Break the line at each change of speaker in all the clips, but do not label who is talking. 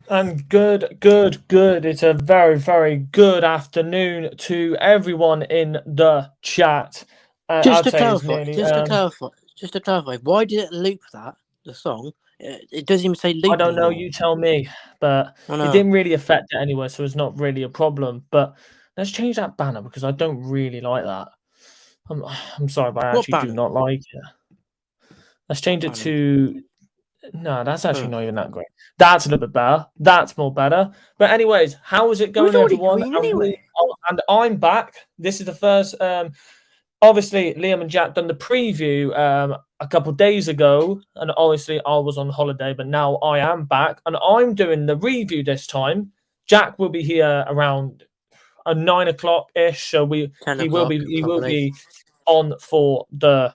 And good. It's a very, very good afternoon to everyone in the chat.
Just to clarify, why did it loop that, the song? It doesn't even say loop.
I don't know, you tell me, but it didn't really affect it anyway, so it's not really a problem. But let's change that banner because I don't really like that. I'm sorry, but I actually do not like it. Let's change it to... No, that's actually not even that great. That's a little bit better. That's more better. But anyways, how is it going, everyone? And I'm back. This is the first... obviously, Liam and Jack done the preview a couple of days ago. And obviously, I was on holiday, but now I am back. And I'm doing the review this time. Jack will be here around 9 o'clock-ish. So he will be on for the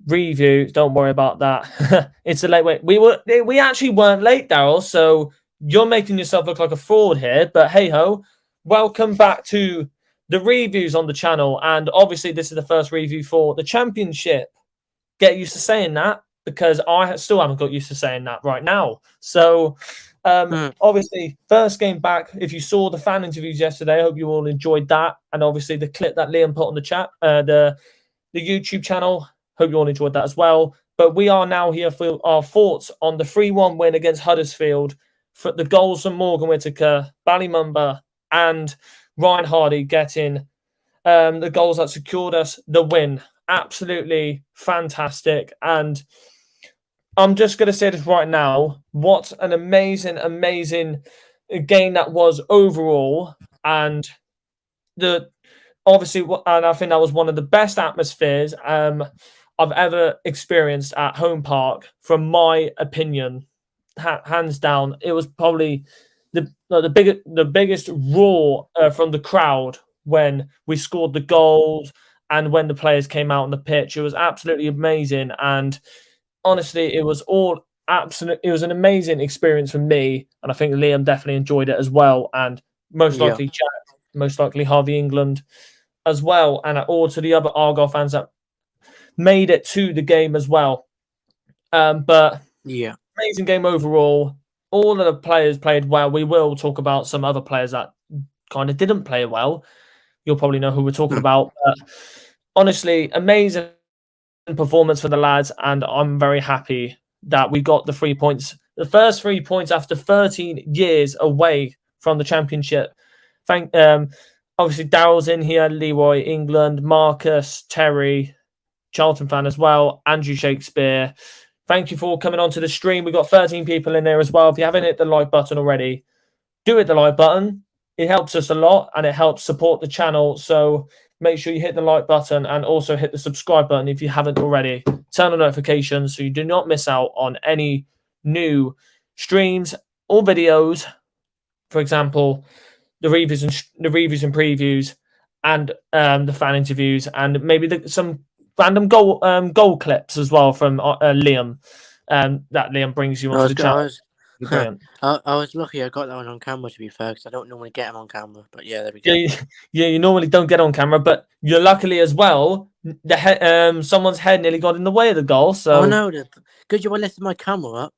review. Don't worry about that. It's a late wait. We actually weren't late, Daryl, so you're making yourself look like a fraud here, but hey ho, welcome back to the reviews on the channel. And obviously this is the first review for the championship. Get used to saying that, because I still haven't got used to saying that right now. So obviously first game back. If you saw the fan interviews yesterday, I hope you all enjoyed that. And obviously the clip that Liam put on the chat, the YouTube channel, hope you all enjoyed that as well. But we are now here for our thoughts on the 3-1 win against Huddersfield. For the goals from Morgan Whittaker, Mumba, and Ryan Hardie getting the goals that secured us the win. Absolutely fantastic. And I'm just going to say this right now. What an amazing, amazing game that was overall. And obviously, and I think that was one of the best atmospheres I've ever experienced at Home Park, from my opinion, hands down. It was probably the biggest roar from the crowd when we scored the goals and when the players came out on the pitch. It was absolutely amazing, and honestly, it was an amazing experience for me, and I think Liam definitely enjoyed it as well, and most likely Jack, most likely Harvey England as well, and all to the other Argyle fans that made it to the game as well. But yeah, amazing game overall. All of the players played well. We will talk about some other players that kind of didn't play well. You'll probably know who we're talking about. But honestly, amazing performance for the lads, and I'm very happy that we got the 3 points. The first 3 points after 13 years away from the championship. Obviously, Daryl's in here, Leroy, England, Marcus, Terry, Charlton fan as well, Andrew Shakespeare. Thank you for coming on to the stream. We've got 13 people in there as well. If you haven't hit the like button already, do hit the like button. It helps us a lot, and it helps support the channel. So make sure you hit the like button and also hit the subscribe button if you haven't already. Turn on notifications so you do not miss out on any new streams or videos. For example, the reviews and previews, and the fan interviews, and maybe some random goal clips as well from Liam, that Liam brings you onto the channel.
I was lucky I got that one on camera, to be fair, because I don't normally get them on camera. But yeah, there we go.
Yeah, you normally don't get on camera, but you're luckily as well. Someone's head nearly got in the way of the goal. So
no, good job I lifted my camera up.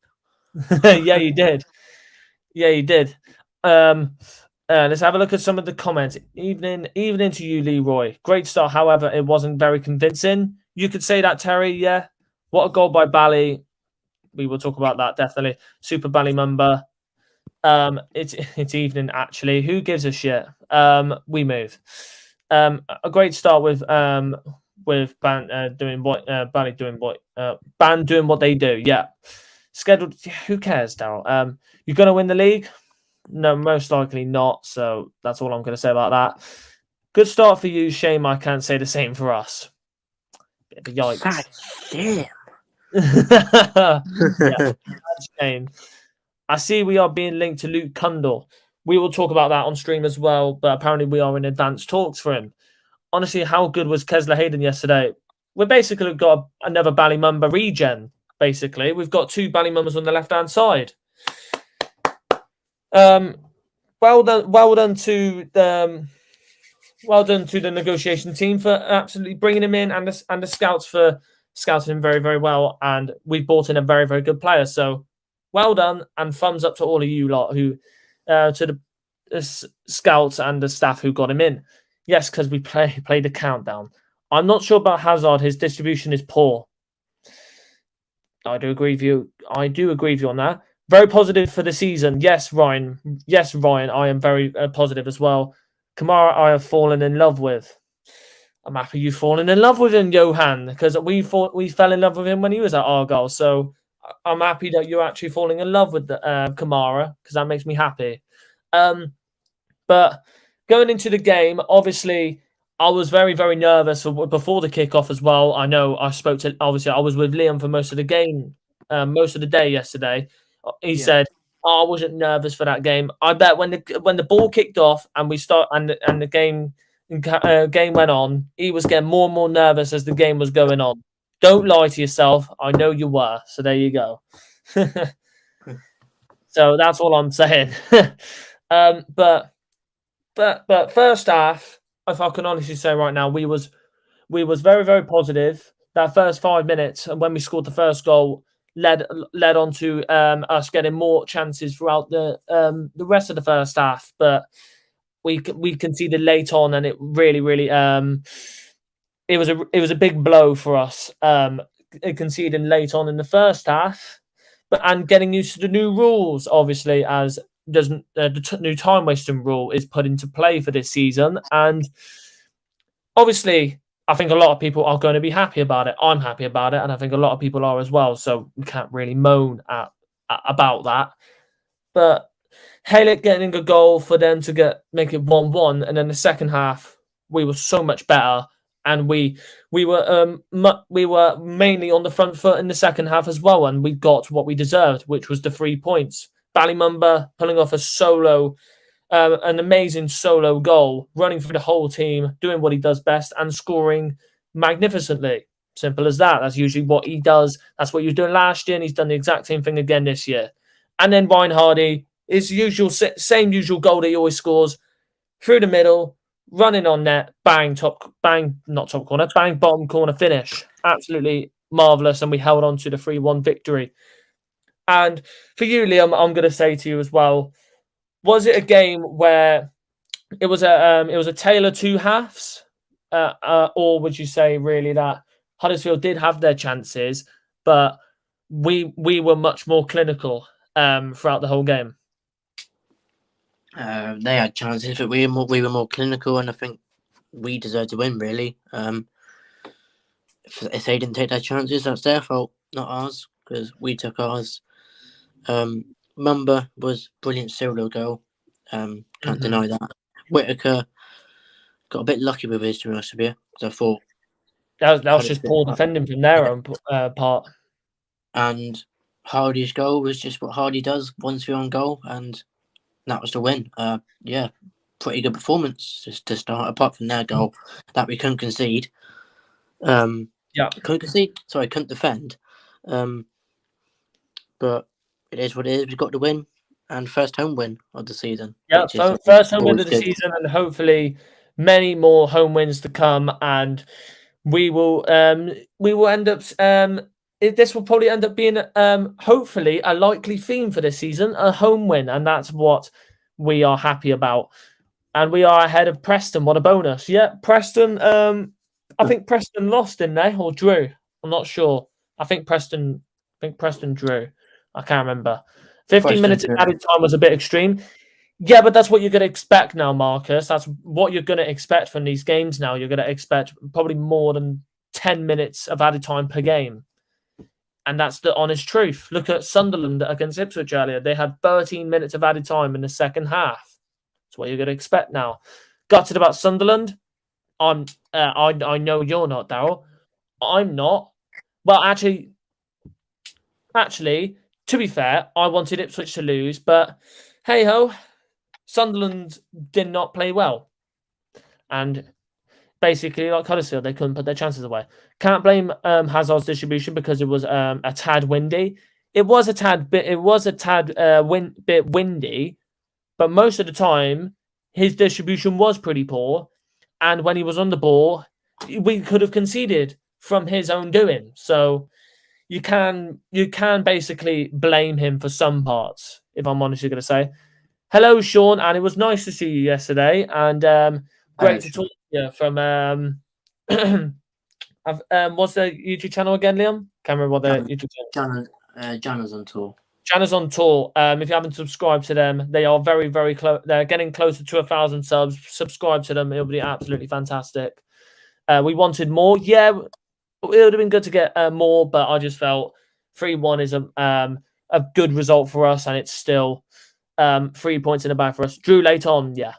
Yeah, you did. Yeah, you did. Let's have a look at some of the comments. Evening to you, Leroy. Great start. However, it wasn't very convincing. You could say that, Terry. Yeah. What a goal by Bally. We will talk about that, definitely. Super Bally Mumba. It's evening, actually. Who gives a shit? We move. A great start with Band doing what Bally doing what Band doing what they do. Yeah. Scheduled. Who cares, Daryl? You're gonna win the league? No, most likely not. So that's all I'm going to say about that. Good start for you. Shame I can't say the same for us. Bit of a yikes.
Damn.
Yeah, shame. I see we are being linked to Luke Cundall. We will talk about that on stream as well, but apparently we are in advanced talks for him. Honestly, how good was Kesler Hayden yesterday? We basically got another Ballymumba regen, basically. We've got 2 Ballymumbas on the left-hand side. Well done to well done to the negotiation team for absolutely bringing him in, and the scouts for scouting him very, very well. And we've brought in a very, very good player. So well done, and thumbs up to all of you lot who, to the scouts and the staff who got him in. Yes, because we played the countdown. I'm not sure about Hazard. His distribution is poor. I do agree with you. I do agree with you on that. Very positive for the season. Yes, Ryan. Yes, Ryan. I am very positive as well. Kamara, I have fallen in love with. I'm happy you've fallen in love with him, Johan, because we fell in love with him when he was at Argyle. So I'm happy that you're actually falling in love with the Kamara, because that makes me happy. But going into the game, obviously, I was very, very nervous before the kickoff as well. I know I spoke to, obviously, I was with Liam for most of the game, most of the day yesterday. He said, I wasn't nervous for that game. I bet when the ball kicked off and we start and the game went on, he was getting more and more nervous as the game was going on. Don't lie to yourself. I know you were. So there you go. So that's all I'm saying. But first half, if I can honestly say right now, we was very, very positive. That first 5 minutes, and when we scored the first goal, led on to us getting more chances throughout the rest of the first half. But we conceded late on, and it really, really it was a big blow for us. Conceding late on in the first half, and getting used to the new rules, obviously, as doesn't the new time wasting rule is put into play for this season, and obviously I think a lot of people are going to be happy about it. I'm happy about it, and I think a lot of people are as well. So we can't really moan about that. But Haley getting a goal for them to make it 1-1, and then the second half we were so much better, and we were mainly on the front foot in the second half as well, and we got what we deserved, which was the 3 points. Mumba pulling off an amazing solo goal, running through the whole team, doing what he does best, and scoring magnificently. Simple as that. That's usually what he does. That's what he was doing last year, and he's done the exact same thing again this year. And then Ryan Hardie, his same usual goal that he always scores, through the middle, running on net, bang, not top corner, bang, bottom corner finish. Absolutely marvellous, and we held on to the 3-1 victory. And for you, Liam, I'm going to say to you as well, was it a game where it was a tale of two halves, or would you say really that Huddersfield did have their chances, but we were much more clinical throughout the whole game?
They had chances, but we were more clinical, and I think we deserved to win. Really, if they didn't take their chances, that's their fault, not ours, because we took ours. Mumba was brilliant solo goal. Can't deny that. Whittaker got a bit lucky with his, to be honest with you, because I thought
that was just poor defending from their own part.
And Hardie's goal was just what Hardie does once we're on goal, and that was the win. Pretty good performance just to start. Apart from their goal that we couldn't concede. Couldn't concede. Sorry, couldn't defend. But it is what it is. We got the win, and first home win of the season.
Yeah, first home win of the season, and hopefully many more home wins to come. And we will end up. This will probably end up being hopefully a likely theme for this season, a home win, and that's what we are happy about. And we are ahead of Preston. What a bonus! Yeah, Preston. I think Preston lost, didn't they, or drew? I'm not sure. I think Preston drew. I can't remember. 15 minutes of added time was a bit extreme. Yeah, but that's what you're going to expect now, Marcus. That's what you're going to expect from these games now. You're going to expect probably more than 10 minutes of added time per game. And that's the honest truth. Look at Sunderland against Ipswich earlier. They had 13 minutes of added time in the second half. That's what you're going to expect now. Gutted about Sunderland. I know you're not, Daryl. I'm not. Well, actually, to be fair, I wanted Ipswich to lose, but hey-ho, Sunderland did not play well. And basically, like Huddersfield, they couldn't put their chances away. Can't blame Hazard's distribution because it was a tad windy. It was a tad windy, but most of the time, his distribution was pretty poor. and when he was on the ball, we could have conceded from his own doing. So you can basically blame him for some parts, if I'm honestly going to say. Hello, Sean, and it was nice to see you yesterday, and great to talk to you from what's the YouTube channel again, Liam? Can't remember what the YouTube channel.
Jana's on tour.
Jana's on tour. If you haven't subscribed to them, they are very, very close. They're getting closer to 1,000 subs. Subscribe to them; it'll be absolutely fantastic. We wanted more. Yeah, it would have been good to get more, but I just felt 3-1 is a good result for us, and it's still 3 points in the bag for us. Drew late on, yeah.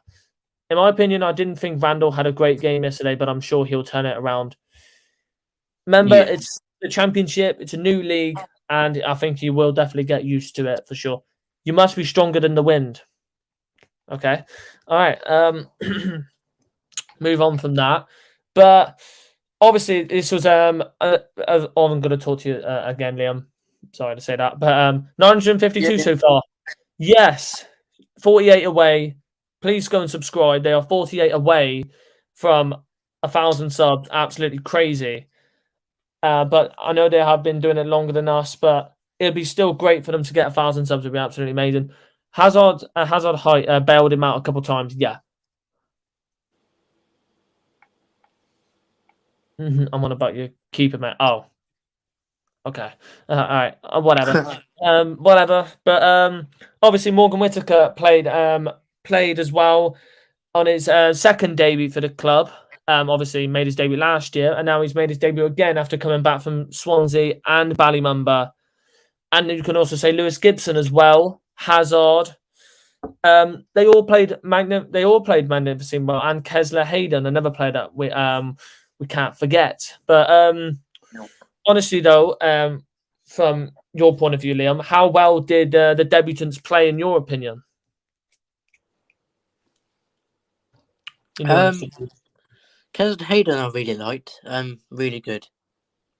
In my opinion, I didn't think Randall had a great game yesterday, but I'm sure he'll turn it around. Remember, it's the championship, it's a new league, and I think you will definitely get used to it for sure. You must be stronger than the wind. Okay. All right. Move on from that. But obviously, this was I'm going to talk to you again, Liam. Sorry to say that, but 952 so far. Yes, 48 away. Please go and subscribe. They are 48 away from 1,000 subs. Absolutely crazy. But I know they have been doing it longer than us, but it'd be still great for them to get 1,000 subs. It'd be absolutely amazing. Hazard height bailed him out a couple times. Yeah. I'm on about you. Keep him out. Oh. Okay. All right. Whatever. Whatever. But obviously Morgan Whittaker played as well on his second debut for the club. Obviously made his debut last year, and now he's made his debut again after coming back from Swansea and Mumba. And you can also say Lewis Gibson as well, Hazard. They all played magnificently well, and Kesler Hayden, another player that we can't forget. But honestly, though, from your point of view, Liam, how well did the debutants play in your opinion?
Kesler Hayden I really liked. Really good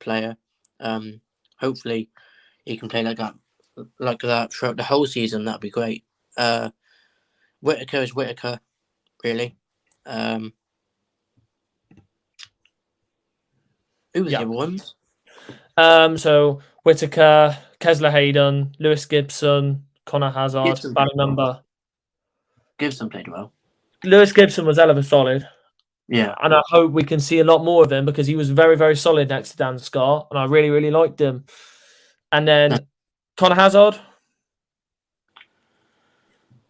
player. Hopefully he can play like that throughout the whole season. That'd be great. Whittaker is Whittaker, really. Who was the other ones?
So Whittaker, Kesler Hayden, Lewis Gibson, Connor Hazard, Ballymumba.
Gibson played well.
Lewis Gibson was hell of a solid.
Yeah.
And I hope we can see a lot more of him because he was very, very solid next to Dan Scar, and I really, really liked him. And then Connor Hazard.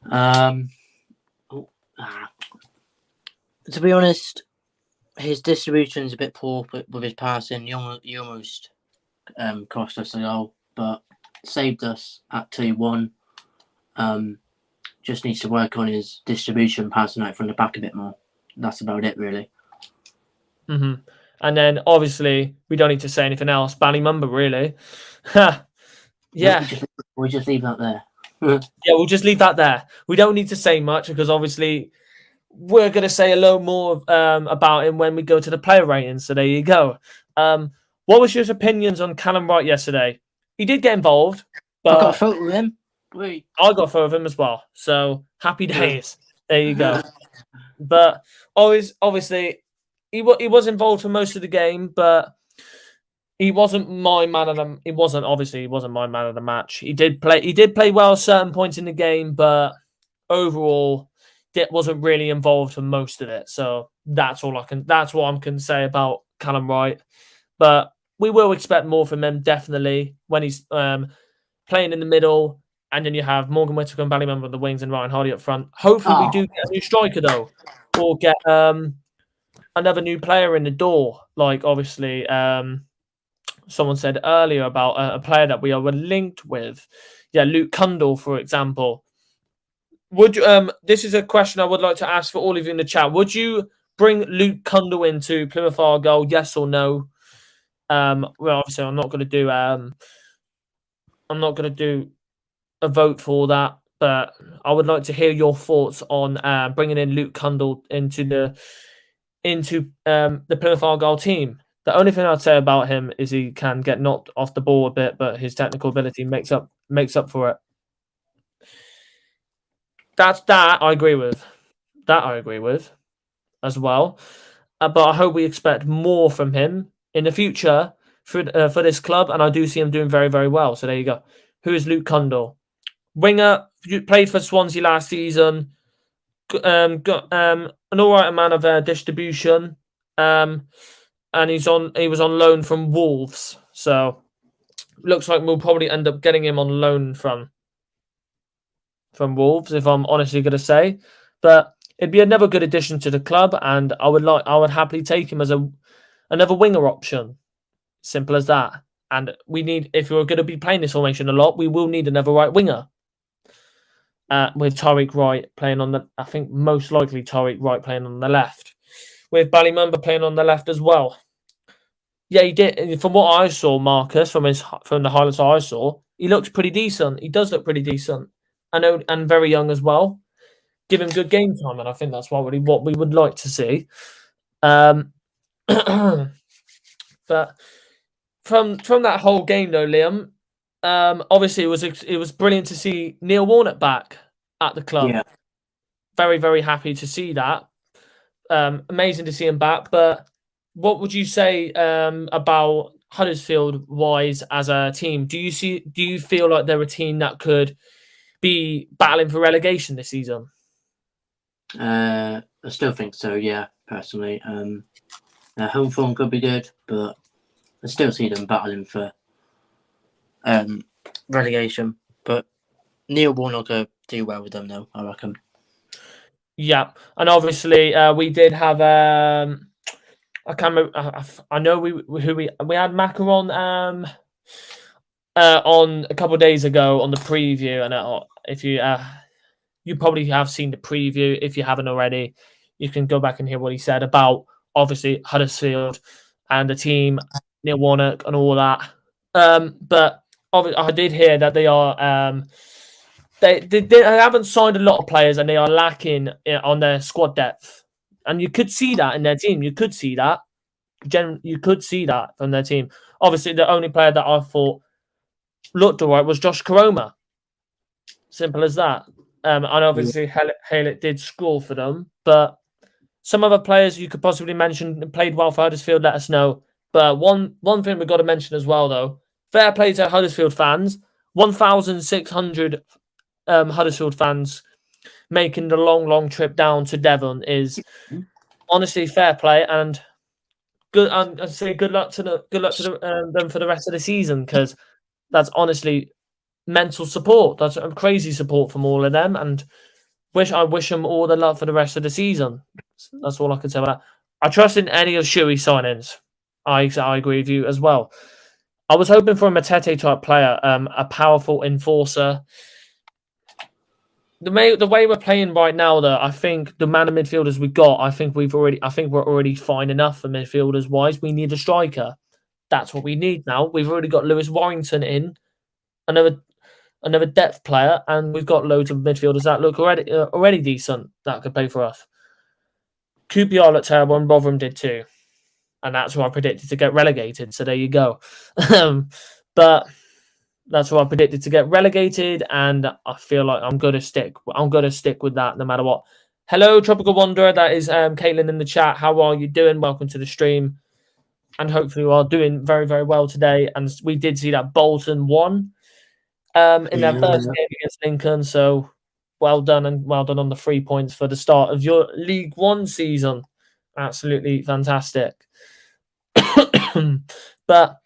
To be honest, his distribution is a bit poor with his passing. He almost cost us a goal, but saved us at 2-1. Just needs to work on his distribution, passing out from the back a bit more. That's about it, really.
And then, obviously, we don't need to say anything else. Ballymumba, really. Yeah.
We'll just leave that there.
Yeah, we'll just leave that there. We don't need to say much because, obviously, we're going to say a lot more about him when we go to the player ratings. So there you go. What was your opinions on Callum Wright yesterday? He did get involved. But
I got a photo with him.
I got a photo of him as well. So happy days. There you go. But obviously, he was involved for most of the game, but he wasn't my man of the. He wasn't my man of the match. He did play well at certain points in the game, but overall, wasn't really involved for most of it. So that's what I can say about Callum Wright. But we will expect more from him definitely when he's playing in the middle. And then you have Morgan Whittaker and Ballymumba on the wings and Ryan Hardie up front. Hopefully we do get a new striker, though. Or get another new player in the door. Like, obviously, someone said earlier about a player that we were linked with. Yeah, Luke Cundle, for example. Would you, this is a question I would like to ask for all of you in the chat. Would you bring Luke Cundle into Plymouth Argyle, yes or no? Well, obviously, I'm not going to do a vote for that, but I would like to hear your thoughts on bringing in Luke Cundle into the Plymouth Argyle team. The only thing I'd say about him is he can get knocked off the ball a bit, but his technical ability makes up for it. That I agree with. as well. But I hope we expect more from him in the future for this club, and I do see him doing very, very well. So there you go. Who is Luke Cundall? Winger, played for Swansea last season. Got an all right amount of distribution, and he was on loan from Wolves. So looks like we'll probably end up getting him on loan from Wolves, if I'm honestly going to say. But it'd be another good addition to the club, and I would happily take him as another winger option. Simple as that. And we need, if we're going to be playing this formation a lot, we will need another right winger. With Tariq Wright playing on the, I think most likely Tariq Wright playing on the left, with Mumba playing on the left as well. Yeah, he did. From what I saw, Marcus, from the highlights I saw, he looks pretty decent. He does look pretty decent. I know, and very young as well. Give him good game time, and I think that's what we would like to see. But from that whole game, though, Liam, obviously it was brilliant to see Neil Warnock back at the club.
Yeah.
Very, very happy to see that. Amazing to see him back. But what would you say about Huddersfield wise as a team? Do you feel like they're a team that could be battling for relegation this season?
I still think so, yeah, personally. Home form could be good, but I still see them battling for relegation. But Neil Warnock will do well with them, though, I reckon.
Yeah, and obviously we did have I can't remember. I know we had Macaron on a couple of days ago on the preview, and if you probably have seen the preview. If you haven't already, you can go back and hear what he said about obviously Huddersfield and the team, Neil Warnock and all that. But obviously, I did hear that they are they haven't signed a lot of players, and they are lacking on their squad depth. And you could see that in their team. You could see that. You could see that from their team. Obviously, the only player that I thought looked all right was Josh Koroma. Simple as that. And obviously, Haylett did score for them. But some other players you could possibly mention played well for Huddersfield, let us know. But one thing we've got to mention as well, though, fair play to Huddersfield fans. 1,600 Huddersfield fans making the long trip down to Devon is honestly fair play, and good. I say good luck to them for the rest of the season, because that's honestly mental support. That's crazy support from all of them, and I wish them all the luck for the rest of the season. That's all I can say about that. I trust in any of Shuey's signings. I agree with you as well. I was hoping for a Matete type player, a powerful enforcer. The way we're playing right now, though, I think the man of midfielders we got, I think we're already fine enough for midfielders wise. We need a striker. That's what we need now. We've already got Lewis Warrington in, another depth player, and we've got loads of midfielders that look already decent that could play for us. QPR looked terrible, and Rotherham did too, and that's who I predicted to get relegated. So there you go. But that's who I predicted to get relegated, and I feel like I'm gonna stick with that no matter what. Hello, Tropical Wanderer. That is Caitlin in the chat. How are you doing? Welcome to the stream, and hopefully you are doing very, very well today. And we did see that Bolton won in their first game against Lincoln. So well done, and well done on the 3 points for the start of your League One season. Absolutely fantastic. But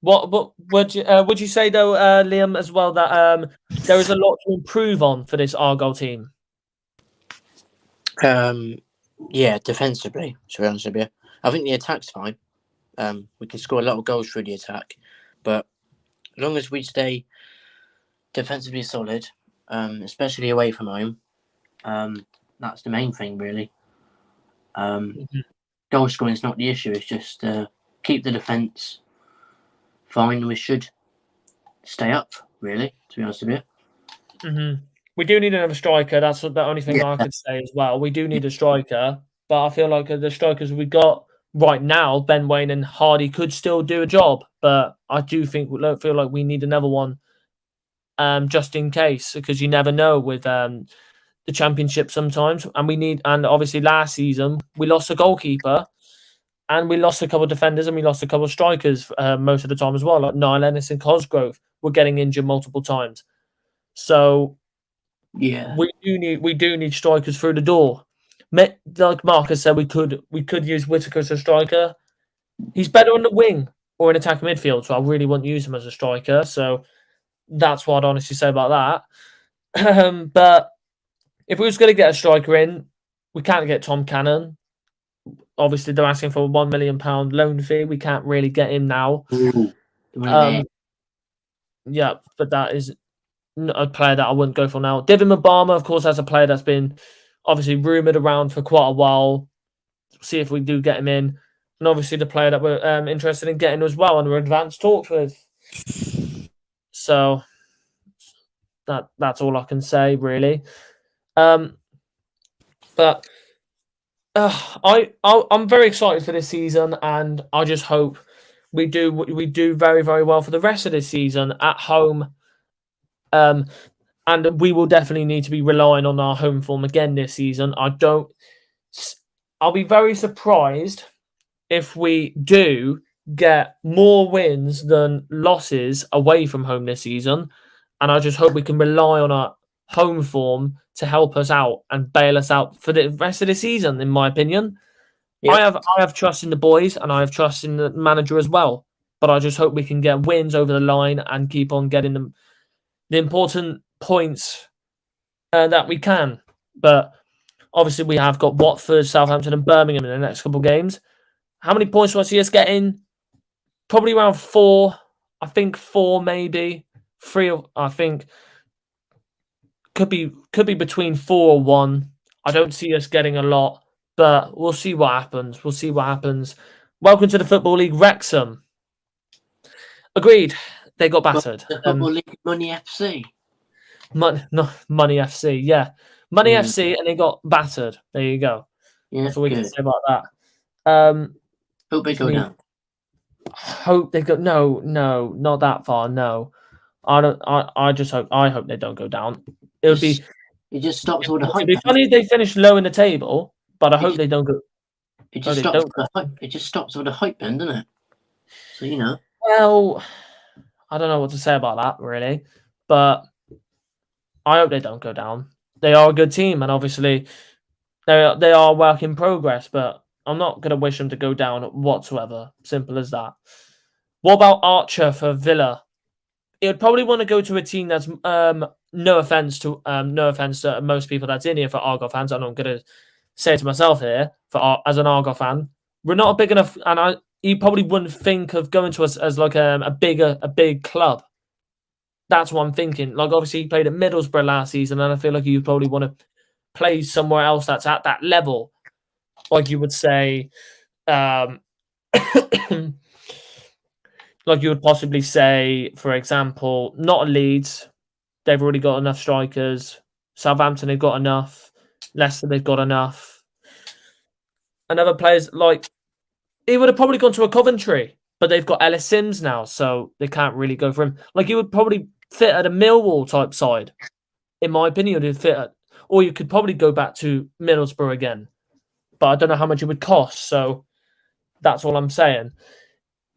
what would you say though, Liam, as well, that there is a lot to improve on for this Argyle team?
Yeah, defensively, to be honest with you. I think the attack's fine. We can score a lot of goals through the attack, but as long as we stay defensively solid, especially away from home, that's the main thing, really. Goal scoring is not the issue. It's just keep the defence fine. We should stay up, really, to be honest with you.
We do need another striker. That's the only thing I could say as well. We do need a striker, but I feel like the strikers we got right now, Ben Wayne and Hardie, could still do a job. But I do feel like we need another one, just in case, because you never know with the championship sometimes, and obviously last season we lost a goalkeeper, and we lost a couple of defenders, and we lost a couple of strikers most of the time as well. Like Niall Ennis and Cosgrove were getting injured multiple times, so
Yeah.
we do need strikers through the door. Like Marcus said, we could use Whittaker as a striker. He's better on the wing or in attacking midfield, so I really wouldn't use him as a striker. So that's what I'd honestly say about that. But if we was going to get a striker in, we can't get Tom Cannon. Obviously, they're asking for a £1 million loan fee. We can't really get him now. Yeah, but that is a player that I wouldn't go for now. Devon Mubama, of course, that's a player that's been obviously rumoured around for quite a while. See if we do get him in. And obviously the player that we're interested in getting as well, and we're advanced talks with. So that's all I can say, really. But I'm very excited for this season, and I just hope we do very, very well for the rest of this season at home. And we will definitely need to be relying on our home form again this season. I'll be very surprised if we do get more wins than losses away from home this season. And I just hope we can rely on our home form to help us out and bail us out for the rest of the season, in my opinion. Yep. I have trust in the boys, and I have trust in the manager as well. But I just hope we can get wins over the line and keep on getting the important points that we can. But obviously we have got Watford, Southampton and Birmingham in the next couple of games. How many points do I see us getting? Probably around 4. I think 4, maybe 3. I think could be between 4 or 1. I don't see us getting a lot, but we'll see what happens. We'll see what happens. Welcome to the Football League, Wrexham. Agreed. They got battered.
The Football League, Money FC.
Money FC, yeah. Money FC, and they got battered. There you go.
Yeah,
that's all we can say about that.
Hope they go down.
Hope they go. No, not that far. No, I don't. I just hope. I hope they don't go down. It would be.
It just stops all the hype.
It'd be funny if they finish low in the table, but I hope they don't go.
It just stops the hype. It just stops all the hype, then, doesn't it? So you know.
Well, I don't know what to say about that really, but I hope they don't go down. They are a good team, and obviously they are a work in progress, but I'm not going to wish them to go down whatsoever. Simple as that. What about Archer for Villa? He would probably want to go to a team that's no offense to most people that's in here for Argyle fans. And I'm going to say it to myself here as an Argyle fan, we're not a big enough, and he probably wouldn't think of going to us as like a big club. That's what I'm thinking. Like obviously he played at Middlesbrough last season, and I feel like you probably want to play somewhere else that's at that level. Like you would say, like you would possibly say, for example, not Leeds. They've already got enough strikers. Southampton, they've got enough. Leicester, they've got enough. And other players, like, he would have probably gone to a Coventry, but they've got Ellis Sims now, so they can't really go for him. Like, he would probably fit at a Millwall type side. In my opinion, he'd fit at, or you could probably go back to Middlesbrough again. But I don't know how much it would cost, so that's all I'm saying.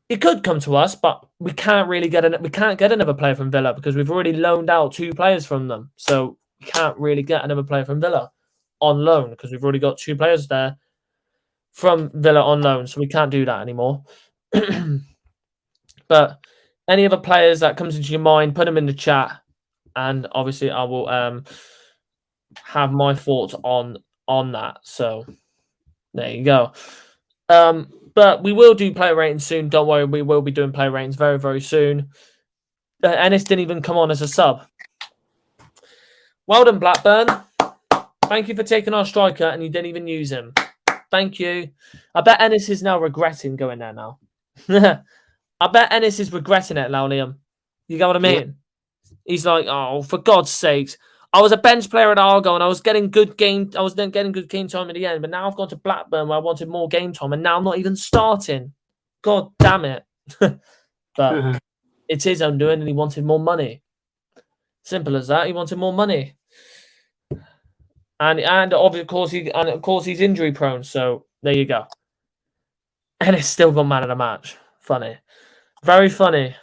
It could come to us, but we can't really get another player from Villa because we've already loaned out 2 players from them. So we can't really get another player from Villa on loan because we've already got 2 players there from Villa on loan. So we can't do that anymore. But any other players that comes into your mind, put them in the chat, and obviously I will have my thoughts on that. So there you go. But we will do player ratings soon. Don't worry, we will be doing player ratings very, very soon. Ennis didn't even come on as a sub. Well done, Blackburn. Thank you for taking our striker, and you didn't even use him. Thank you. I bet Ennis is now regretting going there now. I bet Ennis is regretting it now, Liam. You get what I mean? Yeah. He's like, oh, for God's sakes. I was a bench player at Argyle and I was getting good game. I was then getting good game time at the end, but now I've gone to Blackburn where I wanted more game time, and now I'm not even starting. God damn it! But it's his own doing, and he wanted more money. Simple as that. He wanted more money. and of course he's injury prone. So there you go. And it's still got man of the match. Funny, very funny,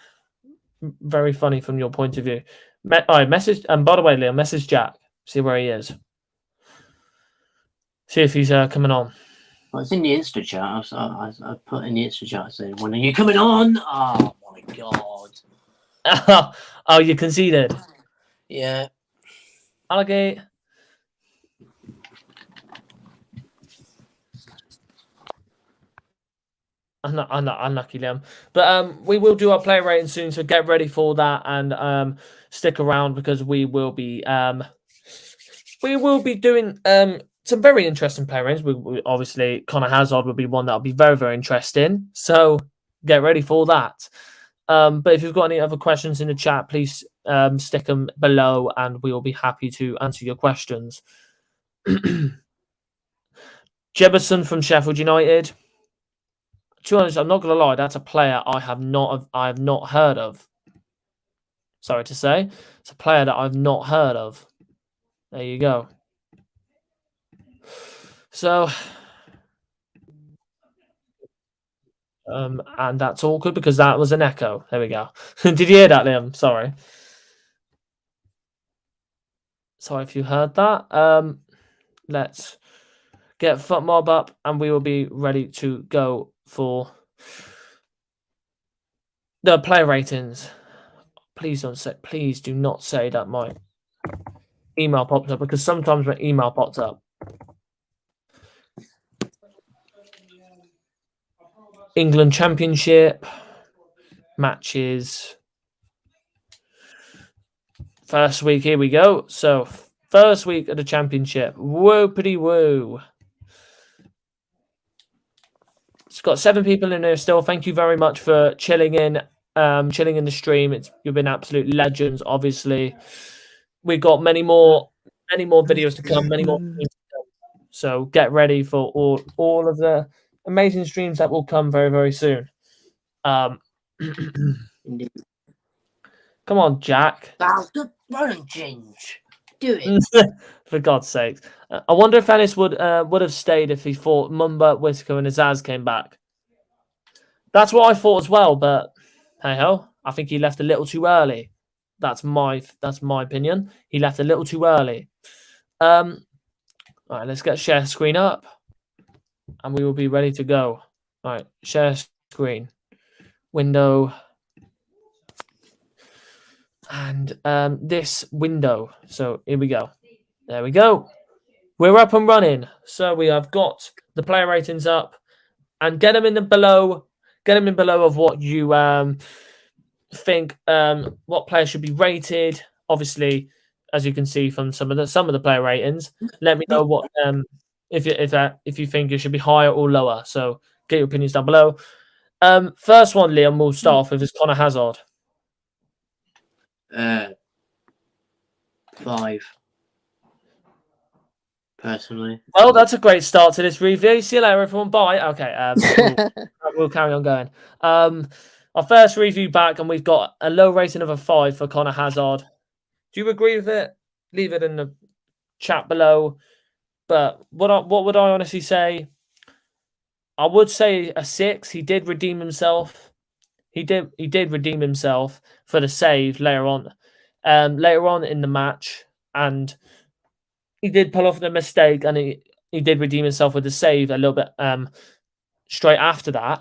very funny from your point of view. All right, message. And by the way, Liam, message Jack. See where he is. See if he's coming on.
Well, it's in the Insta chat. I put in the Insta chat saying, "When are you coming on?" Oh my god.
Oh, you conceded.
Yeah.
Alligator. Unlucky, Liam. But we will do our player rating soon, so get ready for that and stick around because we will be doing some very interesting player ratings. We obviously Connor Hazard will be one that'll be very, very interesting. So get ready for that. But if you've got any other questions in the chat, please stick them below, and we will be happy to answer your questions. Jefferson from Sheffield United. To be honest, I'm not gonna lie, that's a player I have not heard of. Sorry to say, it's a player that I've not heard of. There you go. So, and that's all good because that was an echo. There we go. Did you hear that, Liam? Sorry. Sorry if you heard that. Let's get FootMob up, and we will be ready to go for the player ratings. Please do not say that my email pops up, because sometimes my email pops up. England Championship matches. First week, here we go. So, first week of the Championship. Whoopity woo. It's got 7 people in there still. Thank you very much for chilling in the stream. You've been absolute legends, obviously. We've got many more videos to come, many more streams to come. So get ready for all of the amazing streams that will come very, very soon. Come on, Jack.
Run, change. Do it.
For God's sake. I wonder if Ennis would have stayed if he thought Mumba, Whittaker and Azaz came back. That's what I thought as well, but hey ho, I think he left a little too early. That's my opinion. He left a little too early. All right, let's get share screen up, and we will be ready to go. All right, share screen, window, and this window. So here we go. There we go. We're up and running. So we have got the player ratings up, and get them in the below. Get them in below of what you think what players should be rated. Obviously, as you can see from some of the player ratings, let me know what if you think it should be higher or lower. So get your opinions down below. First one, Liam, we'll start off with is Connor Hazard.
5. Personally.
Well, that's a great start to this review. See you later, everyone. Bye. Okay, we'll carry on going. Our first review back, and we've got a low rating of a 5 for Connor Hazard. Do you agree with it? Leave it in the chat below. But what would I honestly say? I would say a 6. He did redeem himself. He did redeem himself for the save later on in the match, and he did pull off the mistake, and he did redeem himself with the save a little bit straight after that.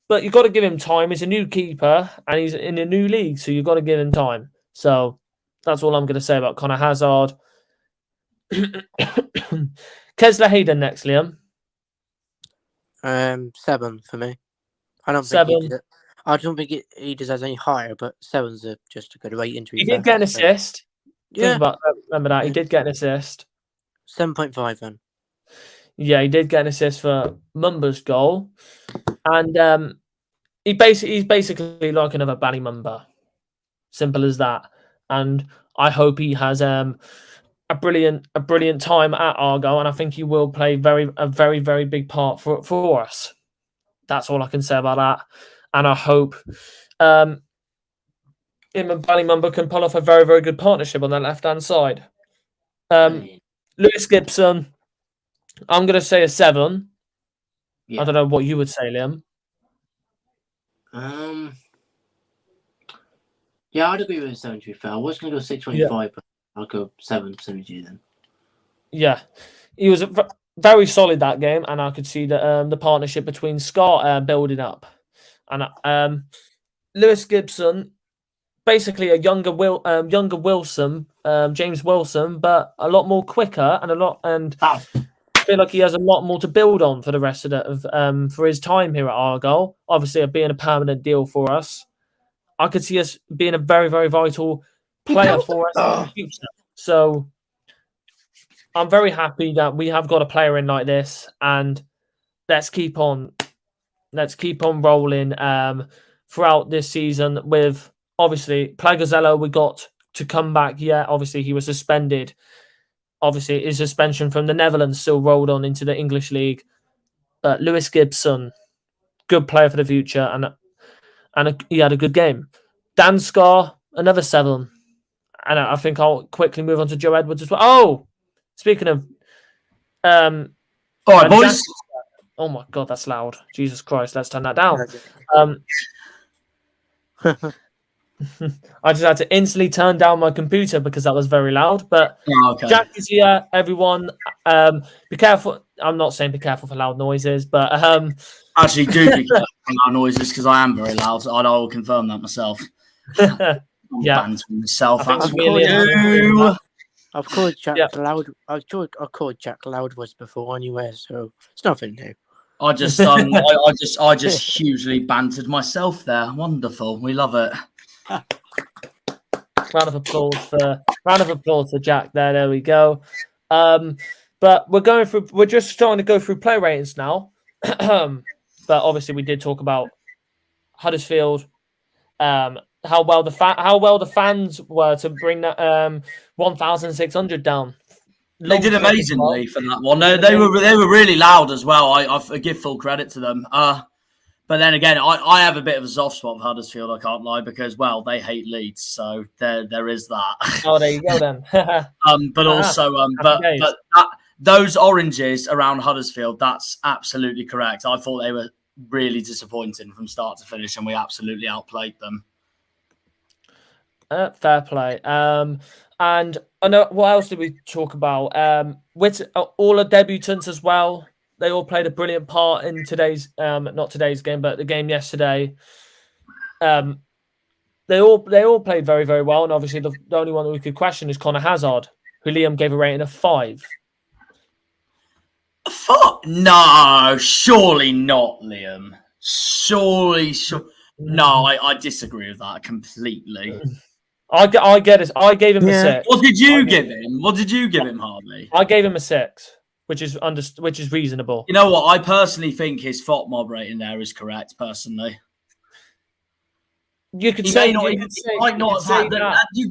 But you've got to give him time. He's a new keeper, and he's in a new league, so you've got to give him time. So that's all I'm going to say about Connor Hazard. Kesler Hayden next, Liam.
7 for me. I don't think he deserves any higher, but 7's just a good rating.
He did get an assist.
Yeah.
Remember that. He did get an assist.
7.5 then.
Yeah, he did get an assist for Mumba's goal. And he's basically like another Bally Mumba. Simple as that. And I hope he has a brilliant time at Argyle, and I think he will play a very, very big part for us. That's all I can say about that. And I hope him and Bally Mumba can pull off a very, very good partnership on that left-hand side. Liam, Lewis Gibson, I'm going to say a 7.
Yeah.
I don't know what you would say, Liam.
Yeah, I'd agree with a 7 to be fair. I was going to go 6.25, but I'll go 7 70 then.
Yeah, he was very solid that game, and I could see that the partnership between Scott building up. And Lewis Gibson, basically a younger Wilson, James Wilson, but a lot more quicker and I feel like he has a lot more to build on for the rest of for his time here at Argyle. Obviously, it being a permanent deal for us, I could see us being a very, very vital player for us in the future. So I'm very happy that we have got a player in like this, and let's keep on rolling throughout this season with obviously Plagazello. We got to come back. Yeah, obviously he was suspended. Obviously his suspension from the Netherlands still rolled on into the English league. But Lewis Gibson, good player for the future, and he had a good game. Dan Scar, another 7. And I think I'll quickly move on to Joe Edwards as well. Oh, speaking of
all right, boys.
Oh my God, that's loud. Jesus Christ, let's turn that down. I just had to instantly turn down my computer because that was very loud. But Jack is here, everyone. Be careful. I'm not saying be careful for loud noises, but
actually do be careful for loud noises because I am very loud. I will confirm that myself.
Yeah,
myself.
I've called Jack loud. I've called Jack Loudwood before anyway, so it's nothing new.
I just hugely bantered myself there. Wonderful. We love it.
Round of applause for Jack there. There we go. But we're just starting to go through play ratings now. But obviously we did talk about Huddersfield, how well the fans were to bring that 1,600 down.
They did amazingly for that one. They were really loud as well. I give full credit to them. But then again, I have a bit of a soft spot for Huddersfield. I can't lie because they hate Leeds, so there is that.
Oh, there you go then.
But also, but those oranges around Huddersfield, that's absolutely correct. I thought they were really disappointing from start to finish, and we absolutely outplayed them.
Fair play. And I know what else did we talk about? All the debutants as well. They all played a brilliant part in today's, not today's game, but the game yesterday. They all played very, very well, and obviously the only one that we could question is Connor Hazard, who Liam gave a rating of 5.
No, surely not, Liam. Surely. No, I disagree with that completely.
I get it. I gave him a 6.
What did you give him? What did you give him, Harvey?
I gave him a 6, which is reasonable.
You know what? I personally think his FOT mob rating there is correct. Personally,
you could say
you've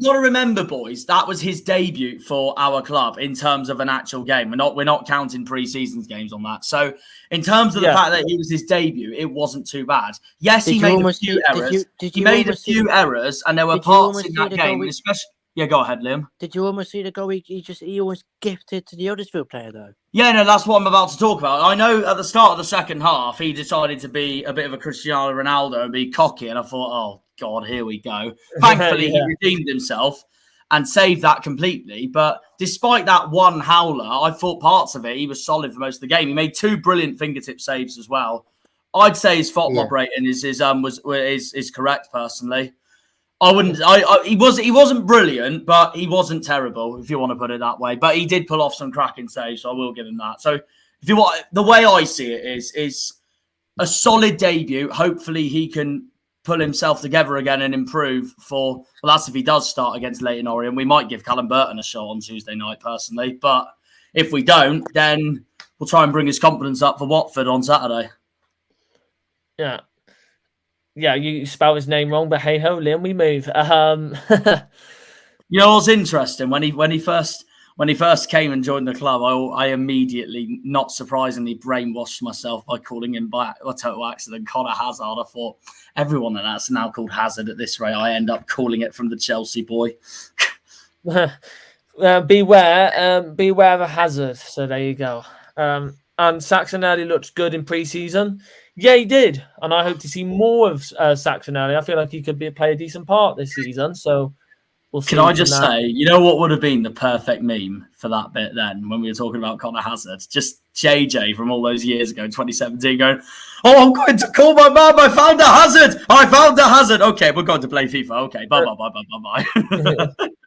got to remember, boys, that was his debut for our club in terms of an actual game. We're not counting pre-season games on that. So, in terms of the fact that he was his debut, it wasn't too bad. Yes, he made a few errors. He made a few errors, and there were parts in that game, especially. Yeah, go ahead, Liam.
Did you almost see the goal he almost gifted to the Huddersfield player, though?
Yeah, no, that's what I'm about to talk about. I know at the start of the second half, he decided to be a bit of a Cristiano Ronaldo and be cocky, and I thought, oh, God, here we go. Thankfully, he redeemed himself and saved that completely. But despite that one howler, I thought parts of it, he was solid for most of the game. He made 2 brilliant fingertip saves as well. I'd say his FOT mob rating is correct, personally. I wouldn't. He wasn't brilliant, but he wasn't terrible, if you want to put it that way. But he did pull off some cracking saves, so I will give him that. So, if you want, the way I see it is a solid debut. Hopefully, he can pull himself together again and improve for. Well, that's if he does start against Leyton Orient. We might give Callum Burton a shot on Tuesday night, personally. But if we don't, then we'll try and bring his confidence up for Watford on Saturday.
Yeah. Yeah, you spelled his name wrong, but hey ho, Liam, we move.
You know what's interesting? When he first came and joined the club, I immediately, not surprisingly, brainwashed myself by calling him by a total accident Connor Hazard. I thought everyone that's now called Hazard at this rate. I end up calling it from the Chelsea boy.
beware of a hazard. So there you go. And Saxonelli looked good in pre-season. Yeah, he did, and I hope to see more of Saxonelli. I feel like he could play a decent part this season. So we'll see.
Can I just say, you know what would have been the perfect meme for that bit then when we were talking about Connor Hazard? Just JJ from all those years ago, 2017, going, "Oh, I'm going to call my mum. I found a hazard. I found a hazard. Okay, we're going to play FIFA. Okay, bye.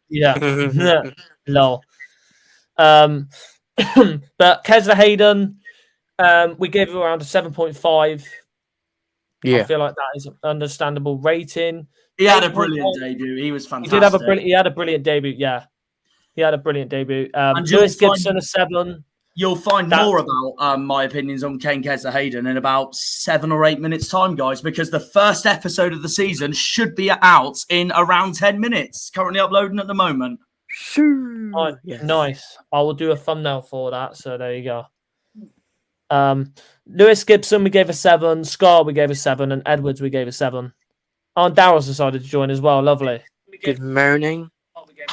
Yeah, lol. But Kesler Hayden, we gave him around a 7.5.
Yeah,
I feel like that is an understandable rating.
He had a brilliant debut. He was fantastic.
He had a brilliant debut. Yeah, he had a brilliant debut.
And
Lewis Gibson, a 7.
You'll find more about my opinions on Kane Kesler Hayden in about 7 or 8 minutes' time, guys, because the first episode of the season should be out in around 10 minutes. Currently uploading at the moment.
Oh, yes. Nice. I will do a thumbnail for that. So there you go. Lewis Gibson, we gave a 7. Scar, we gave a 7. And Edwards, we gave a 7. And Daryl's decided to join as well. Lovely.
Good morning.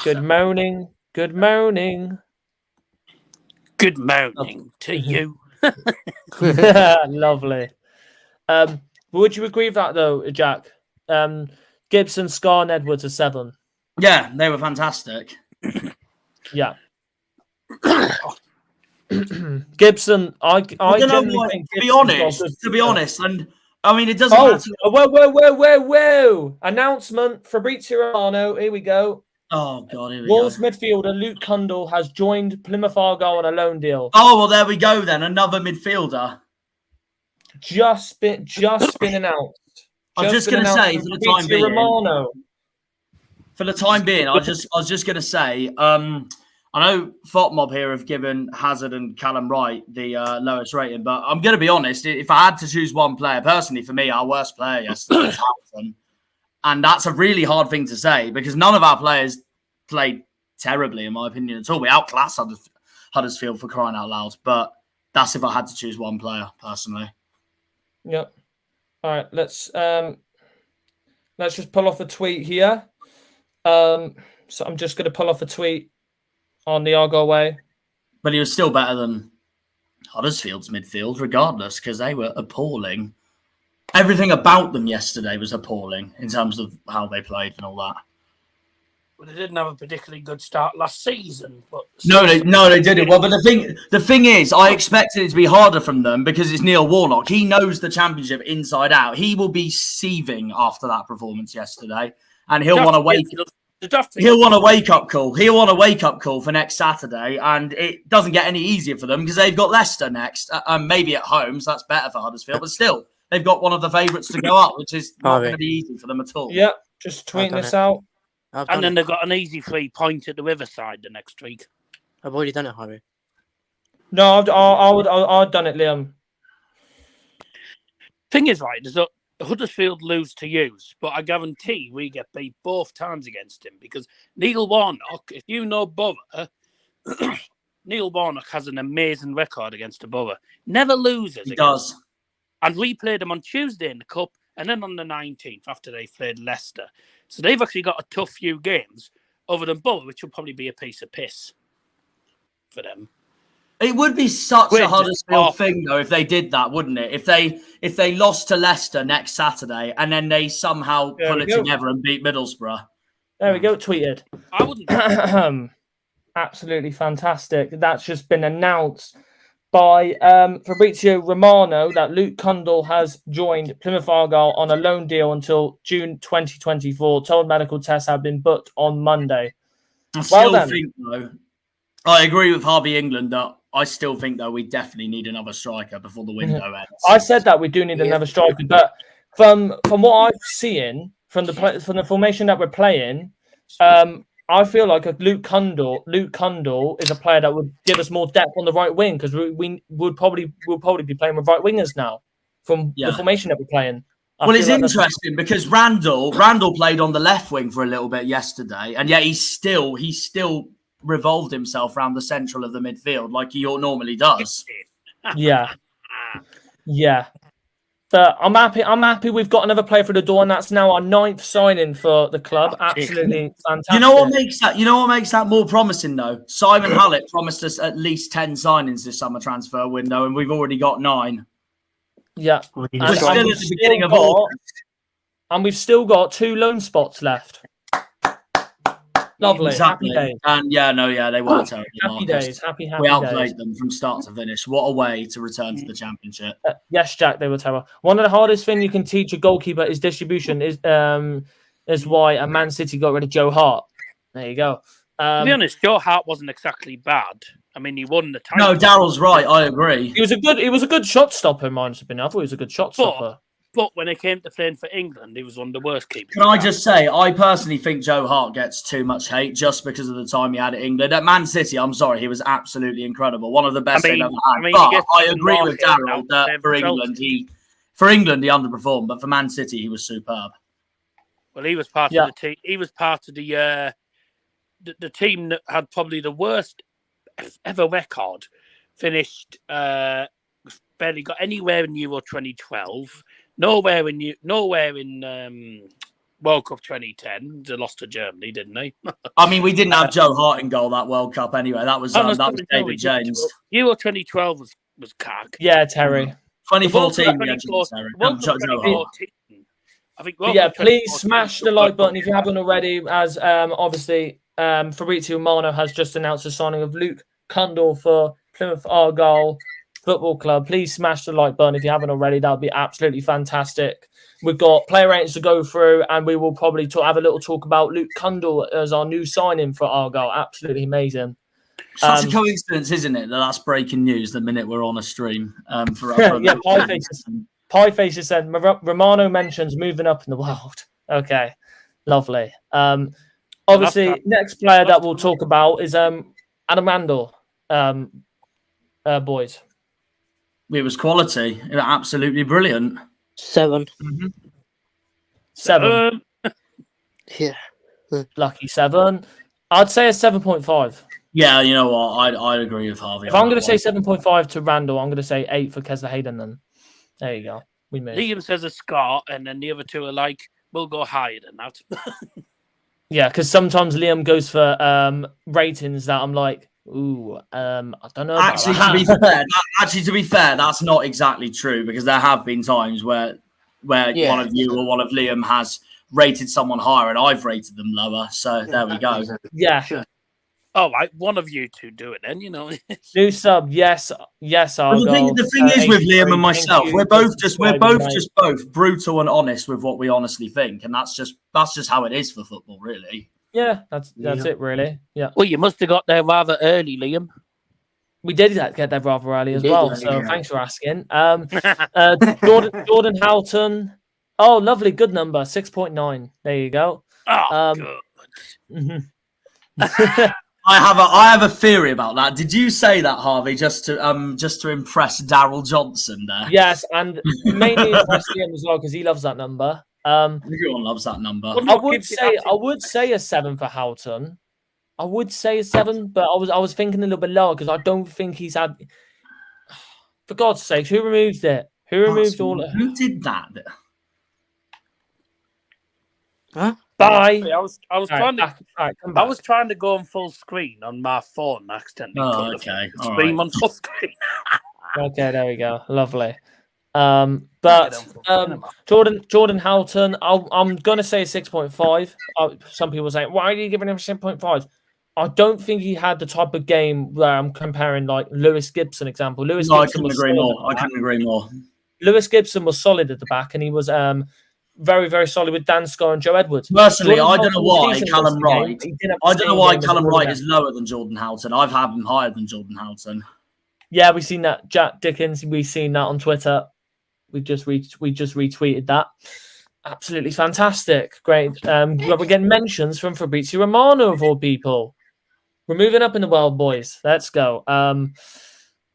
Good morning. Good morning.
Good morning to you.
Lovely. Would you agree with that though, Jack? Gibson, Scar, and Edwards are 7.
Yeah, they were fantastic.
Yeah. Gibson, I
don't know
generally
why,
think
to be honest, and I mean it doesn't matter.
Whoa! Announcement: Fabrizio Romano. Here we go.
Oh God, here we
Wolves
go.
midfielder Luke Cundle has joined Plymouth Argyle on a loan deal.
Oh well, there we go then. Another midfielder.
Just been announced.
I'm just going to say for the time being.
Romano.
For the time being, I was just going to say. I know Fotmob here have given Hazard and Callum Wright the lowest rating, but I'm going to be honest. If I had to choose one player, personally, for me, our worst player yesterday was Hamilton. And that's a really hard thing to say because none of our players played terribly, in my opinion, at all. We outclassed Huddersfield for crying out loud. But that's if I had to choose one player, personally.
Yep. All right, let's just pull off a tweet here. So I'm just going to pull off a tweet on the Argyle Way.
But he was still better than Huddersfield's midfield, regardless, because they were appalling. Everything about them yesterday was appalling in terms of how they played and all that.
Well, they didn't have a particularly good start last season. But
No, they didn't. Well, but the thing is, I expected it to be harder from them because it's Neil Warnock. He knows the Championship inside out. He will be seething after that performance yesterday, and he'll want to wake. He'll want a wake-up call. He'll want a wake-up call for next Saturday, and it doesn't get any easier for them because they've got Leicester next, maybe at home, so that's better for Huddersfield. But still, they've got one of the favourites to go up, which is not going to be easy for them at all.
Yep, just tweeting this out.
And then they've got an easy 3-point at the Riverside the next week.
I've already done it, Harvey.
No, I've done it, Liam.
Thing is, right, there's Huddersfield lose to use, but I guarantee we get beat both times against him because Neil Warnock, if you know Borough, Neil Warnock has an amazing record against the Borough. Never loses.
He does.
And we played them on Tuesday in the Cup and then on the 19th after they played Leicester. So they've actually got a tough few games other than Borough, which will probably be a piece of piss for them.
It would be such a Huddersfield thing, though, if they did that, wouldn't it? If they lost to Leicester next Saturday and then they somehow pull it together and beat Middlesbrough.
There we go, tweeted.
I wouldn't.
Absolutely fantastic. That's just been announced by Fabrizio Romano that Luke Cundle has joined Plymouth Argyle on a loan deal until June 2024. Told medical tests have been booked on Monday.
I agree with Harvey England that I still think, though, we definitely need another striker before the window ends.
I said that we do need another striker, but from what I've seen from the formation that we're playing, I feel like Luke Cundle is a player that would give us more depth on the right wing because we'll probably be playing with right wingers now from the formation that we're playing.
Well, it's interesting because Randall played on the left wing for a little bit yesterday, and yet he still revolved himself around the central of the midfield like he normally does.
Yeah. But I'm happy. I'm happy we've got another player for the door, and that's now our 9th signing for the club. Absolutely fantastic.
You know what makes that? You know what makes that more promising, though. Simon Hallett promised us at least 10 signings this summer transfer window, and we've already got 9.
Yeah,
We're
We're still at the beginning of August.
and we've still got 2 loan spots left. Lovely,
Exactly.
happy days.
And they were terrible.
Happy days, happy
We
days.
outplayed them from start to finish. What a way to return to the championship.
Yes, Jack, they were terrible. One of the hardest things you can teach a goalkeeper is distribution. Is why a Man City got rid of Joe Hart. There you go.
To be honest, Joe Hart wasn't exactly bad. I mean, he won the title.
No, Daryl's right. I agree.
He was a good shot stopper, in my opinion. I thought he was a good shot stopper.
But when it came to playing for England, he was one of the worst keepers.
Can I just say, I personally think Joe Hart gets too much hate just because of the time he had at England. At Man City, I'm sorry, he was absolutely incredible. One of the best they've ever had. But I agree with Daryl that for England, he underperformed. But for Man City, he was superb.
Well, he was part of the team. He was part of the team that had probably the worst ever record. Finished, barely got anywhere in Euro 2012. Nowhere in World Cup 2010. They lost to Germany, didn't they?
I mean, we didn't have Joe Hart in goal that World Cup anyway. That was David James.
Euro 2012 was cack.
Yeah, Terry.
2014.
I think.
Please smash the like button if you haven't already. As obviously, Fabrizio Romano has just announced the signing of Luke Cundall for Plymouth Argyle Football Club. Please smash the like button if you haven't already. That would be absolutely fantastic. We've got player ratings to go through, and we will probably have a little talk about Luke Cundall as our new signing for Argyle. Absolutely amazing.
Such a coincidence, isn't it? That's breaking news the minute we're on a stream.
Pie Faces said Romano mentions moving up in the world. Okay, lovely. Obviously, next player that we'll talk about is Adam Randall. Boys.
It was quality. It was absolutely brilliant.
7.
Mm-hmm. 7.
Yeah.
Lucky 7. I'd say a 7.5.
Yeah, you know what? I'd agree with Harvey.
If I'm going to say 7.5 to Randall, I'm going to say 8 for Kesler Hayden then. There you go. We move.
Liam says a Scott, and then the other two are like, we'll go higher than that.
Yeah, because sometimes Liam goes for ratings that I'm like, ooh, I don't know.
To be fair, that's not exactly true because there have been times where one of you or one of Liam has rated someone higher and I've rated them lower. So there we go.
Yeah.
Sure.
All right, one of you two do it then, you know.
New sub, yes, Argyle.
The thing is with Liam and myself, we're both just brutal and honest with what we honestly think, and that's just how it is for football, really.
Yeah, that's it, really. Yeah.
Well, you must have got there rather early, Liam.
We did get there rather early as well, so thanks for asking. Jordan Houghton. Oh, lovely, good number, 6.9. There you go.
Oh, good.
Mm-hmm.
I have a theory about that. Did you say that, Harvey, just to impress Daryl Johnson there?
Yes, and mainly impress him as well because he loves that number.
Everyone loves that number.
I would say a 7 for Houghton. I would say a 7, but I was thinking a little bit lower because I don't think he's had. For God's sake, who removed it? Who removed all of it?
Who did that?
Huh?
Bye.
I was trying to go on full screen on my phone and accidentally stream on full screen.
Okay, there we go. Lovely. But Jordan Houghton, I'm gonna say 6.5. Some people say, why are you giving him 6.5? I don't think he had the type of game where I'm comparing like Lewis Gibson example. I couldn't agree
more.
Lewis Gibson was solid at the back, and he was very, very solid with Dan Scott and Joe Edwards.
Personally, I don't know why Callum Wright. I don't know why Callum Wright is lower than Jordan Houghton. I've had him higher than Jordan Houghton. Yeah,
we've seen that. Jack Dickens, we've seen that on Twitter. We just retweeted that. Absolutely fantastic. Great. We're getting mentions from Fabrizio Romano of all people. We're moving up in the world, boys. Let's go.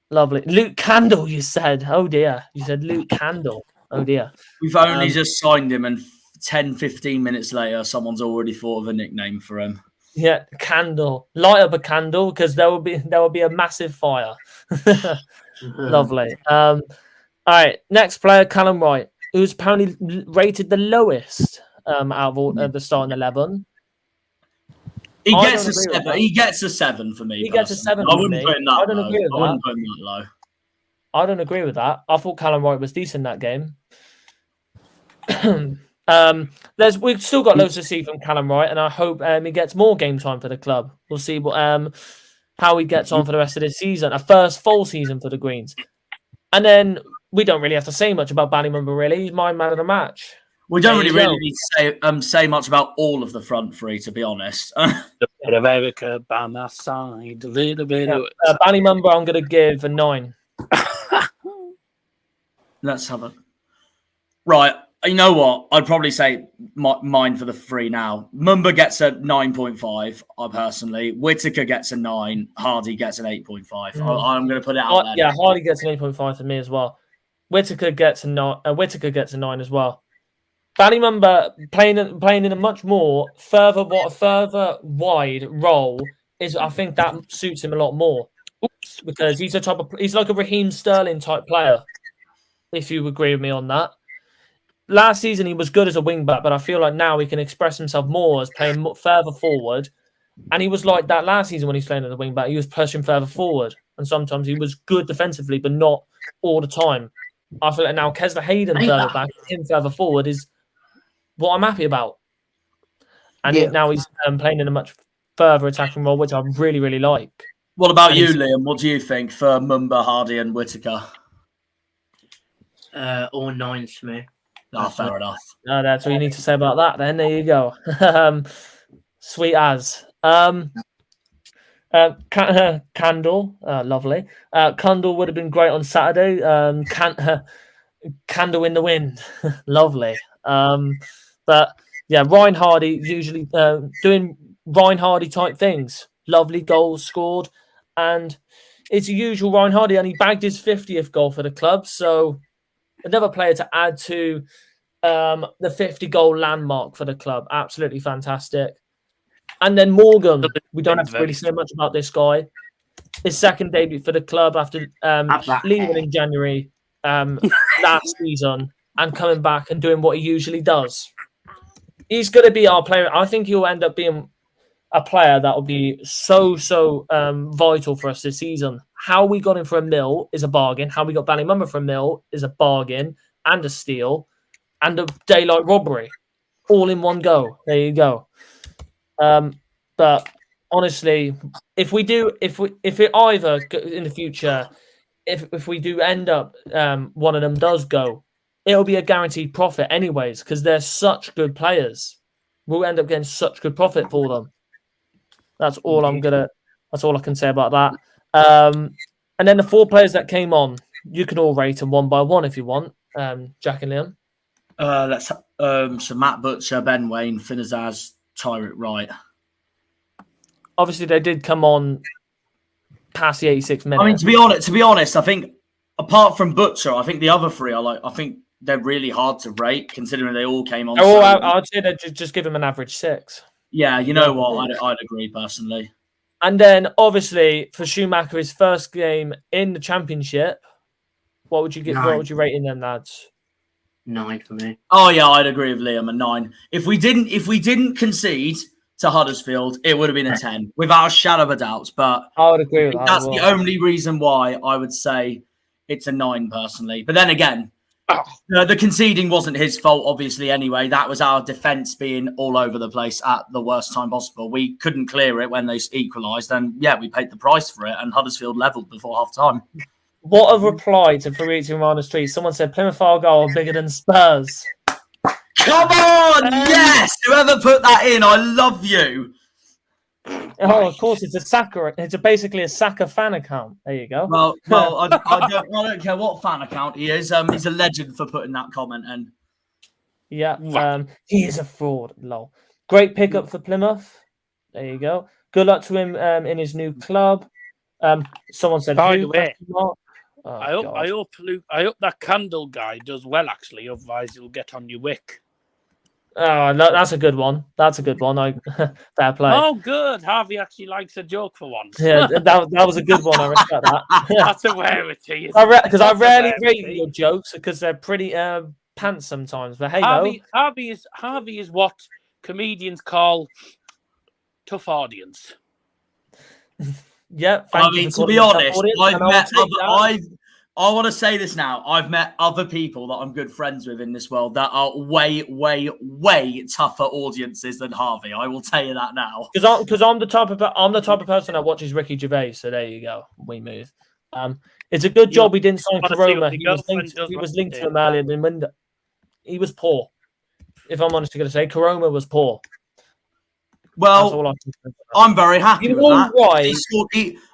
Lovely. Luke Candle, you said. Oh dear. You said Luke Candle. Oh dear.
We've only just signed him, and 10, 15 minutes later, someone's already thought of a nickname for him.
Yeah, candle. Light up a candle because there will be a massive fire. Lovely. All right, next player, Callum Wright, who's apparently rated the lowest out of all the starting 11.
He
I
gets
don't
a
agree with
7.
that.
He gets a 7 for me.
He gets a
personally.
7
I
for
wouldn't
me.
put him that
I don't
low.
agree with
I
that.
wouldn't put him that low.
I don't agree with that. I thought Callum Wright was decent that game. We've still got loads to see from Callum Wright, and I hope he gets more game time for the club. We'll see what how he gets on for the rest of this season. A first full season for the Greens, and then we don't really have to say much about Mumba. Really, he's my man of the match.
We don't
There you
really
go.
need to say much about all of the front three, to be honest.
A bit of Erica by my side, a little bit of
Mumba, I'm going to give a 9.
Let's have a right. You know what? I'd probably say mine for the three now. Mumba gets a 9.5. I personally, Whittaker gets a 9. Hardie gets an 8.5. I'm going to put it out there.
Yeah, Hardie gets an 8.5 for me as well. Whittaker gets a 9. Whittaker gets a 9 as well. Mumba playing in a much more further wide role is. I think that suits him a lot more because he's like a Raheem Sterling type player. If you agree with me on that. Last season he was good as a wing back, but I feel like now he can express himself more as playing further forward. And he was like that last season when he was playing as a wing back. He was pushing further forward, and sometimes he was good defensively, but not all the time. I feel like now Kesler Hayden further back, him further forward is what I'm happy about. And now he's playing in a much further attacking role, which I really, really like.
What about you, Liam? What do you think for Mumba, Hardie, and Whittaker?
All 9s for me.
Oh, fair enough.
No, that's what you need to say about that. Then there you go. Sweet as. Candle, lovely. Candle would have been great on Saturday. Candle in the wind, lovely. But yeah, Ryan Hardie usually doing Ryan Hardie type things. Lovely goals scored, and it's a usual Ryan Hardie, and he bagged his 50th goal for the club. So another player to add to the 50-goal landmark for the club. Absolutely fantastic. And then Morgan, we don't have to really say much about this guy. His second debut for the club after leaving in January last season and coming back and doing what he usually does. He's going to be our player. I think he'll end up being a player that will be so vital for us this season. How we got him for a mil is a bargain. How we got Mumba for a mil is a bargain and a steal and a daylight robbery, all in one go. There you go. But honestly, if we either in the future, if we do end up one of them does go, it'll be a guaranteed profit anyways because they're such good players. We'll end up getting such good profit for them. That's all That's all I can say about that. And then the 4 players that came on, you can all rate them one by one if you want. Jack and Liam.
So Matt Butcher, Ben Wayne, Finazaz, Tyrant Wright.
Obviously, they did come on past the 86 minutes.
I mean, to be honest, I think apart from Butcher, I think the other 3 I think they're really hard to rate considering they all came on.
I'd say they just give them an average 6.
Yeah, you know what? I'd agree personally.
And then obviously for Schumacher, his first game in the Championship, what would you give?
9.
What would you rate in them, lads?
9 for me.
Oh yeah, I'd agree with Liam, a 9. If we didn't concede to Huddersfield, it would have been a 10 without a shadow of a doubt. But
I would agree with that.
That's the only reason why I would say it's a 9 personally. But then again, the conceding wasn't his fault, obviously. Anyway, that was our defence being all over the place at the worst time possible. We couldn't clear it when they equalised, and yeah, we paid the price for it. And Huddersfield levelled before half time.
What a reply to Fabrizio Romano Street. Someone said Plymouth Argyle are bigger than Spurs.
Come on! Yes! Whoever put that in, I love you.
Oh, of course, it's a Saka. It's basically a Saka fan account. There you go.
Well, I don't care what fan account he is. He's a legend for putting that comment in.
Yeah, he is a fraud. Lol. Great pickup for Plymouth. There you go. Good luck to him in his new club. Someone said,
by the way,
oh,
I hope that Candle guy does well. Actually, otherwise you'll get on your wick.
Oh, that's a good one. That's a good one. Fair play.
Oh, good. Harvey actually likes a joke for once.
Yeah, that was a good one. I respect that.
That's a rarity.
Because I rarely read your jokes because they're pretty pants sometimes. But hey,
Harvey is what comedians call tough audience.
Yeah,
I mean, to be honest, I want to say this now. I've met other people that I'm good friends with in this world that are way, way, way tougher audiences than Harvey. I will tell you that now.
Because I'm the type of person that watches Ricky Gervais. So there you go. We move. It's a good job we didn't sign Karoma. He was linked to him earlier than Window. He was poor. If I'm honestly going to say, Karoma was poor.
Well, I'm very happy with that. Right.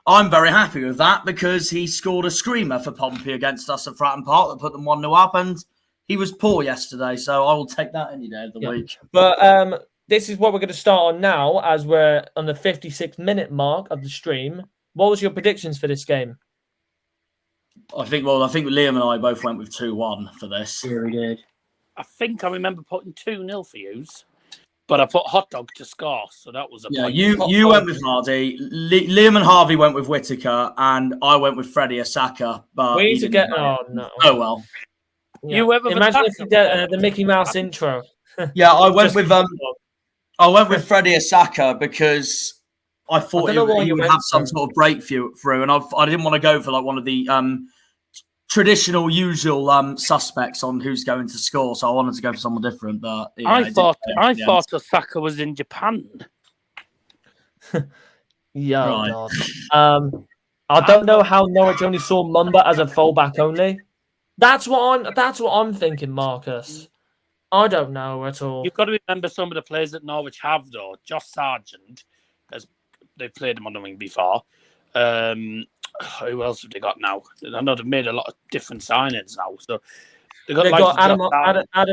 I'm very happy with that because he scored a screamer for Pompey against us at Fratton Park that put them 1-0 up, and he was poor yesterday, so I will take that any day of the week.
But this is what we're going to start on now, as we're on the 56-minute mark of the stream. What was your predictions for this game?
I think Liam and I both went with 2-1 for this.
Yeah, we did.
I think I remember putting 2-0 for yous. But I put hot dog to score, so that was a point.
You went with Hardie. Liam and Harvey went with Whittaker, and I went with Freddie Asaka. But
we need to get. Oh no!
Oh well.
Yeah. Imagine if you get the Mickey Mouse intro.
Yeah, I went with Freddie Asaka because I thought he would have some sort of breakthrough, and I didn't want to go for like one of the traditional, usual suspects on who's going to score, so I wanted to go for someone different. But yeah,
I thought Osaka was in Japan.
Yeah, right. God. I don't know how Norwich only saw Mumba as a fullback only. That's what I'm thinking, Marcus. I don't know at all.
You've got to remember some of the players that Norwich have, though. Josh Sargent, as they've played him on the wing before. Who else have they got now? I know they've made a lot of different signings now. So they've got
Adam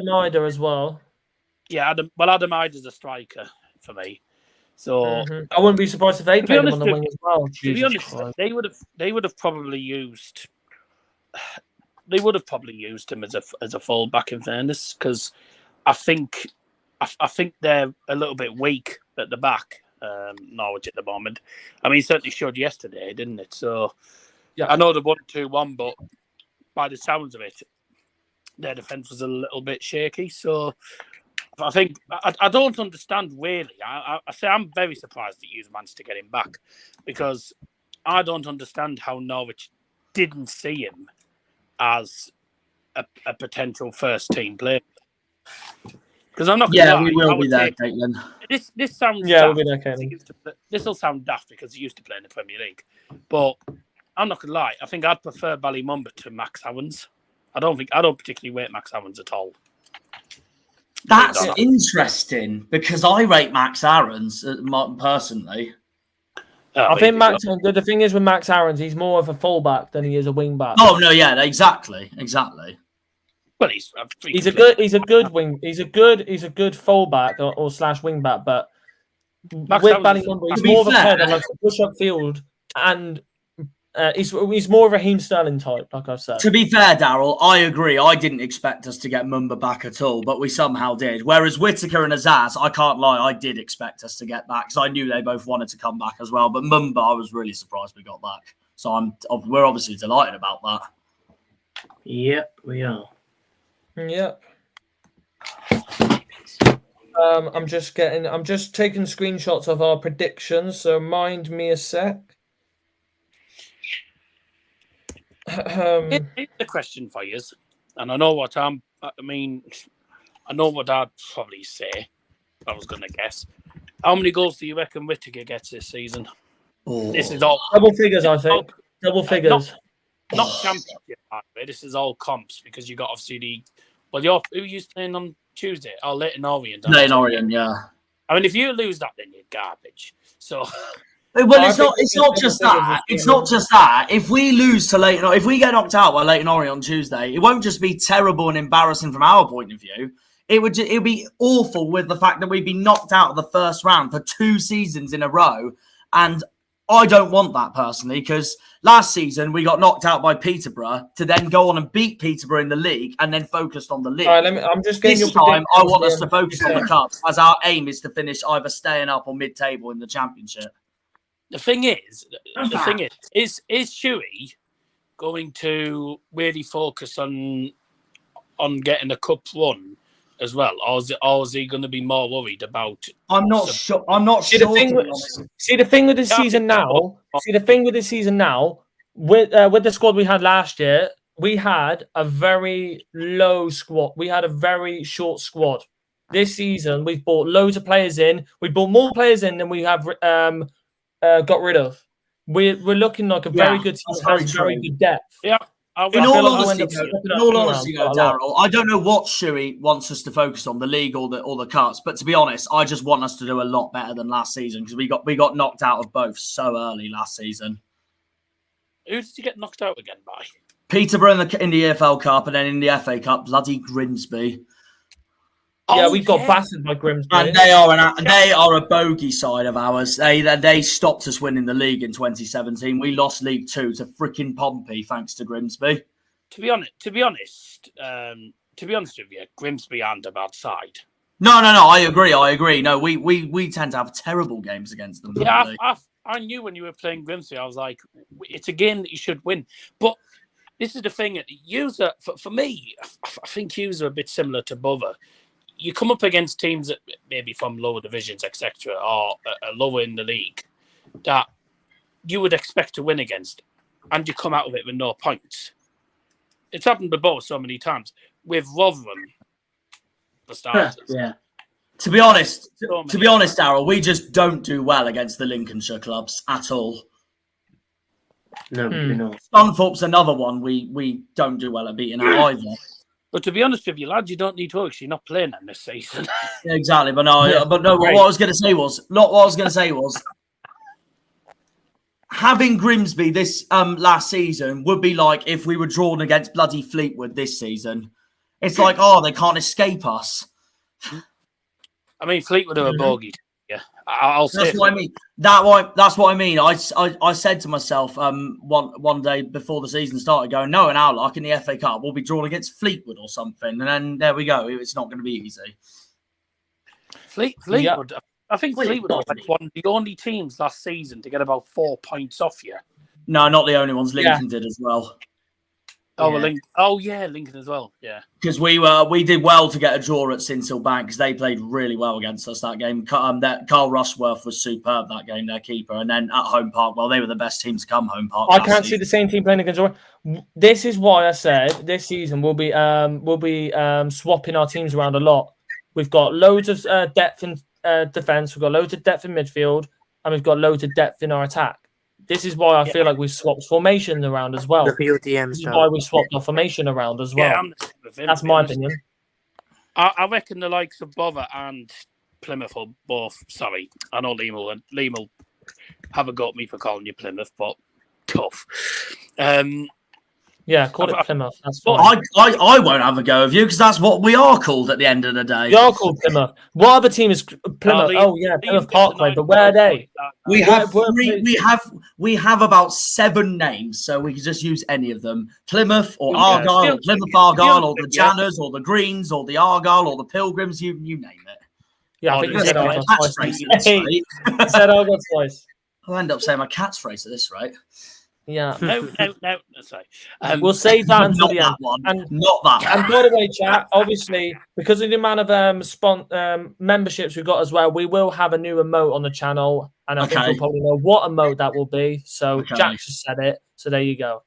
Ida as well.
Yeah, Adam Ida's a striker for me. So
I wouldn't be surprised if they played him on the wing as well.
To be honest, they would have probably used him as a full back, in fairness, because I think they're a little bit weak at the back. Norwich at the moment. I mean, it certainly showed yesterday, didn't it? So, yeah, I know they won 2-1, but by the sounds of it, their defence was a little bit shaky. So, I think I don't understand really. I say I'm very surprised that you managed to get him back because I don't understand how Norwich didn't see him as a potential first team player. Because I'm not going to lie,
we will be there, Caitlin.
This sounds
daft.
We'll be there, Caitlin. This will sound daft because he used to play in the Premier League. But I'm not going to lie. I think I'd prefer Mumba to Max Owens. I don't particularly rate Max Owens at all.
That's interesting because I rate Max Owens personally.
I think the thing is with Max Owens, he's more of a fullback than he is a wing back.
Oh no, yeah, exactly.
Well,
he's a good wing. He's a good fullback or slash wing back. But Max with Ballymumba, he's more of a player that likes to push up field, and he's more of a Raheem Sterling type, like I've said.
To be fair, Daryl, I agree. I didn't expect us to get Mumba back at all, but we somehow did. Whereas Whittaker and Azaz, I can't lie, I did expect us to get back because I knew they both wanted to come back as well. But Mumba, I was really surprised we got back. So we're obviously delighted about that.
Yep, we are.
Yep. I'm just taking screenshots of our predictions, so mind me a sec.
Here's a question for you, and I know what I know what I'd probably say. I was going to guess. How many goals do you reckon Whittaker gets this season?
Oh.
This is all
double figures, I think. Double figures.
Not championship, by the way. This is all comps because you got obviously who are you playing on Tuesday? Oh, Leyton Orient.
Leyton Orient, yeah.
I mean, if you lose that, then you're garbage. So.
Well, it's not just that. It's not just that. If we lose to Leyton, if we get knocked out by Leyton Orient on Tuesday, it won't just be terrible and embarrassing from our point of view. It would be awful with the fact that we'd be knocked out of the first round for 2 seasons in a row, and I don't want that personally, because last season we got knocked out by Peterborough to then go on and beat Peterborough in the league and then focused on the league.
All right, I'm just getting
This time, I want us to focus on the cups, as our aim is to finish either staying up or mid-table in the championship.
The thing is, Shuey going to really focus on getting a cup run as well, or is he going to be more worried about?
I'm not sure. I'm not
see,
sure.
The thing with this season now. See the thing with this season now. With the squad we had last year, we had a very low squad. We had a very short squad. This season, we've bought loads of players in. We bought more players in than we have got rid of. We're looking like a very good team that has very good depth.
Yeah.
In all honesty, Daryl, I don't know what Shuey wants us to focus on, the league or the cups. But to be honest, I just want us to do a lot better than last season, because we got knocked out of both so early last season.
Who did you get knocked out again by?
Peterborough in the EFL Cup, and then in the FA Cup, bloody Grimsby.
Yeah, we got battered by Grimsby,
and they are a bogey side of ours. They stopped us winning the league in 2017. We lost League 2 to freaking Pompey thanks to Grimsby.
To be honest with you, Grimsby aren't a bad side.
No. I agree. No, we tend to have terrible games against them.
Yeah, I knew when you were playing Grimsby, I was like, it's a game that you should win. But this is the thing. For me, I think yous are a bit similar to Bother. You come up against teams that maybe from lower divisions, etc., or lower in the league, that you would expect to win against, and you come out of it with no points. It's happened before so many times with Rotherham, for starters.
Yeah. To be honest, Daryl, we just don't do well against the Lincolnshire clubs at all.
No, we do not.
Scunthorpe's another one we don't do well at beating out either.
But to be honest with you, lads, you don't need to worry, 'cause you're not playing them this season.
Yeah, exactly. But no, what I was going to say was, having Grimsby this last season would be like if we were drawn against bloody Fleetwood this season. It's like, they can't escape us.
I mean, Fleetwood are a bogey. Yeah, I'll say
that's what I mean. That's what I mean. I said to myself one day before the season started, going, no, in our luck in the FA Cup, we'll be drawn against Fleetwood or something, and then there we go. It's not going to be easy.
Fleetwood. Yeah. I think Fleetwood was like one of the only teams last season to get about 4 points off you.
No, not the only ones. Lincoln did as well.
Lincoln as well. Yeah,
because we did well to get a draw at Sinsel Bank, because they played really well against us that game. Carl Rushworth was superb that game, their keeper, and then at Home Park, they were the best team to come Home Park.
I can't see the same team playing against. This is why I said this season we'll be swapping our teams around a lot. We've got loads of depth in defence. We've got loads of depth in midfield, and we've got loads of depth in our attack. This is why I feel like we've swapped formation around as well.
This is
why we swapped our formation around as well. That's my opinion.
I reckon the likes of Bother and Plymouth will both. Sorry, I know Liam will have a go at me for calling you Plymouth, but tough.
Yeah, call it Plymouth. That's fine.
I won't have a go of you, because that's what we are called at the end of the day.
We are called Plymouth. What other team is Plymouth? Plymouth Parkway. But where are they?
We have about 7 names, so we can just use any of them: Plymouth or Argyle, or Plymouth Argyle, or the Janners, or the Greens, or the Argyle, or the Pilgrims. You name it.
Yeah, I think you said Argyle twice. You said Argyle twice.
I'll end up saying my catchphrase at this rate.
Yeah.
No. Sorry.
We'll save that until the end.
Not that.
And by the way, chat, obviously, because of the amount of memberships we've got as well, we will have a new emote on the channel. And I think you'll probably know what emote that will be. So Jack just said it. So there you go.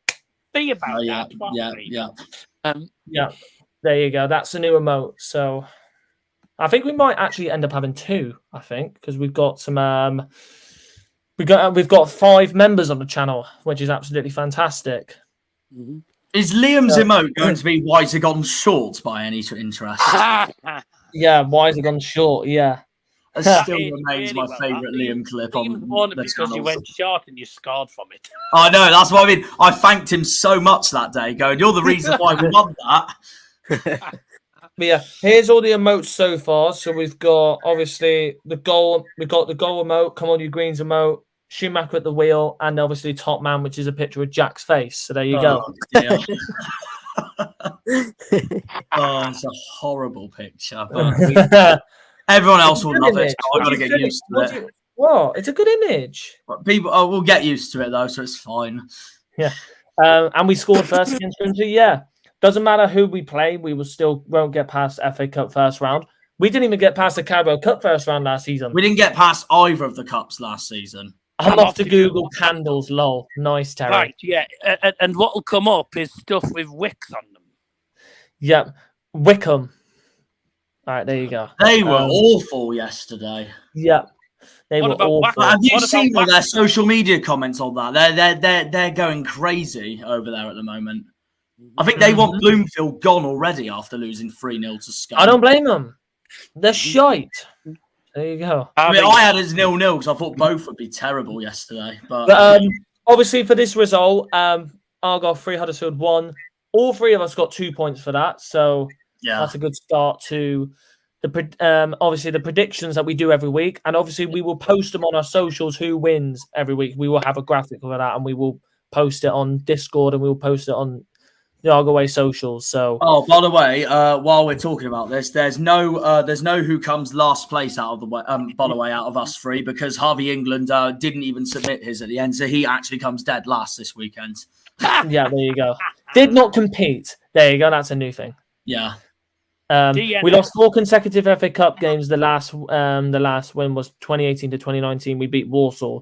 Be about that.
Yeah.
There you go. That's a new emote. So I think we might actually end up having 2, I think, because we've got some... We've got 5 members on the channel, which is absolutely fantastic.
Mm-hmm. Is Liam's emote going to be Whittaker gone short by any interest?
Yeah, Whittaker gone short, yeah.
It still remains my favourite Liam clip on the
because
channels.
you went short and you scarred from it.
I know, that's what I mean. I thanked him so much that day, going, you're the reason why we won that.
But yeah, here's all the emotes so far. So we've got, obviously, the goal. We've got the goal emote. Come on, you Greens emote. Schumacher at the wheel, and obviously Top Man, which is a picture of Jack's face. So there you go.
Dear. Oh, it's a horrible picture. But everyone else will love it. So I've got to get used to it.
Well, it's a good image.
People will get used to it though, so it's fine.
Yeah. And we scored first against Grimsby. Yeah. Doesn't matter who we play, we won't get past FA Cup first round. We didn't even get past the Carabao Cup first round last season.
We didn't get past either of the cups last season.
I'm off to Google candles, lol. Nice, Terry.
Right, yeah. And what will come up is stuff with wicks on them.
Yep. Wickham. All right, there you go.
They were awful yesterday.
Yep. They
What
were
about
awful.
Have you
What
seen
about
all their social media comments on that? They're going crazy over there at the moment. I think they want Bloomfield gone already after losing 3-0 to Scum.
I don't blame them. They're shite. There you go.
I mean, I had it as 0-0 because I thought both would be terrible yesterday. But
obviously for this result, Argyle 3, Huddersfield 1. All three of us got 2 points for that. So
yeah,
that's a good start to the obviously the predictions that we do every week. And obviously we will post them on our socials, who wins every week. We will have a graphic of that and we will post it on Discord and we will post it on the Argyle Way socials. So,
by the way, while we're talking about this, there's no who comes last place out of the way. By the way, out of us three, because Harvey England didn't even submit his at the end, so he actually comes dead last this weekend.
Yeah, there you go. Did not compete. There you go. That's a new thing.
Yeah.
We lost 4 consecutive FA Cup games. The last win was 2018 to 2019. We beat Warsaw.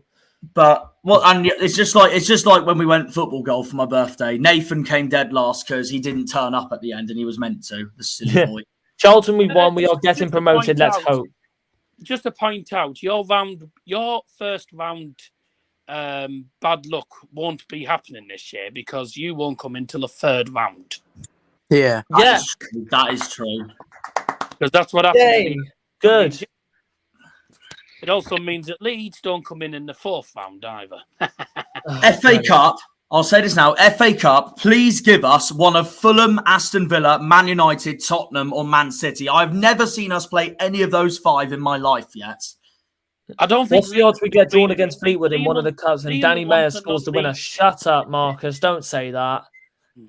But and it's just like when we went football goal for my birthday. Nathan came dead last because he didn't turn up at the end, and he was meant to. The silly boy.
Charlton, we won. We are getting promoted. Let's hope.
Just to point out, your first round bad luck won't be happening this year because you won't come until the 3rd round.
Yeah.
That is true.
Because that's what happens.
Yay. Good.
It also means that Leeds don't come in the 4th round either.
FA Cup. I'll say this now. FA Cup, please give us one of Fulham, Aston Villa, Man United, Tottenham, or Man City. I've never seen us play any of those 5 in my life yet.
I don't think.
What's the odds we get drawn against Fleetwood in one of the cups and Danny Mayer scores the winner? Shut up, Marcus. Don't say that.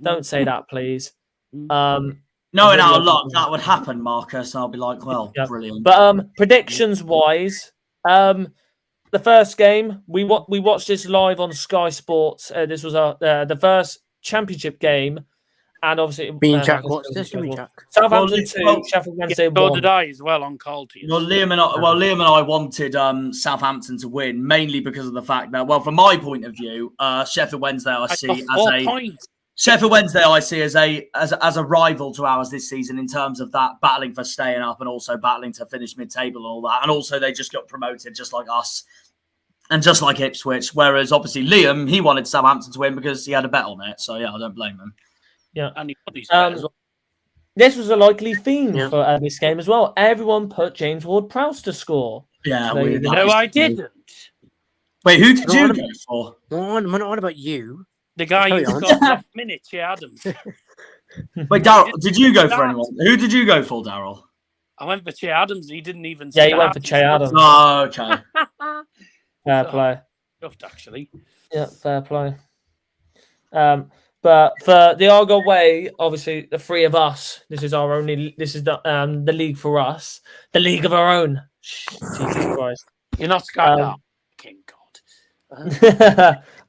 Don't say that, please.
Knowing our luck, that would happen, Marcus. And I'll be like, well, brilliant.
But predictions wise, the first game we watched this live on Sky Sports. This was the first championship game, and obviously
me and Jack watched this. Didn't we, Jack?
Southampton 2, Sheffield Wednesday 1.
So did I as well on call to you.
Well, Liam and I wanted Southampton to win mainly because of the fact that, well, from my point of view, Sheffield Wednesday I see as a rival to ours this season in terms of that battling for staying up and also battling to finish mid-table and all that. And also they just got promoted just like us and just like Ipswich. Whereas obviously Liam, he wanted Southampton to win because he had a bet on it. So yeah, I don't blame him.
Yeah.
And he put his bet as well.
This was a likely theme for this game as well. Everyone put James Ward-Prowse to score.
Yeah.
No, I didn't.
Wait, who did you go for?
What about you?
The guy who got last minute, Adams.
Wait, Daryl, did you go for anyone? Who did you go for, Daryl?
I went for Che Adams. He didn't even.
Yeah, he went for Che Adams.
Oh, okay.
Fair play.
Stuffed, actually.
Yeah, fair play. But for the Argyle Way, obviously the 3 of us. This is the league for us, the league of our own. Jesus Christ!
You're not Sky King God.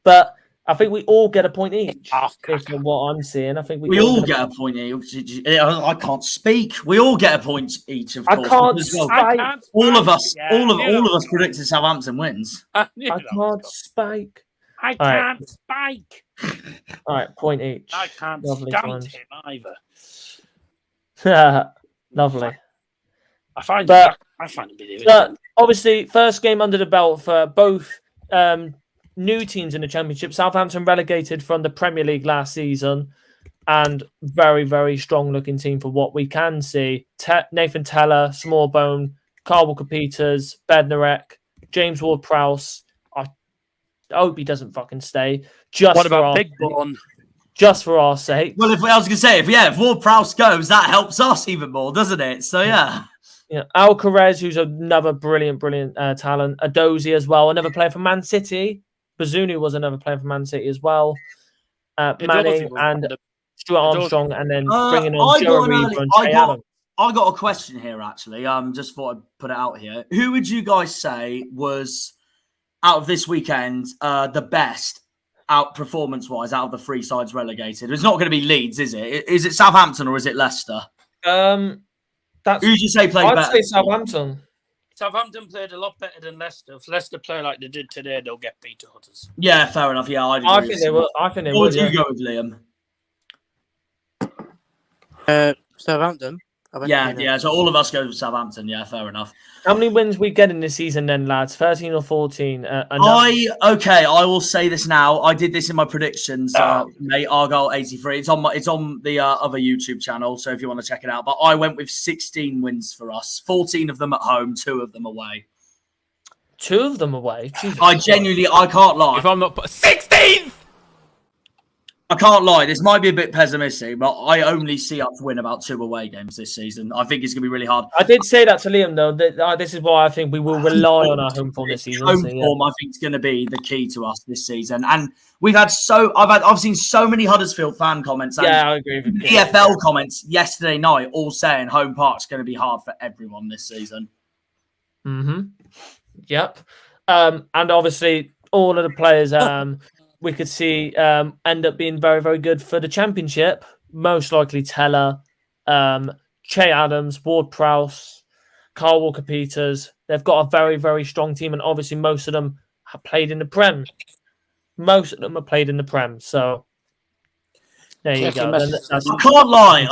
But I think we all get a point each. Based on what I'm seeing, I think
we all get a point each. I can't speak. We all get a point each. Of course.
I can't.
All of us predicted Southampton wins.
I can't spike.
I can't spike.
All right, point each.
I can't stand him either.
Lovely.
I find it.
Obviously, first game under the belt for both new teams in the Championship. Southampton relegated from the Premier League last season, and very, very strong looking team for what we can see. Nathan Teller, Smallbone, Carl Walker-Peters, Bednarek, James Ward-Prowse. I hope he doesn't fucking stay.
What about Big Bone?
Just for our sake.
Well, if Ward-Prowse goes, that helps us even more, doesn't it? So yeah.
Yeah, Alcaraz, who's another brilliant talent. Adozi as well, another player from Man City. Bazunu was another player from Man City as well. Manning and Stuart Armstrong, and then bringing on Joe Reed and Che Adams.
I got a question here, actually. Just thought I'd put it out here. Who would you guys say was, out of this weekend, the best out performance-wise out of the three sides relegated? It's not going to be Leeds, is it? Is it Southampton or is it Leicester? Who would you say played better?
I'd say Southampton.
Southampton played a lot better than Leicester. If Leicester play like they did today, they'll get beat to Hudders.
Yeah, fair enough. Yeah,
I think they will. I think they will.
What would you go with, Liam?
Southampton.
Yeah. So all of us go with Southampton. Yeah, fair enough.
How many wins we get in this season then, lads? 13 or 14?
I will say this now. I did this in my predictions, mate. Argyle 83. It's on the other YouTube channel, so if you want to check it out. But I went with 16 wins for us. 14 of them at home, 2 of them away.
2 of them away? Jesus
I can't lie.
If I'm not 16th!
I can't lie. This might be a bit pessimistic, but I only see us win about 2 away games this season. I think it's going to be really hard.
I did say that to Liam, though. That, this is why I think we will rely on our home form this season.
Home form, I think, is going to be the key to us this season. And we've had I've seen so many Huddersfield fan comments. And
I agree with you.
EFL comments yesterday night, all saying home park's going to be hard for everyone this season.
Yep. And obviously, all of the players. We could see end up being very, very good for the championship. Most likely Teller, Che Adams, Ward-Prowse, Carl Walker-Peters. They've got a very, very strong team, and obviously most of them have played in the Prem. Most of them have played in the Prem, so there you go.
I can't lie.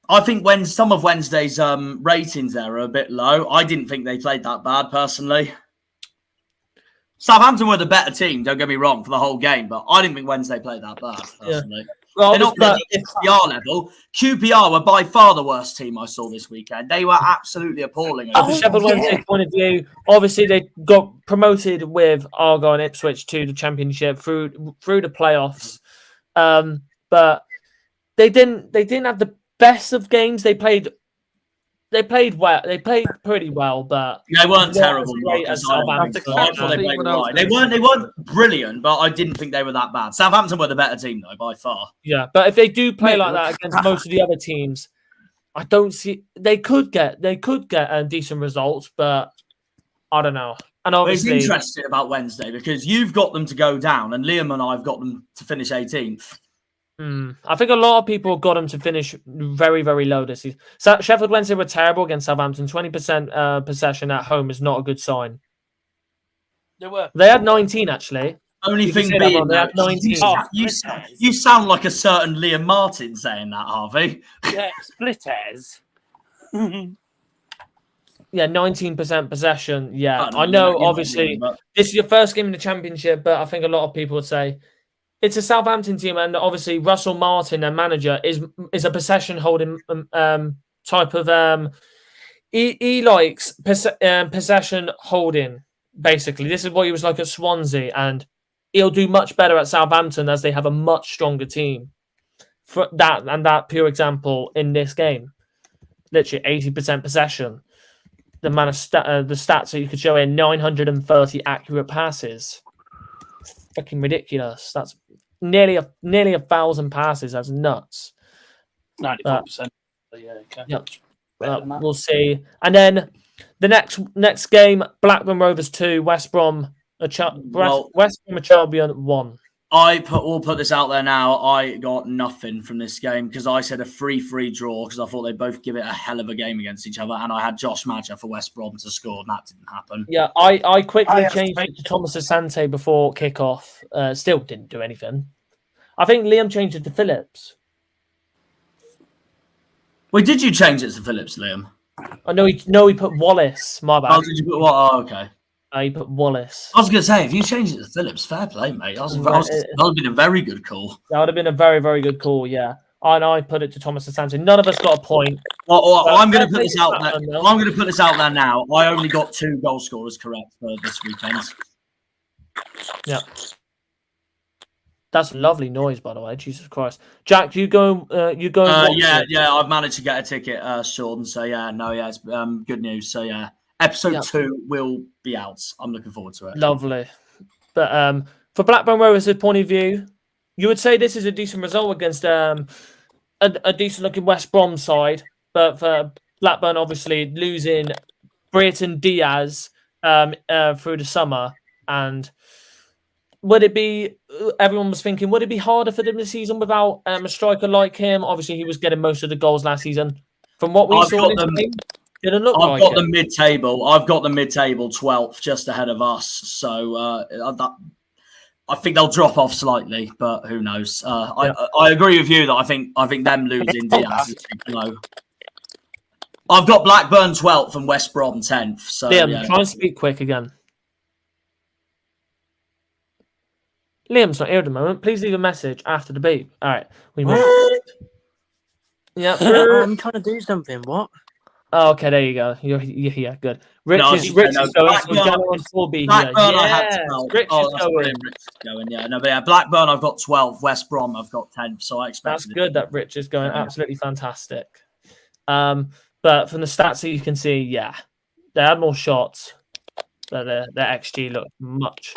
I think when some of Wednesday's ratings there are a bit low. I didn't think they played that bad, personally. Southampton were the better team, don't get me wrong, for the whole game, but I didn't think Wednesday played that bad, personally.
Yeah. Well,
they're not playing at QPR level. QPR were by far the worst team I saw this weekend. They were absolutely appalling.
From Sheffield Wednesday's point of view, obviously they got promoted with Argyle and Ipswich to the championship through the playoffs. But they didn't have the best of games. They played well. They played pretty well, but
they weren't terrible. They weren't brilliant, but I didn't think they were that bad. Southampton were the better team, though, by far.
Yeah, but if they do play like that against most of the other teams, I don't see they could get decent results, but I don't know. And obviously,
it's interesting about Wednesday because you've got them to go down, and Liam and I've got them to finish 18th.
I think a lot of people got them to finish very, very low this season. So Sheffield Wednesday were terrible against Southampton. 20% possession at home is not a good sign. They had 19, actually.
Only thing being, they had 19. You sound like a certain Liam Martin saying that, Harvey.
Yeah, split hairs.
Yeah, 19% possession. Yeah, I know, obviously, this is your first game in the championship, but I think a lot of people would say it's a Southampton team, and obviously Russell Martin, their manager, is a possession holding type of. He likes possession holding. Basically, this is what he was like at Swansea, and he'll do much better at Southampton as they have a much stronger team. For that pure example in this game, literally 80% possession. The amount of the stats that you could show in 930 accurate passes. Fucking ridiculous. That's nearly 1,000 passes. That's nuts.
94%.
We'll see. And then the next game, Blackburn Rovers 2, West Brom Albion 1.
We'll put this out there now. I got nothing from this game because I said a 3-3 draw because I thought they'd both give it a hell of a game against each other, and I had Josh Madger for West Brom to score, and that didn't happen.
Yeah, I quickly changed it to Thomas Asante before kickoff. Still didn't do anything. I think Liam changed it to Phillips.
Wait, did you change it to Phillips, Liam?
Oh, no, he put Wallace. My bad.
Oh, did you put what? Oh, okay.
He put Wallace.
I was going to say, if you changed it to Phillips, fair play, mate. That would have been a very good call.
That would have been a very, very good call, yeah. And I put it to Thomas Asante. None of us got a point.
Well, I'm going to put this out there. I'm going to put this out there now. I only got 2 goal scorers correct for this weekend.
Yeah. That's a lovely noise, by the way. Jesus Christ, Jack, you go. You go.
Yeah. I've managed to get a ticket, Sean. So it's good news. So episode 2 will be out. I'm looking forward to it.
Lovely. But for Blackburn Rovers' point of view, you would say this is a decent result against a decent looking West Brom side. But for Blackburn, obviously losing Brereton Diaz through the summer, and would it be? Everyone was thinking, would it be harder for them this season without a striker like him? Obviously, he was getting most of the goals last season. From what we saw, didn't look like it.
I've got the mid-table. I've got the mid-table 12th, just ahead of us. So I think they'll drop off slightly, but who knows? I agree with you that I think them losing Diaz. I've got Blackburn 12th and West Brom 10th. So
Liam, try and speak quick again. Liam's not here at the moment. Please leave a message after the beep. All right, we move. Yeah,
I'm trying to do something. What?
Oh, okay, there you go. You're here. Good. Rich is
Blackburn,
I
had 12.
Rich is
going. Yeah, no, but yeah, Blackburn, I've got 12. West Brom, I've got 10. So I expect
that's good that Rich is going. Absolutely fantastic. But from the stats that you can see, they had more shots, but their XG looked much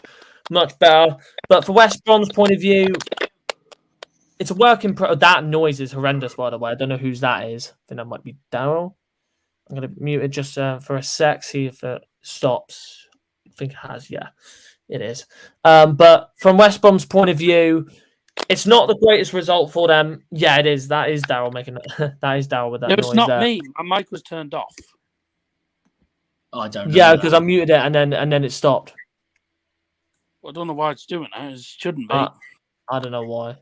better. But for West Brom's point of view, it's a work in progress. That noise is horrendous, by the way. I don't know whose that is. I think that might be Daryl. I'm going to mute it just for a sec, see if it stops. I think it has. Yeah, it is. But from West Brom's point of view, it's not the greatest result for them. Yeah, it is. That is Daryl making it. That is Daryl with that noise.
It's not me. My mic was turned off.
Oh, I don't know.
Yeah, because I muted it and then it stopped.
Well, I don't know why it's doing it. It shouldn't be.
I don't know why.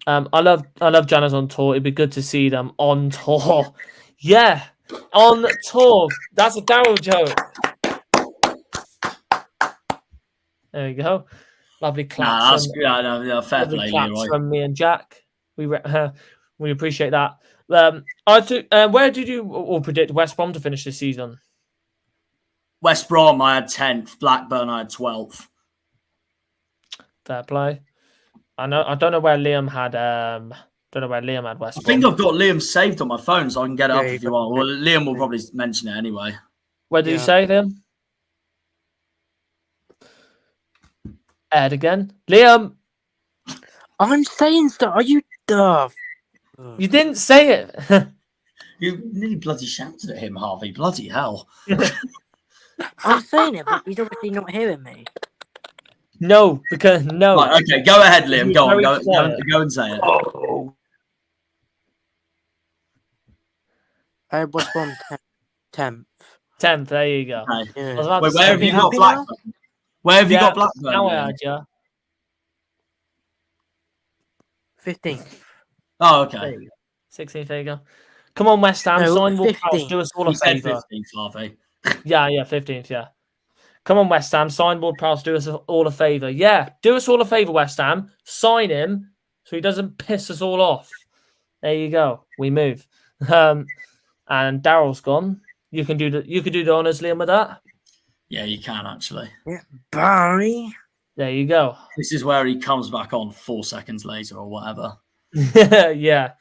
I love Janice on tour. It'd be good to see them on tour. Yeah, on tour. That's a Daryl joke. There we go. Lovely claps.
Fair play, Leroy.
From me and Jack. We appreciate that. Where did you all predict West Brom to finish this season?
West Brom, I had 10th. Blackburn, I had 12th.
Fair play. I don't know where Liam had. Don't know where Liam had West Brom.
I think I've got Liam saved on my phone, so I can get it up if you want. Well, Liam will probably mention it anyway.
Where did you say, Liam? Ed again, Liam.
I'm saying stuff. Are you daft?
You didn't say it.
You nearly bloody shouted at him, Harvey. Bloody hell.
I'm saying it, but he's obviously not hearing me.
No, because no.
Right, okay, go ahead, Liam. Go on. Go and say it.
Oh. West Brom 10th.
10th, there you go.
Okay.
Yeah.
Wait, where have you got Blackburn? Where have you got Blackburn?
Now I had you.
15th.
Oh, okay.
16th, there you go. Come on, West Ham. Sign Ward Prowse. Do us all a favour.
15th, Harvey.
Yeah, 15th, yeah. Come on, West Ham. Sign Ward Prowse. Do us all a favour. Yeah, do us all a favour, West Ham. Sign him so he doesn't piss us all off. There you go. We move. And Daryl's gone. You can do the honours, Liam, with that.
Yeah, you can actually.
Yeah, bye.
There you go.
This is where he comes back on 4 seconds later or whatever.
Yeah.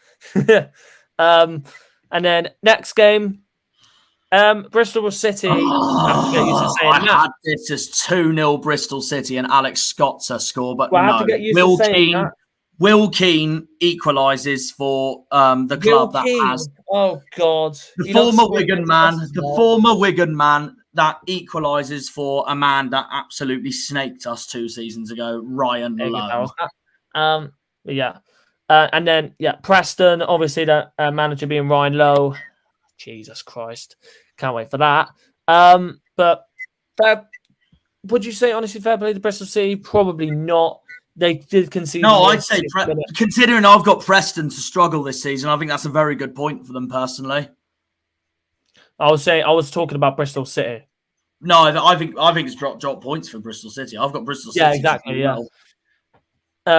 And then next game, Bristol City.
I had this as 2-0 Bristol City and Alex Scott's a score, but no. Will Keane equalises for the club that has.
Oh God!
The former Wigan man that equalises for a man that absolutely snaked us 2 seasons ago, Ryan Lowe.
And then Preston, obviously the manager being Ryan Lowe. Jesus Christ, can't wait for that. But would you say honestly fair play to Bristol City? Probably not. They did concede.
No, I'd say considering I've got Preston to struggle this season, I think that's a very good point for them personally.
I was talking about Bristol City.
No, I think it's drop points for Bristol City. I've got Bristol City.
Yeah, exactly. Yeah.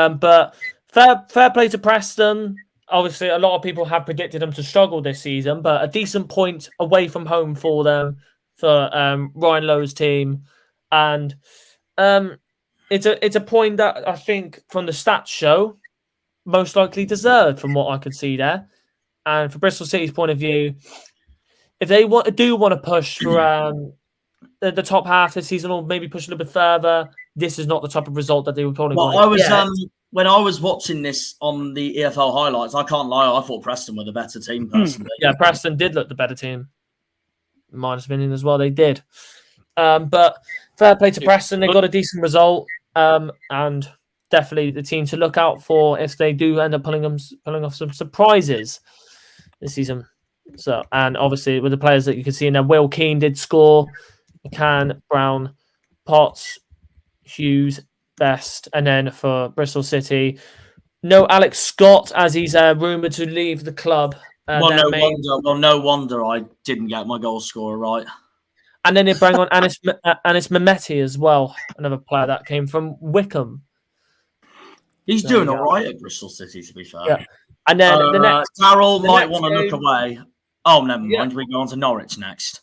But fair play to Preston. Obviously, a lot of people have predicted them to struggle this season, but a decent point away from home for them, for Ryan Lowe's team. And it's a point that I think from the stats show most likely deserved from what I could see there. And from Bristol City's point of view, if they want to push for the top half this season, or maybe push a little bit further, this is not the type of result that they would probably want.
I was when I was watching this on the EFL highlights, I can't lie, I thought Preston were the better team personally.
Yeah, Preston did look the better team. In my opinion as well, they did. But fair play to Preston, they got a decent result, and definitely the team to look out for if they do end up pulling off some surprises this season. So, and obviously with the players that you can see in there, Will Keane did score, McCann, Brown, Potts, Hughes, Best, and then for Bristol City, no Alex Scott as he's rumoured to leave the club.
No wonder I didn't get my goal scorer right.
And then they bring on Anis Mehmeti as well, another player that came from Wickham.
He's doing all right at Bristol City, to be fair.
Yeah. And then the next,
Darryl might want to look away. Oh, never mind. We go on to Norwich next.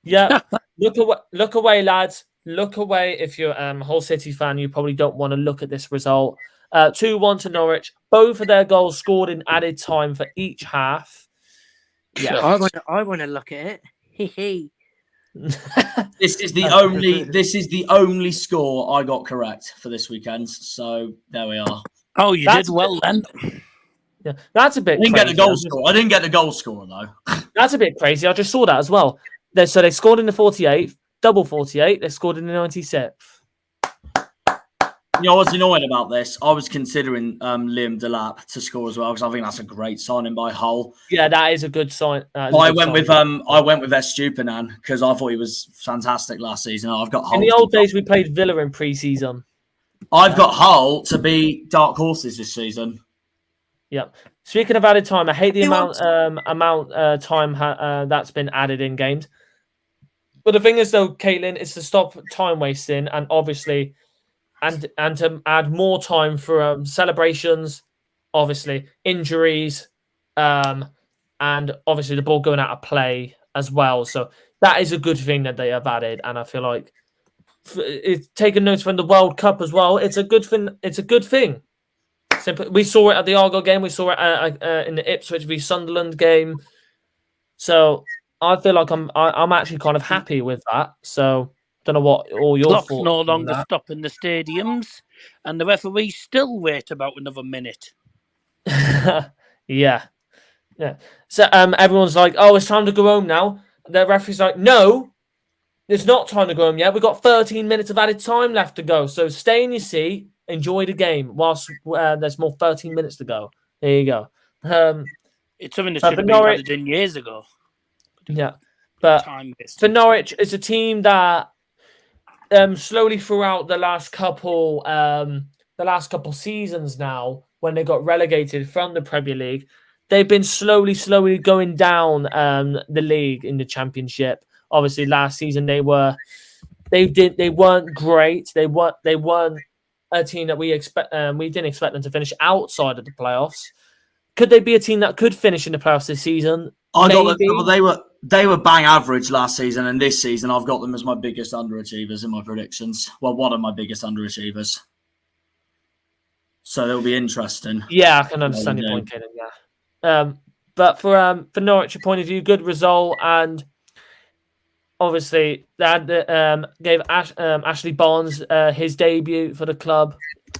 Yeah, look away, lads. Look away if you're a Hull City fan. You probably don't want to look at this result. 2-1 to Norwich. Both of their goals scored in added time for each half.
Yeah, I want to look at it.
This is the only score I got correct for this weekend. So there we are.
Oh, you did well then.
Yeah, that's a bit.
I didn't get the goal score. I didn't get the goal scorer though.
That's a bit crazy. I just saw that as well. So they scored in the 48th, double 48. They scored in the 96th.
You know what's annoying about this? I was considering Liam Delap to score as well because I think that's a great signing by Hull.
Yeah, that is a good sign.
I went with Estupinan because I thought he was fantastic last season. I've got Hull.
In the old days, we played Villa in pre-season.
I've got Hull to be dark horses this season.
Yep. Speaking of added time, I hate the amount time that's been added in games. But the thing is, though, Caitlin, it's to stop time wasting and obviously. And to add more time for celebrations, obviously injuries, and obviously the ball going out of play as well. So that is a good thing that they have added, and I feel like it's taken notes from the World Cup as well. It's a good thing. It's a good thing. Simple. We saw it at the Argyle game. We saw it in the Ipswich v Sunderland game. So I feel like I'm actually kind of happy with that. So. Don't know what all your
Clocks
thoughts
no longer stop in the stadiums, and the referees still wait about another minute.
yeah. So everyone's like, "Oh, it's time to go home now." The referee's like, "No, there's not time to go home yet. We've got 13 minutes of added time left to go. So stay in your seat, enjoy the game whilst there's more 13 minutes to go." There you go.
It's something that should have been added in years ago.
Yeah, but for Norwich, it's a team that. Slowly throughout the last couple seasons now, when they got relegated from the Premier League, they've been slowly going down the league in the Championship. Obviously, last season they weren't great. They weren't a team that we didn't expect them to finish outside of the playoffs. Could they be a team that could finish in the playoffs this season?
They were bang average last season, and this season I've got them as my biggest underachievers in my predictions. Well, one of my biggest underachievers. So it'll be interesting.
Yeah, I can understand your point, Kaden. Yeah, but for Norwich, point of view, good result, and obviously that gave Ashley Barnes his debut for the club.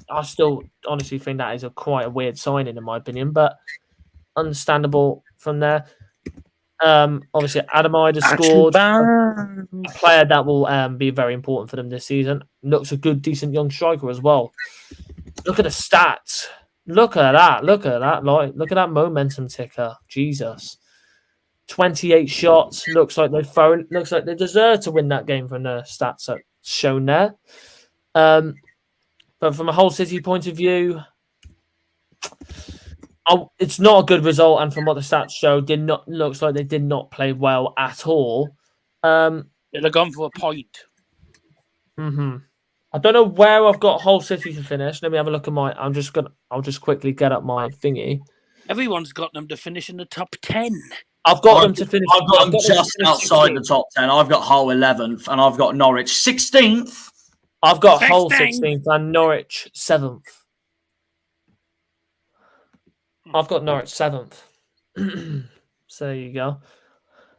I still honestly think that is quite a weird signing in my opinion, but understandable from there. Obviously, Adam Ida scored. A player that will be very important for them this season. Looks a good, decent young striker as well. Look at the stats. Look at that. Look at that momentum ticker. Jesus. 28 shots. Looks like they deserve to win that game from the stats that's shown there. But from a Hull City point of view, it's not a good result, and from what the stats show, looks like they did not play well at all.
They'd have gone for a point.
I don't know where I've got Hull City to finish. Let me have a look at I'll just quickly get up my thingy.
Everyone's got them to finish in the top 10.
I've got them to finish.
I've got them just outside the top 10. I've got Hull 11th, and I've got Norwich 16th.
I've got
Thanks,
Hull
thanks.
16th and Norwich 7th. I've got Norwich 7th. So there you go.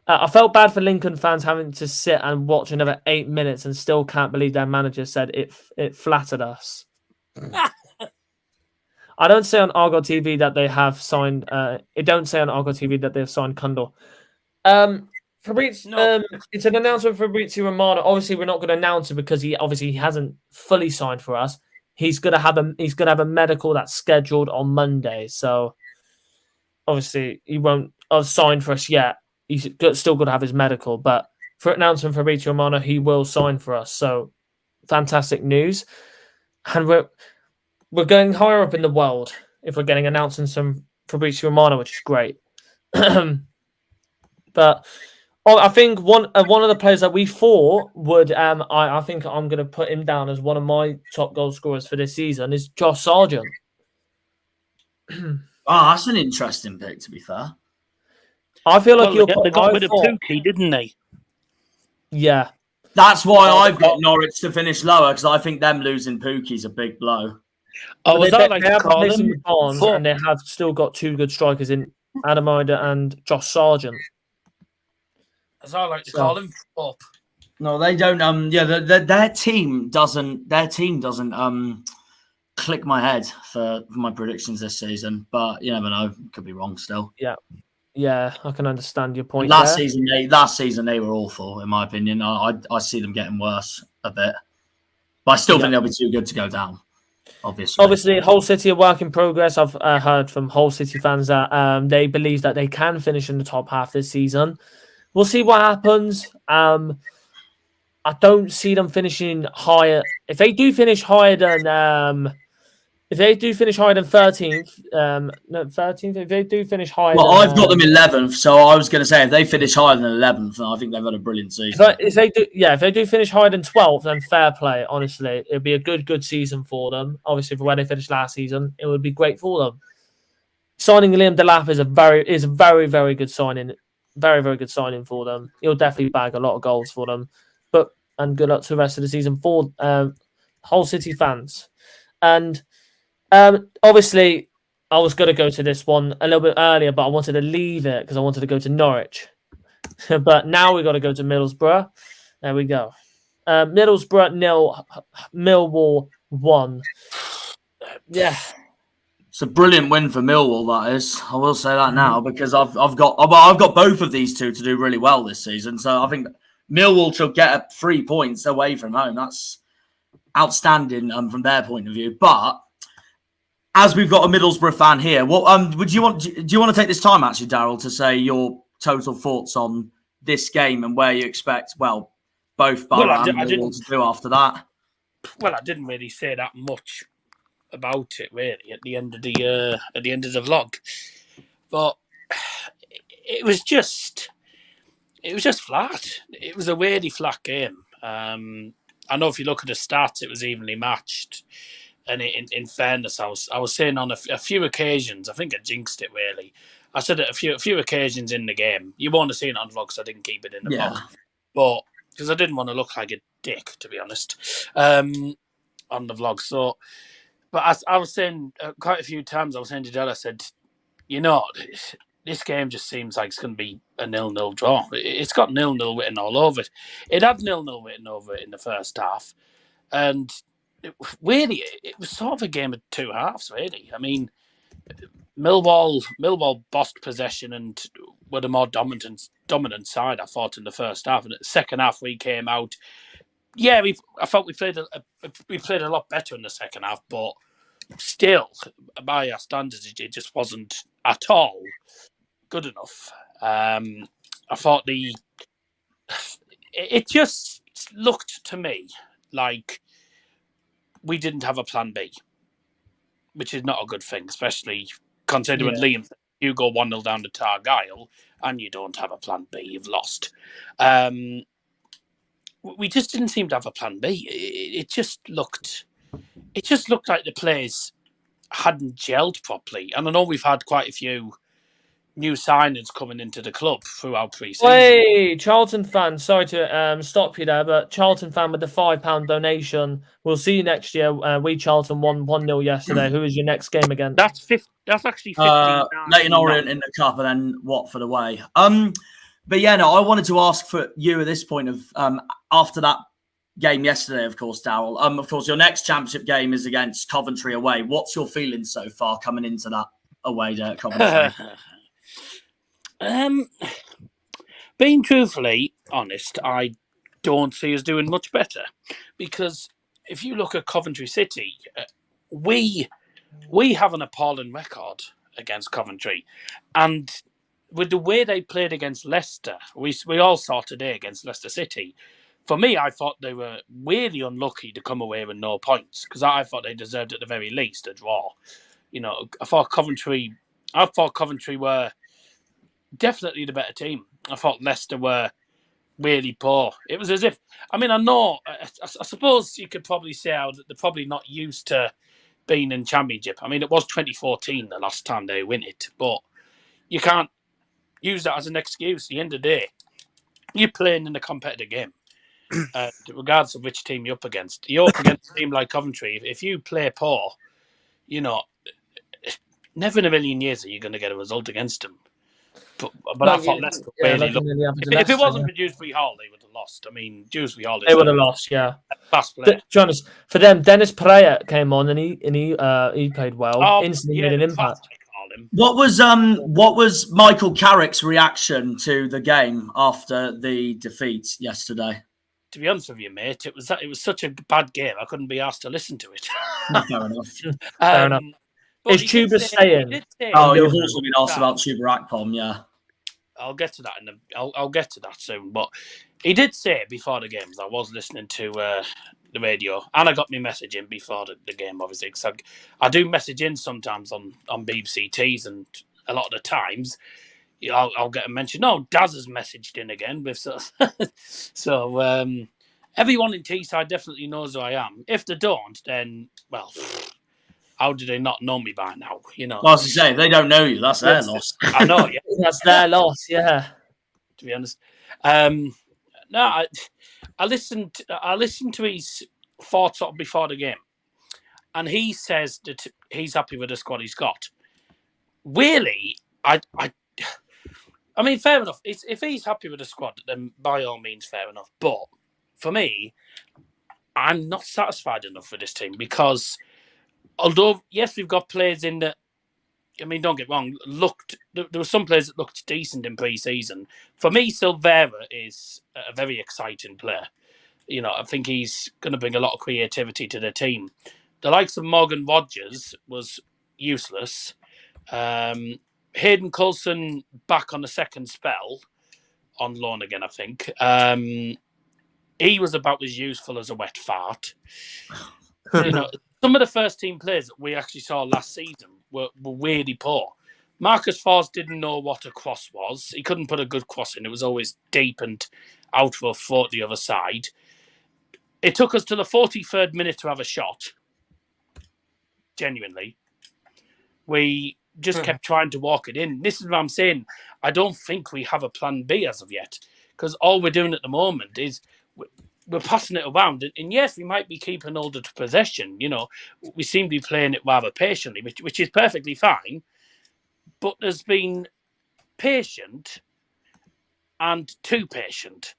I felt bad for Lincoln fans having to sit and watch another 8 minutes and still can't believe their manager said it flattered us. I don't say on Argyle TV that they have signed. It don't say on Argyle TV that they've signed Kundal. Fabrizio,
No.
it's an announcement for Fabrizio Romano. Obviously, we're not going to announce it because he hasn't fully signed for us. He's gonna have a medical that's scheduled on Monday. So obviously he won't have signed for us yet. He's still got to have his medical, but for announcement for Fabrizio Romano, he will sign for us. So fantastic news, and we're going higher up in the world if we're getting announcements from Fabrizio Romano, which is great. But I think one of the players that we thought would, I think I'm going to put him down as one of my top goal scorers for this season is Josh Sargent.
Oh, that's an interesting pick, to be fair.
I feel like
they got rid of Pookie, didn't they?
Yeah.
That's why I've got Norwich to finish lower, because I think them losing Pookie's a big blow.
Oh, was that like
they have
call
replaced him
him?
with Barnes, and they have still got two good strikers in Adam Ida and Josh Sargent.
As I like to call him, up.
No, they don't. Their team doesn't click my head for my predictions this season. But you never know; could be wrong still.
Yeah, I can understand your point.
Last season they were awful, in my opinion. I see them getting worse a bit, but I still think they'll be too good to go down. Obviously,
Hull City are work in progress. I've heard from Hull City fans that they believe that they can finish in the top half this season. We'll see what happens. I don't see them finishing higher. If they do finish higher than 13th, no 13th. If they do finish higher,
I've got them 11th. So I was going to say if they finish higher than 11th, then I think they've had a brilliant season.
If they do finish higher than 12th, then fair play. Honestly, it'd be a good season for them. Obviously, for where they finished last season, it would be great for them. Signing Liam Delap is a very good signing. Very good signing for them. He'll definitely bag a lot of goals for them. And good luck to the rest of the season for Hull City fans. And obviously, I was going to go to this one a little bit earlier, but I wanted to leave it because I wanted to go to Norwich. But now we got to go to Middlesbrough. There we go. Middlesbrough 0, Millwall 1. Yeah.
It's a brilliant win for Millwall, that is. I will say that now because I've got both of these two to do really well this season. So I think Millwall should get 3 points away from home. That's outstanding from their point of view. But as we've got a Middlesbrough fan here, what do you want to take this time actually, Daryl, to say your total thoughts on this game and where you expect both Borough and Millwall to do after that?
Well, I didn't really say that much about it really at the end of the vlog, but it was just flat. It was a really flat game. I know if you look at the stats, it was evenly matched. And in fairness, I was saying on a few occasions, I think I jinxed it really. I said it a few occasions in the game. You won't have seen it on vlog, so I didn't keep it in the vlog, but because I didn't want to look like a dick, to be honest, on the vlog. So. But I was saying quite a few times, I was saying to Dell, I said, this game just seems like it's going to be a 0-0 draw. It's got 0-0 written all over it. It had 0-0 written over it in the first half. And it was sort of a game of two halves, really. I mean, Millwall bossed possession and were the more dominant side, I thought, in the first half. And in the second half, we came out. Yeah, I felt we played a lot better in the second half, but still, by our standards, it just wasn't at all good enough. I thought it just looked to me like we didn't have a plan B, which is not a good thing, especially considering Liam, you go 1-0 down to Argyle and you don't have a plan B, you've lost. We just didn't seem to have a plan B. It just looked like the players hadn't gelled properly. And I know we've had quite a few new signings coming into the club throughout pre-season.
Hey, Charlton fan, sorry to stop you there, but Charlton fan with the £5 donation. We'll see you next year. We Charlton won 1-0 yesterday. Who is your next game against?
That's actually 15.
Leighton Orient in the cup and then Watford away. But yeah, no, I wanted to ask for you at this point of after that game yesterday, of course, Darryl. Of course, your next championship game is against Coventry away. What's your feelings so far coming into that away day at Coventry?
Being truthfully honest, I don't see us doing much better, because if you look at Coventry City, we have an appalling record against Coventry, and with the way they played against Leicester, we all saw today against Leicester City. For me, I thought they were really unlucky to come away with no points, because I thought they deserved at the very least a draw. You know, I thought Coventry were definitely the better team. I thought Leicester were really poor. It was as if, I suppose you could probably say that they're probably not used to being in Championship. I mean, it was 2014 the last time they win it, but you can't use that as an excuse. At the end of the day, you're playing in a competitive game. Regardless of which team you're up against. You're up against a team like Coventry. If you play poor, you know, never in a million years are you going to get a result against them. But I thought Leicester really looked. If it wasn't for Dewsbury Hall, they would have lost. I mean, Dewsbury Hall.
They would have lost, yeah.
Fast player.
To be honest, for them, Dennis Pereira came on and he played well. Instantly made an impact.
What was Michael Carrick's reaction to the game after the defeat yesterday?
To be honest with you, mate, it was such a bad game. I couldn't be asked to listen to it.
Fair enough.
Fair enough. Is Chuba saying?
You've also been asked about Chuba Akpom, yeah.
I'll get to that I'll get to that soon. But he did say before the games, I was listening to the radio, and I got my message in before the game, obviously, because I do message in sometimes on BBC Tees, and a lot of the times I'll get a mention. No, Daz has messaged in again with so everyone in Teesside definitely knows who I am. If they don't, then well, how do they not know me by now? You know.
Well, as you say, if they don't know you, that's their loss.
I know, yeah.
That's their loss, yeah.
To be honest, no, I listened to his thoughts before the game, and he says that he's happy with the squad he's got. Really, I mean, fair enough. If he's happy with the squad, then by all means, fair enough. But for me, I'm not satisfied enough with this team, because although, yes, we've got players in that, I mean, don't get wrong, there were some players that looked decent in pre-season. For me, Silvera is a very exciting player. You know, I think he's going to bring a lot of creativity to the team. The likes of Morgan Rogers was useless. Hayden Coulson back on the second spell, on loan again, I think. He was about as useful as a wet fart. You know, some of the first team players that we actually saw last season were really poor. Marcus Forss didn't know what a cross was. He couldn't put a good cross in. It was always deep and out for a throat the other side. It took us to the 43rd minute to have a shot. Genuinely. We just kept trying to walk it in. This is what I'm saying. I don't think we have a plan B as of yet, because all we're doing at the moment is we're passing it around. And yes, we might be keeping hold of possession. You know, we seem to be playing it rather patiently, which is perfectly fine. But there's been patient and too patient.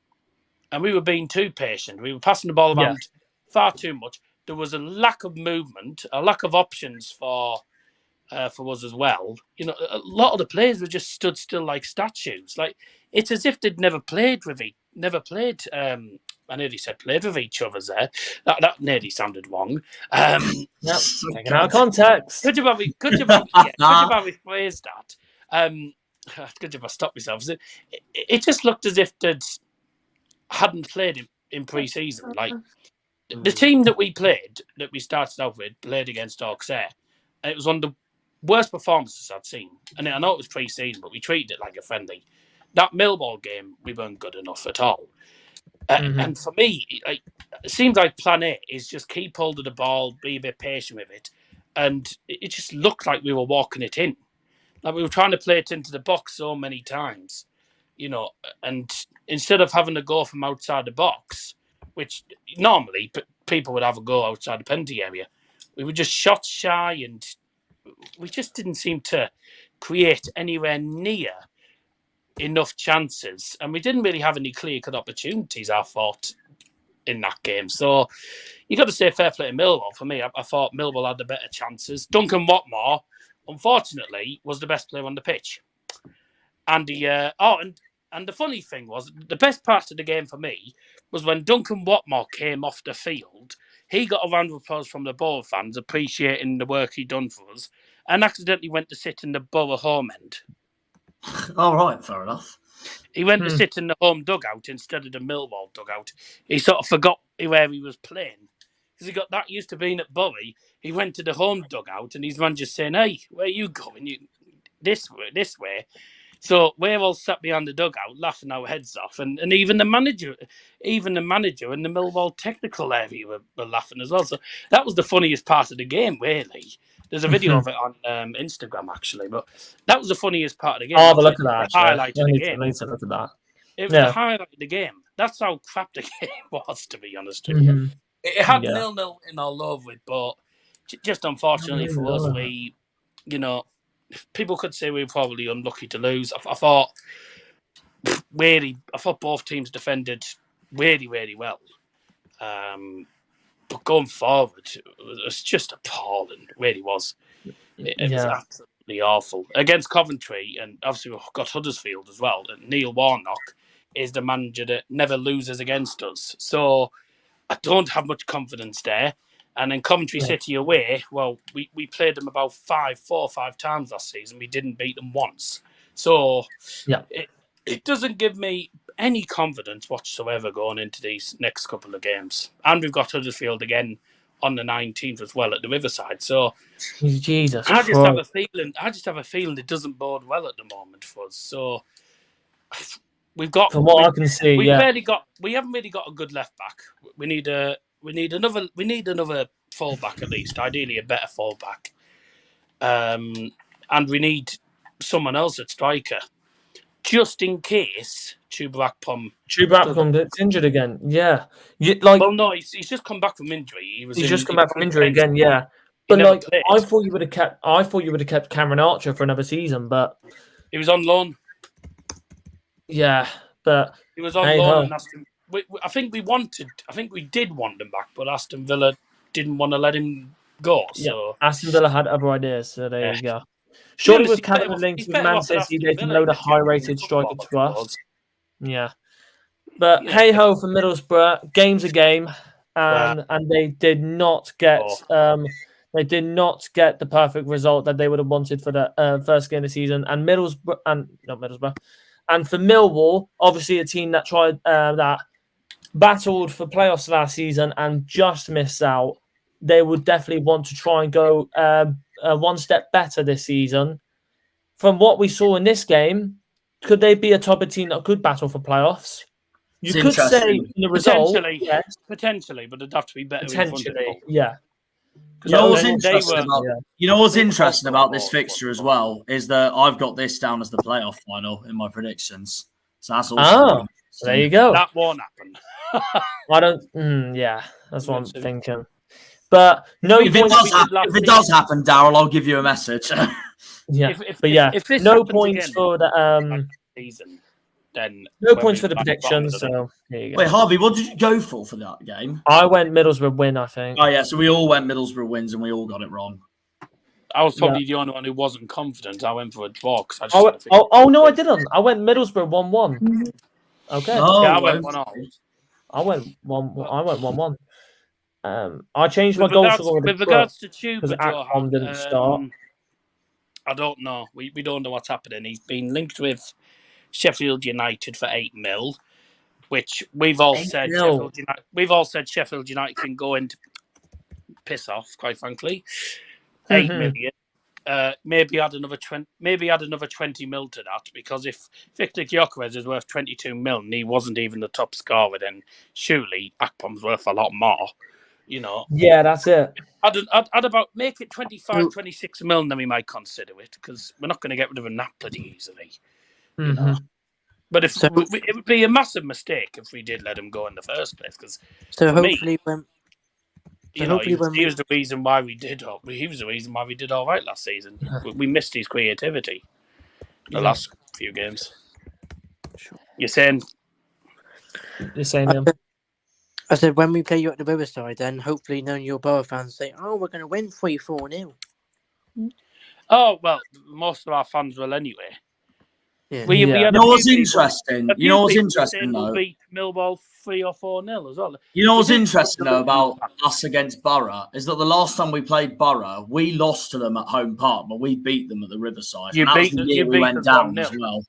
And we were being too patient. We were passing the ball around far too much. There was a lack of movement, a lack of options for us as well. You know, a lot of the players were just stood still like statues. Like, it's as if they'd never played. I nearly said played with each other there. That nearly sounded wrong.
Yep, taken out of context.
Could you probably rephrase that? Could you have stopped myself? It just looked as if they hadn't played in pre-season. Like, the team that we started out with, played against Auxerre, and it was one of the worst performances I've seen. And I know it was pre-season, but we treated it like a friendly. That Millwall game, we weren't good enough at all. And for me, it seems like plan A is just keep hold of the ball, be a bit patient with it. And it just looked like we were walking it in. Like we were trying to play it into the box so many times, and instead of having to go from outside the box, which normally people would have a go outside the penalty area, we were just shot shy, and we just didn't seem to create anywhere near enough chances, and we didn't really have any clear-cut opportunities, I thought, in that game. So you got to say fair play to Millwall. For me, I thought Millwall had the better chances. Duncan Watmore, unfortunately, was the best player on the pitch. And and the funny thing was, the best part of the game for me was when Duncan Watmore came off the field. He got a round of applause from the Borough fans, appreciating the work he'd done for us, and accidentally went to sit in the Borough home end.
All right, fair enough.
He went to sit in the home dugout instead of the Millwall dugout. He sort of forgot where he was playing. Because he got that used to being at Bury. He went to the home dugout and his man just saying, "Hey, where are you going? This way. So we're all sat behind the dugout laughing our heads off. And even the manager and the Millwall technical area were laughing as well. So that was the funniest part of the game, really. There's a video of it on Instagram, actually, but that was the funniest part of the game.
Oh, but look at that.
The highlight of the game.
I need to look at that.
It was the highlight of the game. That's how crap the game was, to be honest with you. It had 0-0 in all over it, but just unfortunately for us, people could say we were probably unlucky to lose. I thought both teams defended really, really well. But going forward, it was just appalling. It really was. It was absolutely awful. Against Coventry, and obviously we've got Huddersfield as well. And Neil Warnock is the manager that never loses against us. So I don't have much confidence there. And then Coventry City away, well, we played them about 4 or 5 times last season. We didn't beat them once. So it doesn't give me any confidence whatsoever going into these next couple of games. And we've got Huddersfield again on the 19th as well at the Riverside. So
Jesus
I just have a feeling it doesn't bode well at the moment for us. So we've got,
from what I can see,
we haven't really got a good left back. We need another fullback at least, ideally a better fullback. And we need someone else at striker, just in case Chuba Akpom
gets injured again. Yeah,
well, no, he's just come back from injury. He's
just come back from injury again. Yeah, but I thought you would have kept Cameron Archer for another season, but
he was on loan.
Yeah, but
he was on loan, and I think we did want him back, but Aston Villa didn't want to let him go. So
Aston Villa had other ideas. So there you go. Surely with Canada links with Man City, they can load a high-rated striker to us. Yeah, but hey ho for Middlesbrough, game's a game, and they did not get the perfect result that they would have wanted for the first game of the season. And and for Millwall, obviously a team that tried that battled for playoffs last season and just missed out. They would definitely want to try and go one step better this season. From what we saw in this game, could they be a type of team that could battle for playoffs? You could say in the result,
potentially, but it'd have to be better.
Potentially, yeah.
You know what's interesting about this fixture as well is that I've got this down as the playoff final in my predictions. So that's also
there you go.
That won't happen.
I don't. Yeah, that's what I'm thinking. But
if it does happen, Daryl, I'll give you a message.
If
no points for the
season. Then
no points for the predictions. So here you go.
Wait, Harvey, what did you go for that game?
I went Middlesbrough win, I think.
Oh yeah, so we all went Middlesbrough wins and we all got it wrong.
I was probably the only one who wasn't confident. I went for a draw.
No, I didn't. I went Middlesbrough 1-1. Okay.
Oh,
I went 1-0.
I went 1-1. I changed my goal score
with regards to Chuba
because Akpom didn't start.
I don't know. We don't know what's happening. He's been linked with Sheffield United for 8 mil, which we've all said Sheffield United can go into piss off, quite frankly. 8 million. Maybe add another 20 mil to that, because if Victor Gyökeres is worth 22 mil and he wasn't even the top scorer, then surely Akpom's worth a lot more. You know.
Yeah, that's it.
I'd about make it 25, 26 mil, and then we might consider it because we're not going to get rid of him that bloody easily. You know. But it would be a massive mistake if we did let him go in the first place. Because
hopefully,
he was the reason why we did. He was the reason why we did all right last season. We missed his creativity the last few games. You're saying
him.
I said, when we play you at the Riverside, then hopefully none of your Borough fans say, "Oh, we're going to win 3-4-0."
Oh well, most of our fans will anyway.
Yeah.
You know what's interesting? You know what's interesting though?
We'll beat Millwall 3 or 4-0 as well.
You know what's interesting though about us against Borough is that the last time we played Borough, we lost to them at home park, but we beat them at the Riverside. And that was the year we went down as well.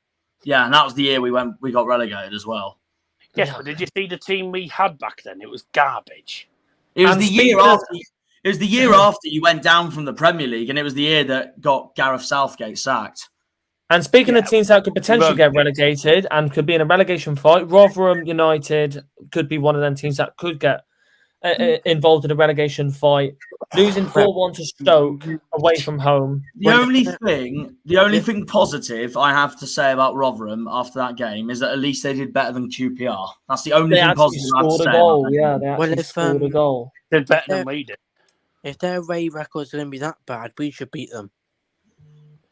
Yeah, and that was the year we got relegated as well.
Yes, but did you see the team we had back then? It was garbage.
It was the year after. It was the year after you went down from the Premier League, and it was the year that got Gareth Southgate sacked.
And speaking of teams that could potentially get relegated and could be in a relegation fight, Rotherham United could be one of them teams that could get involved in a relegation fight. Losing 4-1 to Stoke away from home.
The only thing positive I have to say about Rotherham after that game is that at least they did better than QPR. That's the only thing positive I have to say.
They actually scored a goal.
Did better than we did.
If their away records are going to be that bad, we should beat them.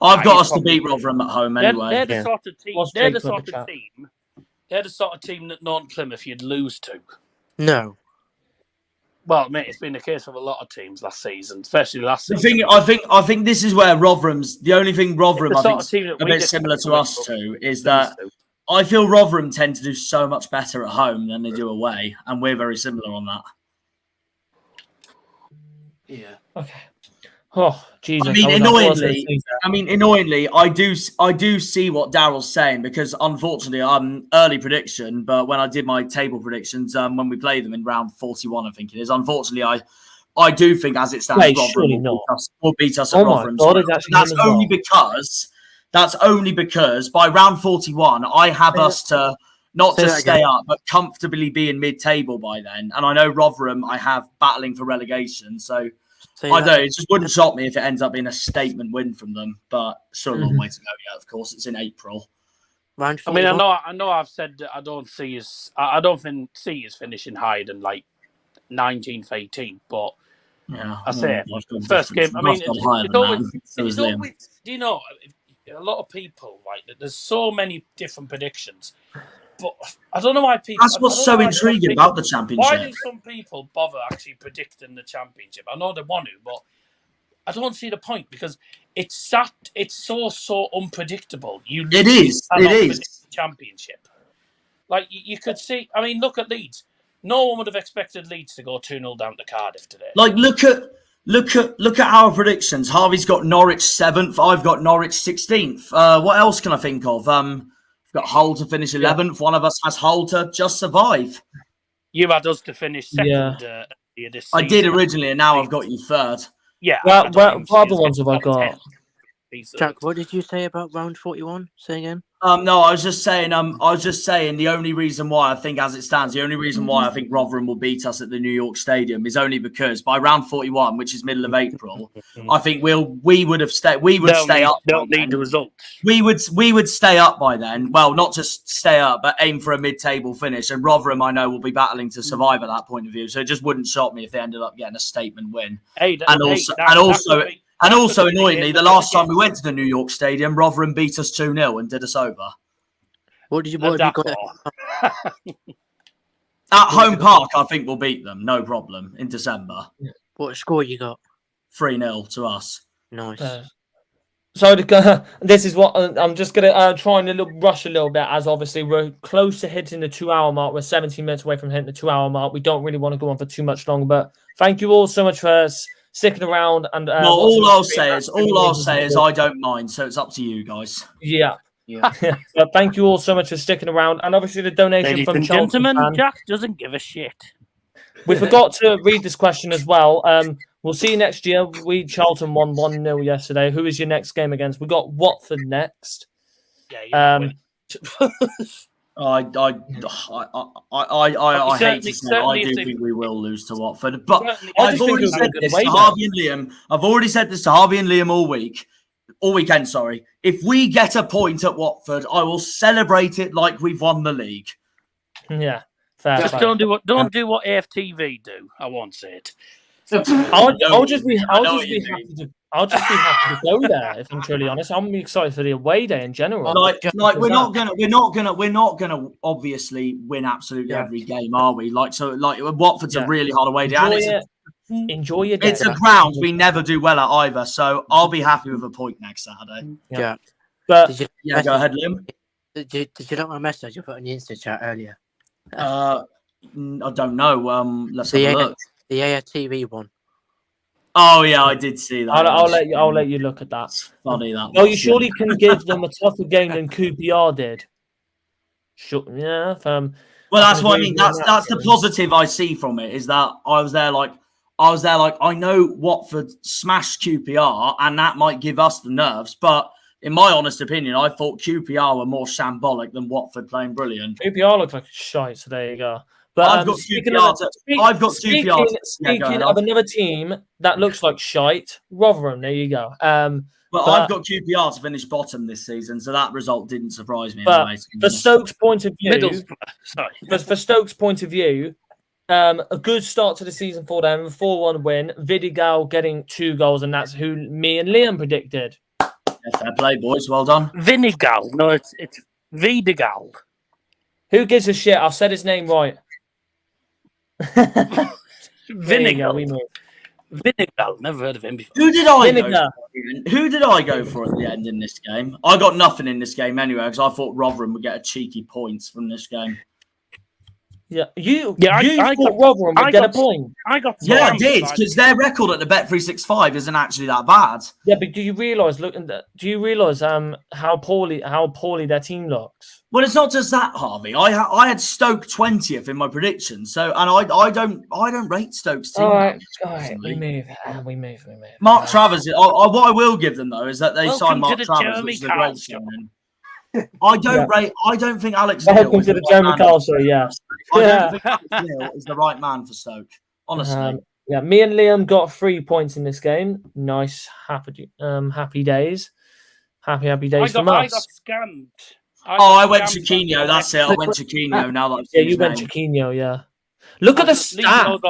I've got us to beat Rotherham at home anyway.
They're the sort of team. They're the sort of team that Norton Plymouth you'd lose to.
No.
Well, mate, it's been the case with a lot of teams last season, especially last season.
I think this is where Rotherham's the only thing Rotherham I think a bit similar to us too is that I feel Rotherham tend to do so much better at home than they do away, and we're very similar on that.
Yeah.
Okay. Oh, Jesus.
Annoyingly, I do see what Daryl's saying because unfortunately I'm early prediction, but when I did my table predictions, when we play them in round 41, I think it is. Unfortunately, I do think as it stands, Rotherham will beat us at Rotherham. That's only because by round 41, I have us to not just stay up, but comfortably be in mid-table by then. And I know Rotherham I have battling for relegation, so I don't know. It just wouldn't shock me if it ends up being a statement win from them, but still a long way to go. Yeah, of course, it's in April.
I mean, I know. I've said that I don't see us finishing higher than like 19th, 18th, but I say first game. I mean, it's always. Do you know? A lot of people there's so many different predictions. But I don't know why people.
That's what's so intriguing about the championship.
Why do some people bother actually predicting the championship? I know they want to, but I don't see the point because it's so unpredictable. It is the championship. Like you could see. I mean, look at Leeds. No one would have expected Leeds to go 2-0 down to Cardiff today.
Like look at our predictions. Harvey's got Norwich 7th. I've got Norwich 16th. What else can I think of? Got Hull to finish 11th. One of us has Hull to just survive.
You had us to finish second. This season.
I did originally, and now I've got you third.
Yeah.
What other ones have I got?
Jack, what did you say about round 41? Say again.
No, I was just saying. The only reason why I think, as it stands, the only reason why I think Rotherham will beat us at the New York Stadium is only because by round 41, which is middle of April, I think we would stay up.
Don't need the result.
We would stay up by then. Well, not just stay up, but aim for a mid-table finish. And Rotherham, I know, will be battling to survive at that point of view. So it just wouldn't shock me if they ended up getting a statement win. And also, annoyingly, the last time we went to the New York Stadium, Rotherham beat us 2-0 and did us over.
What have you got?
At home park, I think we'll beat them, no problem, in December.
What score you got?
3-0 to us.
Nice.
So this is what I'm just going to try and rush a little bit, as obviously we're close to hitting the 2-hour mark. We're 17 minutes away from hitting the 2-hour mark. We don't really want to go on for too much longer, but thank you all so much for sticking around. And
all I'll say is I don't mind, so it's up to you guys.
Yeah. But thank you all so much for sticking around, and obviously the donation
Ladies
from
and
Charlton
gentlemen, Jack doesn't give a shit.
We forgot to read this question as well. We'll see you next year. Charlton won 1-0 yesterday. Who is your next game against? We got Watford next.
Yeah.
I hate to say I do think we will lose to Watford, but I've already said this to Harvey and Liam. I've already said this to Harvey and Liam all weekend. Sorry, if we get a point at Watford, I will celebrate it like we've won the league.
Yeah, fair.
Just don't do what AFTV do. I won't say it.
I'll just be happy to go there. If I'm truly honest, I'm excited for the away day in general.
Like we're not gonna obviously win absolutely every game, are we? Like Watford's a really hard away day.
Enjoy your day.
It's a ground we never do well at either, so I'll be happy with a point next Saturday.
Yeah.
But
go ahead, Liam.
Did you not want a message you put in the Insta chat earlier?
I don't know. Let's have a look.
The AFTV one.
Oh yeah, I did see that.
I'll let you look at that.
It's funny that.
Well, you surely can give them a tougher game than QPR did. Sure, yeah.
Well, that's what I mean. That's the positive I see from it, is that I was there like I know Watford smashed QPR, and that might give us the nerves, but in my honest opinion, I thought QPR were more shambolic than Watford playing brilliant.
QPR looks like shite, so there you go. But
I've got QPR.
Speaking of another team that looks like shite, Rotherham. There you go.
But I've got QPR to finish bottom this season, so that result didn't surprise me.
But
anyway,
for Stoke's point of view, for Stoke's point of view, a good start to the season for them, 4-1 win. Vidigal getting 2 goals, and that's who me and Liam predicted.
Yeah, fair play, boys. Well done.
Vidigal. No, it's Vidigal.
Who gives a shit? I've said his name right.
Vinegar. Never heard of him before.
Who did I go for at the end in this game? I got nothing in this game anyway, because I thought Rotherham would get a cheeky points from this game.
Yeah, I thought Rotherham would get a point.
I did, because their record at the Bet365 isn't actually that bad.
Yeah, but do you realise how poorly their team looks?
Well, it's not just that, Harvey. I had Stoke 20th in my prediction, I don't rate Stoke's team.
All right, we move.
Mark Travers. What I will give them though is that they signed Mark Travers, which is a great signing. I don't think Alex Neil
Welcome to the Jeremy Kyle show. Yeah,
I don't think Alex Neil is the right man for Stoke. Honestly.
Yeah, me and Liam got 3 points in this game. Nice, happy days. Happy days from us.
I got scammed.
I went Chiquinho. That's it. I went Chiquinho. Now that I've seen
you went Chiquinho. Yeah. Look at the stats.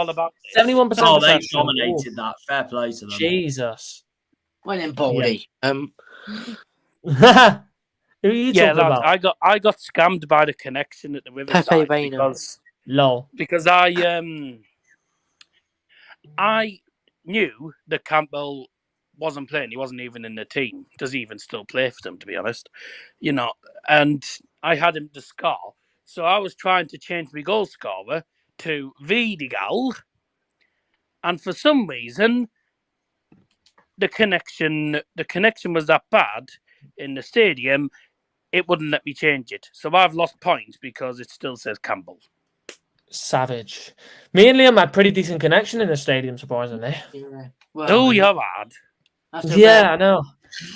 71%.
Oh, they dominated that. Fair play to them.
Jesus.
Well then, Baldy.
Who are you talking about?
I got scammed by the connection at the Riverside because I knew that Campbell wasn't playing. He wasn't even in the team. Does he even still play for them, to be honest? And I had him to score. So I was trying to change my goal scorer to Vidigal. And for some reason, the connection was that bad in the stadium, it wouldn't let me change it. So I've lost points because it still says Campbell.
Savage. Me and Liam had pretty decent connection in the stadium, surprisingly.
Yeah. Well,
you're bad.
I know.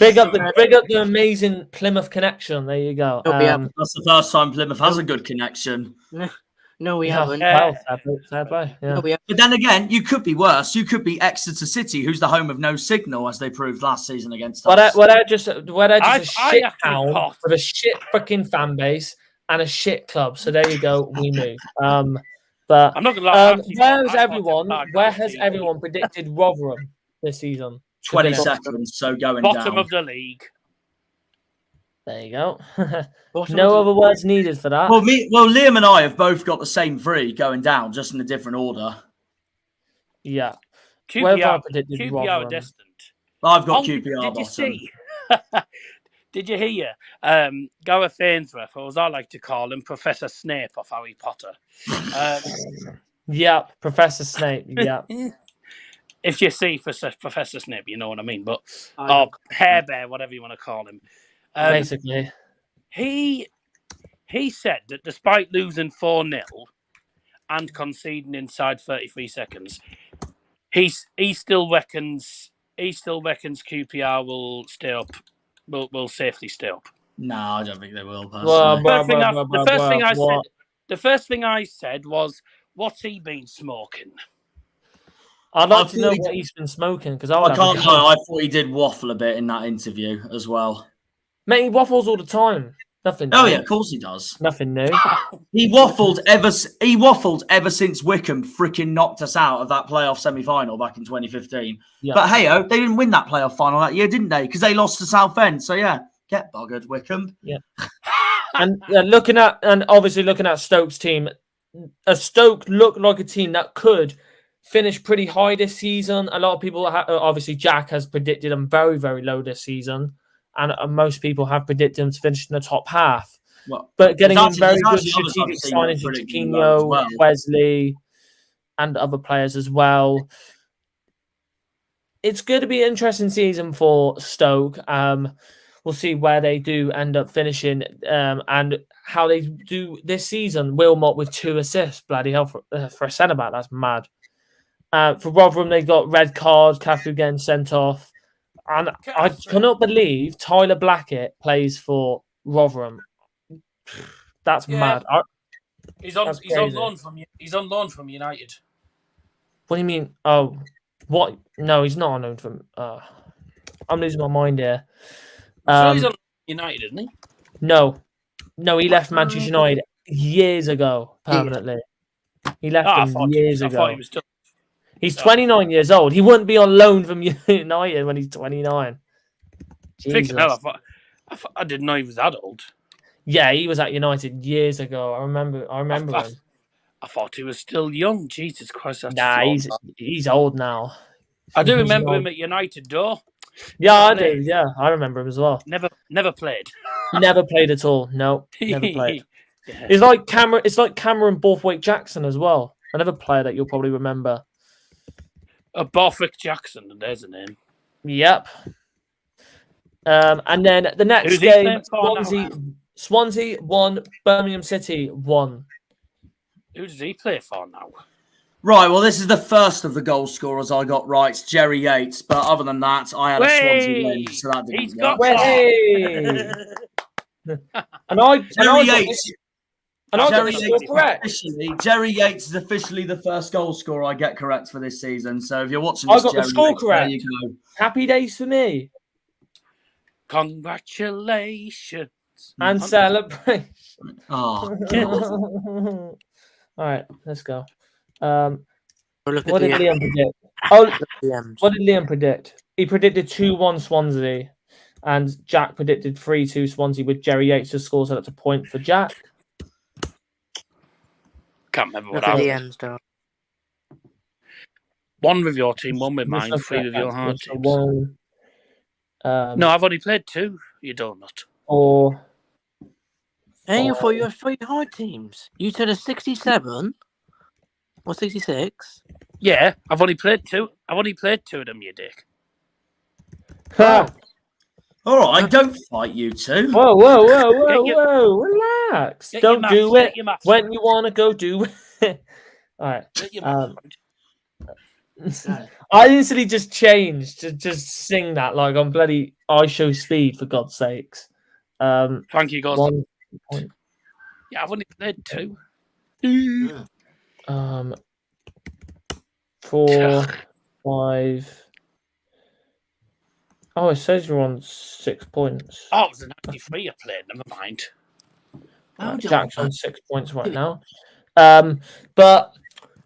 Big up the amazing Plymouth connection. There you go.
That's the first time Plymouth has a good connection.
No, we haven't.
Fair play. Yeah.
No,
but then again, you could be worse. You could be Exeter City, who's the home of no signal, as they proved last season against us.
They're just a shit town with a shit freaking fan base and a shit club. So there you go. We move. But
I'm not gonna lie.
Where has everyone predicted Rotherham this season?
20 seconds. So going
bottom
down.
of the league.
There you go. No other words needed for that.
Well, Liam and I have both got the same 3 going down, just in a different order.
Yeah.
QPR are destined.
I've got QPR
bottom.
Did you see?
Did you hear? Gareth Ainsworth, or as I like to call him, Professor Snape of Harry Potter.
Yeah, Professor Snape. Yeah.
If you see Professor Snape, you know what I mean. But Hair Bear, whatever you want to call him.
Basically,
he said that despite losing 4-0 and conceding inside 33 seconds, he still reckons QPR will stay up, will safely stay up.
No, I don't think they will. Personally.
Well,
The first thing I said was, "What's he been smoking?"
I'd like to know what he's been smoking because I
can't lie. I thought he did waffle a bit in that interview as well.
Mate, he waffles all the time. Nothing.
Oh
new.
yeah, of course he does.
Nothing new.
He waffled ever since Wickham freaking knocked us out of that playoff semi-final back in 2015.
Yeah.
But hey-oh, they didn't win that playoff final that year, didn't they? Because they lost to Southend. So yeah, get buggered, Wickham.
Yeah. And obviously looking at Stoke's team, Stoke looked like a team that could finish pretty high this season. A lot of people, obviously Jack has predicted them very, very low this season. And most people have predicted them to finish in the top half. Well, but getting in very good strategic signings to Chiquinho, Wesley, and other players as well. It's going to be an interesting season for Stoke. We'll see where they do end up finishing and how they do this season. Wilmot with 2 assists. Bloody hell, for a centre-back, that's mad. For Rotherham, they got red card, Cafu getting sent off. And I cannot believe Tyler Blackett plays for Rotherham. That's mad.
He's on loan from United.
What do you mean? Oh, what? No, he's not on loan from. I'm losing my mind here.
So he's on United, isn't he?
No, he left Manchester United years ago permanently. He left them years ago.
I thought he was still.
He's 29 years old. He wouldn't be on loan from United when he's 29.
Hell, I didn't know he was that old.
Yeah, he was at United years ago. I remember him.
I thought he was still young. Jesus Christ,
he's old now.
I do remember him at United, though.
Yeah, I do. Yeah, I remember him as well.
Never played.
Never played at all. No, never played.
Yeah.
It's like Cameron Borthwick Jackson as well. Another player that you'll probably remember.
Borthwick Jackson, there's a name.
Yep. And then the next game, Swansea 1, Birmingham City 1.
Who does he play for now?
Right, well, this is the first of the goal scorers I got right, Jerry Yates. But other than that, I had a Swansea win, so that didn't go. Jerry Yates is officially the first goal scorer I get correct for this season. So if you're watching this,
I got the score correct. There you go. Happy days for me.
Congratulations.
And celebration.
Oh,
all right, let's go. What did
Liam
predict? What did Liam predict? He predicted 2-1 Swansea, and Jack predicted 3-2 Swansea with Jerry Yates to score, so that's a point for Jack.
Can't remember what
I
was. One with your team, one with mine, 3 with your hard teams. No, I've only played 2. You donut.
Or
and for your 3 hard teams, you said a 67 or 66.
Yeah, I've only played 2. I've only played 2 of them, you dick.
All right, don't fight you two.
Whoa! Relax. Don't do it when you want to go do it. All right. I instantly just changed to just sing that like on bloody I Show Speed, for God's sakes.
Thank you, guys.
1 point.
Yeah, I've only played 2.
4, 5. Oh, it says you're on 6 points.
Oh, it was a 93 I played. Never mind.
Jack's on 6 points right now. But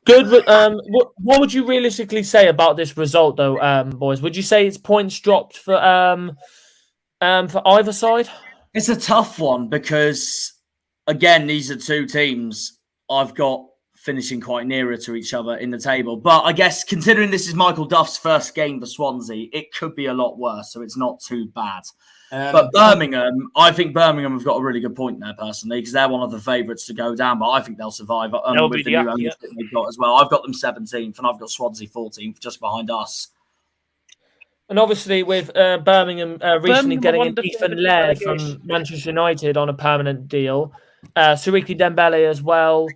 good. What would you realistically say about this result, though, boys? Would you say it's points dropped for either side?
It's a tough one because, again, these are 2 teams I've got finishing quite nearer to each other in the table. But I guess considering this is Michael Duff's first game for Swansea, it could be a lot worse, so it's not too bad. But Birmingham, I think Birmingham have got a really good point there, personally, because they're one of the favourites to go down, but I think they'll survive with the new ownership they've got as well. I've got them 17th, and I've got Swansea 14th, just behind us.
And obviously with Birmingham recently getting in Ethan Laird from Manchester United on a permanent deal, Siriki Dembele as well,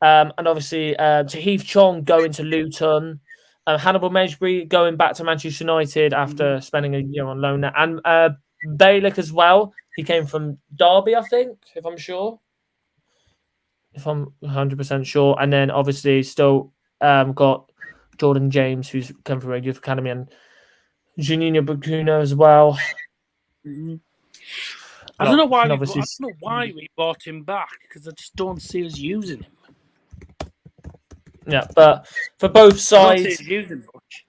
and obviously Tahith Chong going to Luton, Hannibal Mejbri going back to Manchester United after spending a year on loan there, and Bailick as well. He came from Derby, I think, if I'm 100% sure. And then obviously still got Jordan James, who's come from a youth academy, and Juninho Bakuno as well.
Mm-hmm. I don't know why
obviously
we bought him back, because I just don't see us using him.
Yeah, but for both sides,
I don't see us using much.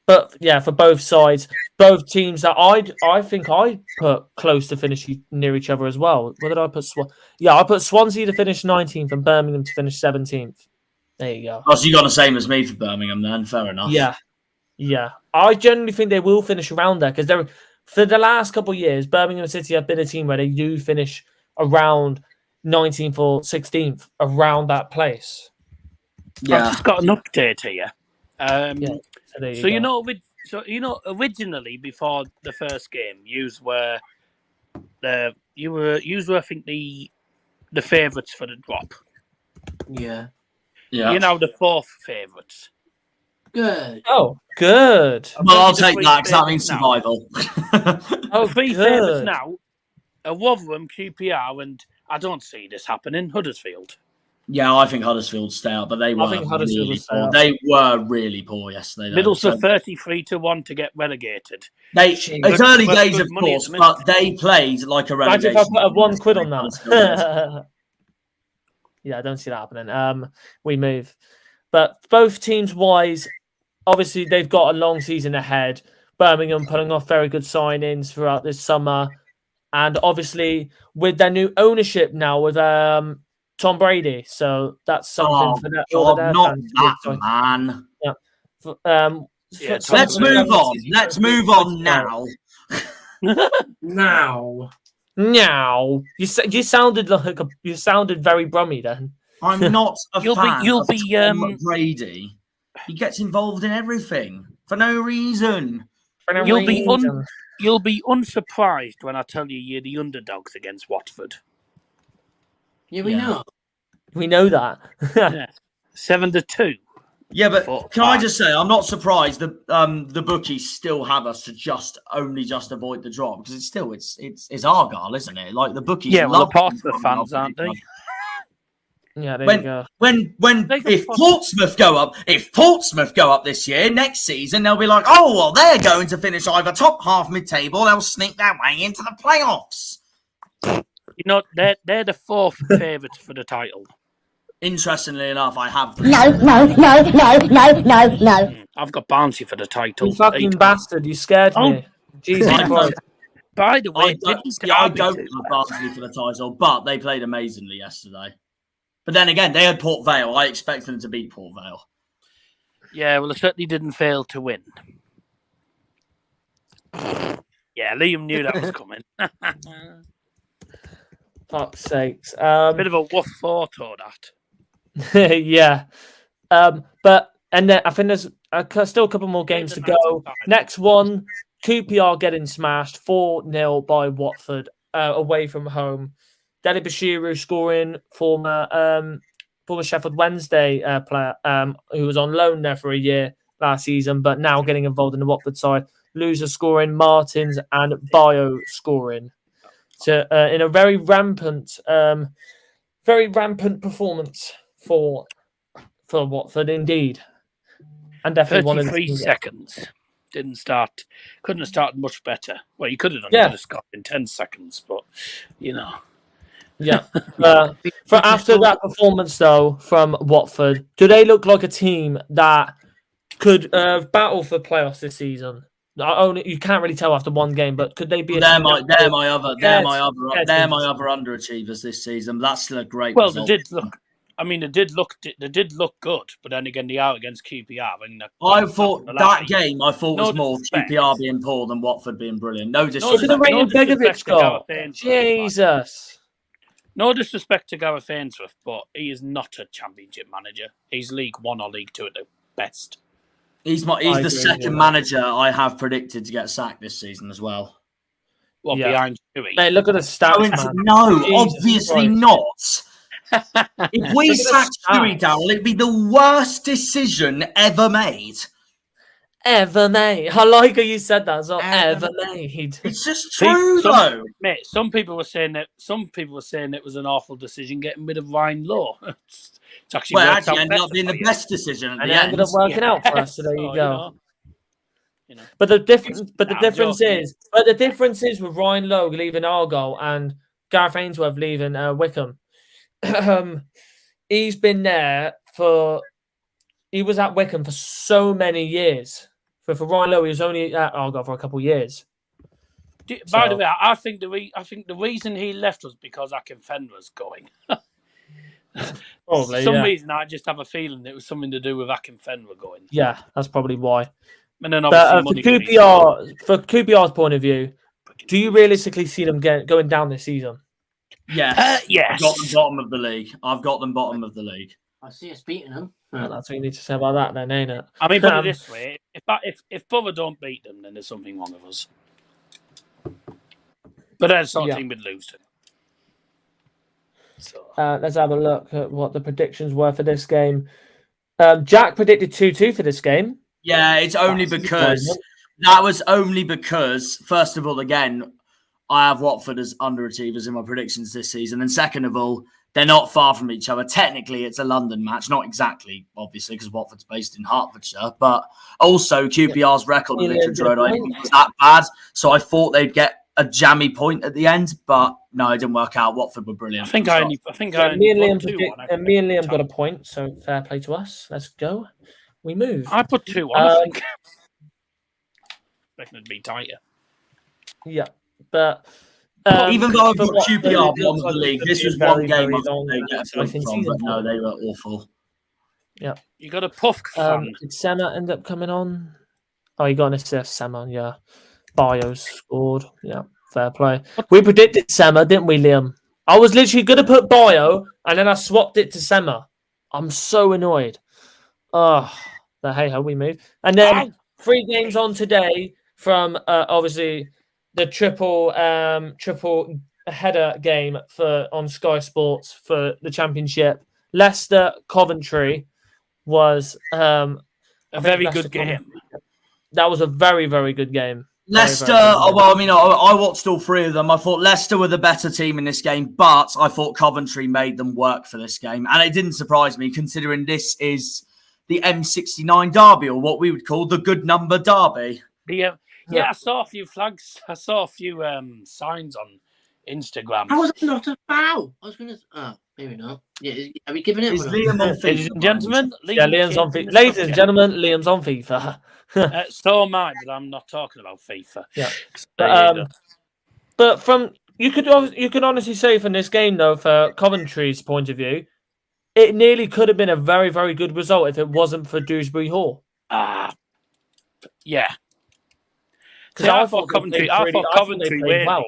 But yeah, for both sides, both teams that I think I put close to finishing near each other as well. What did I put? I put Swansea to finish 19th and Birmingham to finish 17th. There you go.
Oh, so you got the same as me for Birmingham then? Fair enough.
Yeah. I generally think they will finish around there because they're for the last couple of years, Birmingham City have been a team where they do finish around 19th or 16th, around that place.
Yeah. I've just got an update here. Originally before the first game, yous were I think the favourites for the drop.
Yeah.
You're now the fourth favourites.
Good.
Oh, good.
Well, I'll take that because that means survival.
Three favourites now. Rotherham, QPR, and I don't see this happening. Huddersfield.
Yeah, I think Huddersfield stay up, but they were really poor. They were really poor yesterday.
Middlesbrough 33-1 to get relegated.
It's early days, of course, but they played like a relegation.
Imagine if I put £1 on that. Yeah, I don't see that happening. We move. But both teams wise, obviously they've got a long season ahead. Birmingham putting off very good signings throughout this summer. And obviously with their new ownership now with Tom Brady. So that's something for that.
Not that, man.
Yeah.
Let's move on. Let's move on now.
Now. You sounded very brummy then.
I'm not a fan of Tom Brady. He gets involved in everything for no reason.
You'll be unsurprised when I tell you you're the underdogs against Watford.
Yeah, we know.
We know that.
7-2.
Yeah, but can I just say, I'm not surprised that the bookies still have us to just avoid the drop because it's Argyle, isn't it? Like the bookies.
Yeah, well, part of the fans, aren't they?
Yeah, there you go.
If Portsmouth go up this year, next season they'll be like, oh well, they're going to finish either top half, mid-table. They'll sneak their way into the playoffs.
You know, they're the fourth favourites for the title.
Interestingly enough, I have.
No.
I've got Barnsley for the title.
You fucking bastard! You scared me. Jesus Christ.
By the way,
I don't have Barnsley for the title, but they played amazingly yesterday. But then again, they had Port Vale. I expect them to beat Port Vale.
Yeah, well, they certainly didn't fail to win. Yeah, Liam knew that was coming.
Fuck's sakes.
Bit of a woof photo, that.
Yeah. And then I think there's still a couple more games to go. Next one, QPR getting smashed 4-0 by Watford away from home. Dele Bashiru scoring, former Sheffield Wednesday player who was on loan there for a year last season, but now getting involved in the Watford side. Loser scoring, Martins and Bio scoring. So in a very rampant performance for Watford indeed, and definitely
33 seconds. Couldn't have started much better. Well, you could have done. You could have scored in 10 seconds, but you know.
Yeah. For after that performance, though, from Watford, do they look like a team that could battle for playoffs this season? You can't really tell after one game, but could they be?
They're my other underachievers this season. That's still a great.
Well,
result.
they did look. I mean, they did look good, but then again, they are against QPR.
I thought that game was more QPR being poor than Watford being brilliant. No disrespect.
Jesus.
No disrespect to Gareth Ainsworth, but he is not a championship manager. He's League 1 or League 2 at the best.
He's the second manager I have predicted to get sacked this season as well.
Well, behind Stewie.
Mate, look at the stats, man.
No, obviously not. If we sacked Stewie, Darryl, it'd be the worst decision ever made.
ever made. I like how you said that as well. Ever made.
It's just true, though.
Mate, some people were saying it was an awful decision getting rid of Ryan Law. It's actually
Well, it
worked
actually
out
ended up
better
being
for
the
you.
best decision at
And
the
it
end.
ended up working out for us. So there you go.
You know.
But the difference
joking.
is with Ryan Lowe leaving Argyle and Gareth Ainsworth leaving Wickham. He's been there he was at Wickham for so many years. For Ryan Lowe, he was only at Argyle for a couple of years.
By the way, I think the reason he left was because Akinfenwa was going.
Probably,
For some
yeah.
reason, I just have a feeling it was something to do with Akinfenwa going.
Yeah, that's probably why.
And then obviously
for QPR's point of view, do you realistically see them going down this season?
Yes.
Yes.
I've got them bottom of the league.
I see us beating them.
Well, that's what you need to say about that, then, ain't it?
I mean, put it this way: if Borough don't beat them, then there's something wrong with us. But that's the sort of team we'd lose to. So
let's have a look at what the predictions were for this game. Jack predicted 2-2 for this game.
Yeah, it's only because first of all, again, I have Watford as underachievers in my predictions this season, and second of all, they're not far from each other. Technically, it's a London match, not exactly, obviously, because Watford's based in Hertfordshire, but also QPR's record of Vicarage Road I think was that bad, so I thought they'd get a jammy point at the end, but no, it didn't work out. Watford were brilliant.
me and
Liam got a point, so fair play to us. Let's go. We move.
I put 2 on. I think. Expecting it to be tighter.
Yeah, but
even though I've got QPR bottom of the league, this was one game I thought they'd get a point from, but no, they were awful.
Yeah,
you got a puff.
Did Sema end up coming on? Oh, you got an assist, Sema. Yeah, Bios scored. Yeah, fair play. We predicted Sema, didn't we, Liam? I was literally going to put Bio, and then I swapped it to Sema. I'm so annoyed. Oh, the hey ho, we move. And then 3 games on today from obviously the triple header game on Sky Sports for the Championship. Leicester Coventry was a
very good game.
That was a very, very good game.
Leicester, I watched all 3 of them. I thought Leicester were the better team in this game, but I thought Coventry made them work for this game. And it didn't surprise me, considering this is the M69 derby, or what we would call the good number derby.
Yeah, I saw a few flags. I saw a few signs on Instagram.
How was it not a foul? I was going to... maybe not. Yeah, are we giving it?
Is Liam on FIFA?
Ladies and gentlemen,
Liam's on FIFA. Ladies and gentlemen, Liam's on FIFA.
So am I, but I'm not talking about FIFA.
Yeah. But from you could honestly say from this game though, for Coventry's point of view, it nearly could have been a very, very good result if it wasn't for Dewsbury Hall.
Yeah.
Because I thought Coventry played well.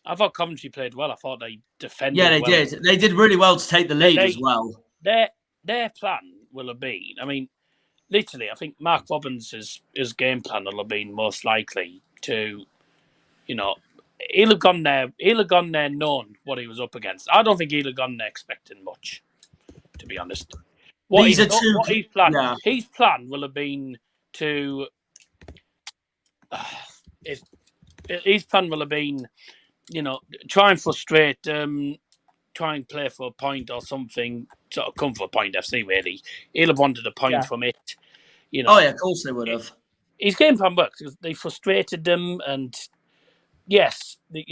I thought Coventry played well. I thought they defended.
Yeah, they did. They did really well to take the lead as well.
Their plan will have been. I mean, literally, I think Mark Robbins' his game plan will have been most likely to, he'll have gone there knowing what he was up against. I don't think he'll have gone there expecting much, to be honest. His plan will have been to. His plan will have been, try and frustrate, try and play for a point or something, sort of come for a point FC, really. He'll have wanted a point from it.
Oh, yeah, of course they would have.
His game plan worked because they frustrated them, and yes, they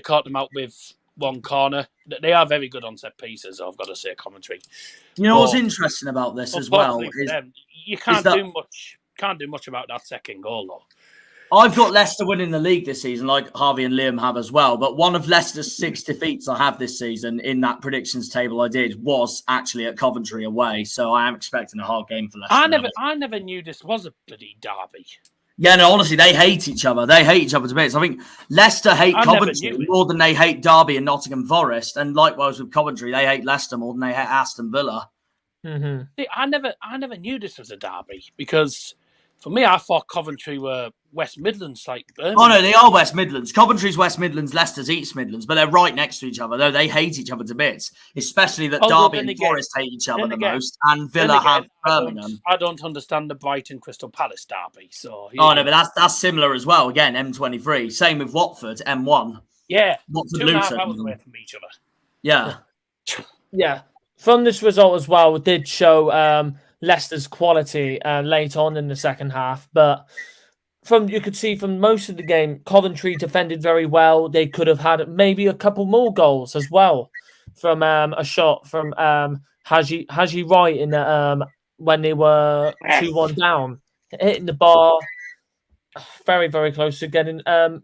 caught them out with one corner. They are very good on set pieces, I've got to say, commentary.
What's interesting about this as well is
you can't do much about that second goal, though.
I've got Leicester winning the league this season, like Harvey and Liam have as well. But one of Leicester's 6 defeats I have this season in that predictions table I did was actually at Coventry away. So I am expecting a hard game for Leicester.
I never knew this was a bloody derby.
Yeah, no, honestly, they hate each other. They hate each other to bits. I think Leicester hate Coventry more than they hate Derby and Nottingham Forest. And likewise with Coventry, they hate Leicester more than they hate Aston Villa.
Mm-hmm.
See, I never knew this was a derby because For me, I thought Coventry were West Midlands, like Birmingham.
Oh no, they are West Midlands. Coventry's West Midlands, Leicester's East Midlands, but they're right next to each other. Though they hate each other to bits, especially that Derby and Forest hate each other the most, and Villa have Birmingham.
I don't understand the Brighton Crystal Palace derby. So
no, but that's similar as well. Again, M23. Same with Watford, M1.
Yeah,
Watford,
2.5 hours away from each other.
Yeah,
yeah. From this result as well, it did show Leicester's quality late on in the second half, but you could see from most of the game, Coventry defended very well. They could have had maybe a couple more goals as well from a shot from Haji Wright in the, when they were 2-1 down, hitting the bar very, very close to getting a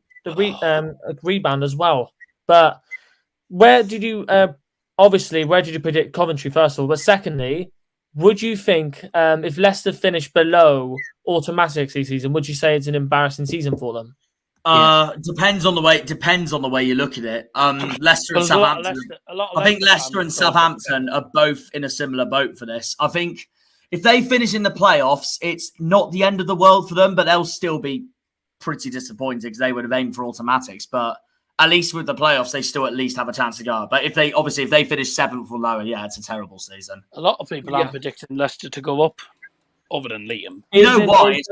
rebound as well. But where did you predict Coventry first of all? But secondly, would you think if Leicester finished below automatically season, would you say it's an embarrassing season for them?
Depends on the way you look at it. Leicester and Southampton. I think Leicester and Southampton are both in a similar boat for this. I think if they finish in the playoffs, it's not the end of the world for them, but they'll still be pretty disappointed because they would have aimed for automatics. But at least with the playoffs, they still at least have a chance to go. But if they finish 7th or lower, yeah, it's a terrible season.
A lot of people are predicting Leicester to go up, other than Liam.
You know why? It's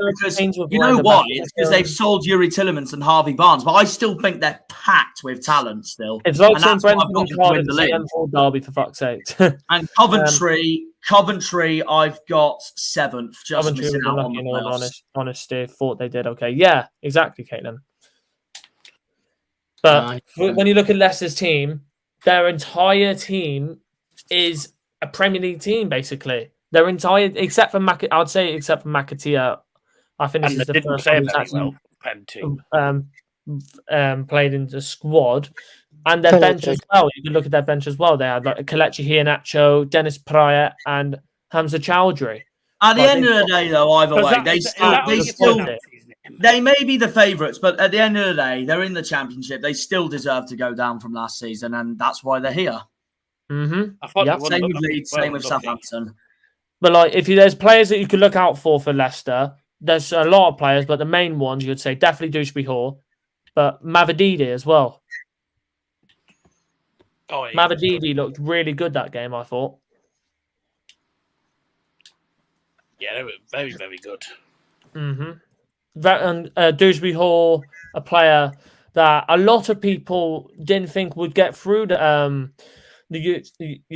because they've sold Yuri Tillemans and Harvey Barnes, but I still think they're packed with talent still.
It's like saying Brentford and Cardiff the derby, for fuck's sake.
And Coventry, I've got 7th, just missing out on the playoffs.
Honesty, thought they did okay. Yeah, exactly, Caitlin. But when you look at Leicester's team, their entire team is a Premier League team, basically. Their entire, except for McAteer, I think this is the first time he's actually played in the squad. And their bench as well. You can look at their bench as well. They had like Kelechi Iheanacho, Dennis Pryor, and Hamza Chowdhury.
At the end of the day, though, either way, they may be the favourites, but at the end of the day, they're in the Championship. They still deserve to go down from last season, and that's why they're here.
Mm-hmm.
Same with Leeds, same with Southampton.
But like, if there's players that you could look out for Leicester, there's a lot of players, but the main ones you would say definitely Dewsbury Hall, but Mavididi as well.
Oh, yeah.
Mavididi looked really good that game, I thought.
Yeah, they were very, very good.
Mm-hmm. And Dewsbury Hall, a player that a lot of people didn't think would get through the youth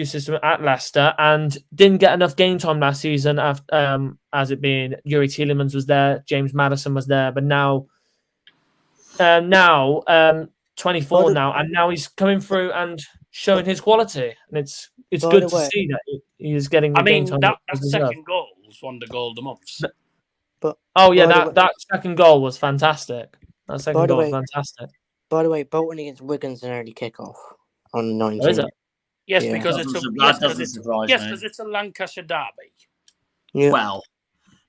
system at Leicester, and didn't get enough game time last season. After, as it being Yuri Tillemans was there, James Maddison was there, but now 24 now, and now he's coming through and showing his quality, and it's good to see that he is getting the game time.
That second goal was one of the goal of the month.
But that second goal was fantastic. That second goal was fantastic.
By the way, Bolton against Wigan's an early kickoff on the 19th.
Oh, is it?
Yes, because it's a Lancashire derby.
Yeah.
Well,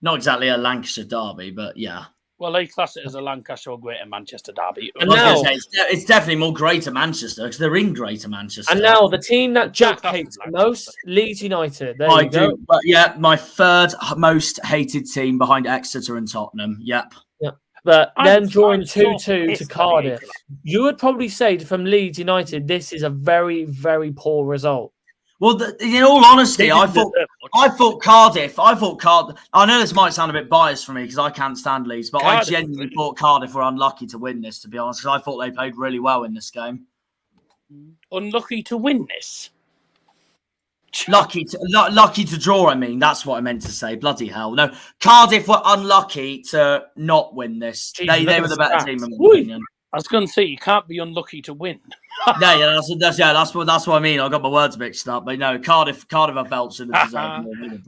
not exactly a Lancashire derby, but yeah.
Well, they class it as a Lancashire or Greater Manchester derby.
And now,
it's definitely more Greater Manchester because they're in Greater Manchester.
And now the team that Jack hates the most, Leeds United. There
I
you
do.
go.
But yeah, my third most hated team behind Exeter and Tottenham. Yep.
But then drawing 2-2 to Cardiff, you would probably say from Leeds United, this is a very, very poor result.
Well, in all honesty, I thought Cardiff. I know this might sound a bit biased for me because I can't stand Leeds, but I genuinely thought Cardiff were unlucky to win this, to be honest, because I thought they played really well in this game.
Unlucky to win this?
Lucky to draw, I mean. That's what I meant to say. Bloody hell. No, Cardiff were unlucky to not win this.
Jeez,
they were the better team, in my opinion.
I was going to say, you can't be unlucky to win.
That's what I mean. I got my words mixed up, but no, Cardiff, I felt should have deserved more. They were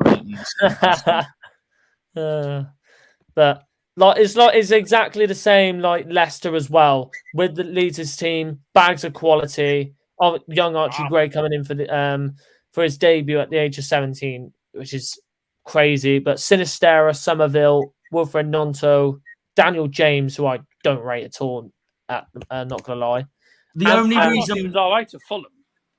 brilliant.
But it's exactly the same like Leicester as well, with the Leeds' team, bags of quality. Young Archie Gray coming in for his debut at the age of 17, which is crazy. But Sinistera, Somerville, Wilfred Nonto, Daniel James, who I don't rate at all. Not gonna lie.
The only reason
he was all right to Fulham.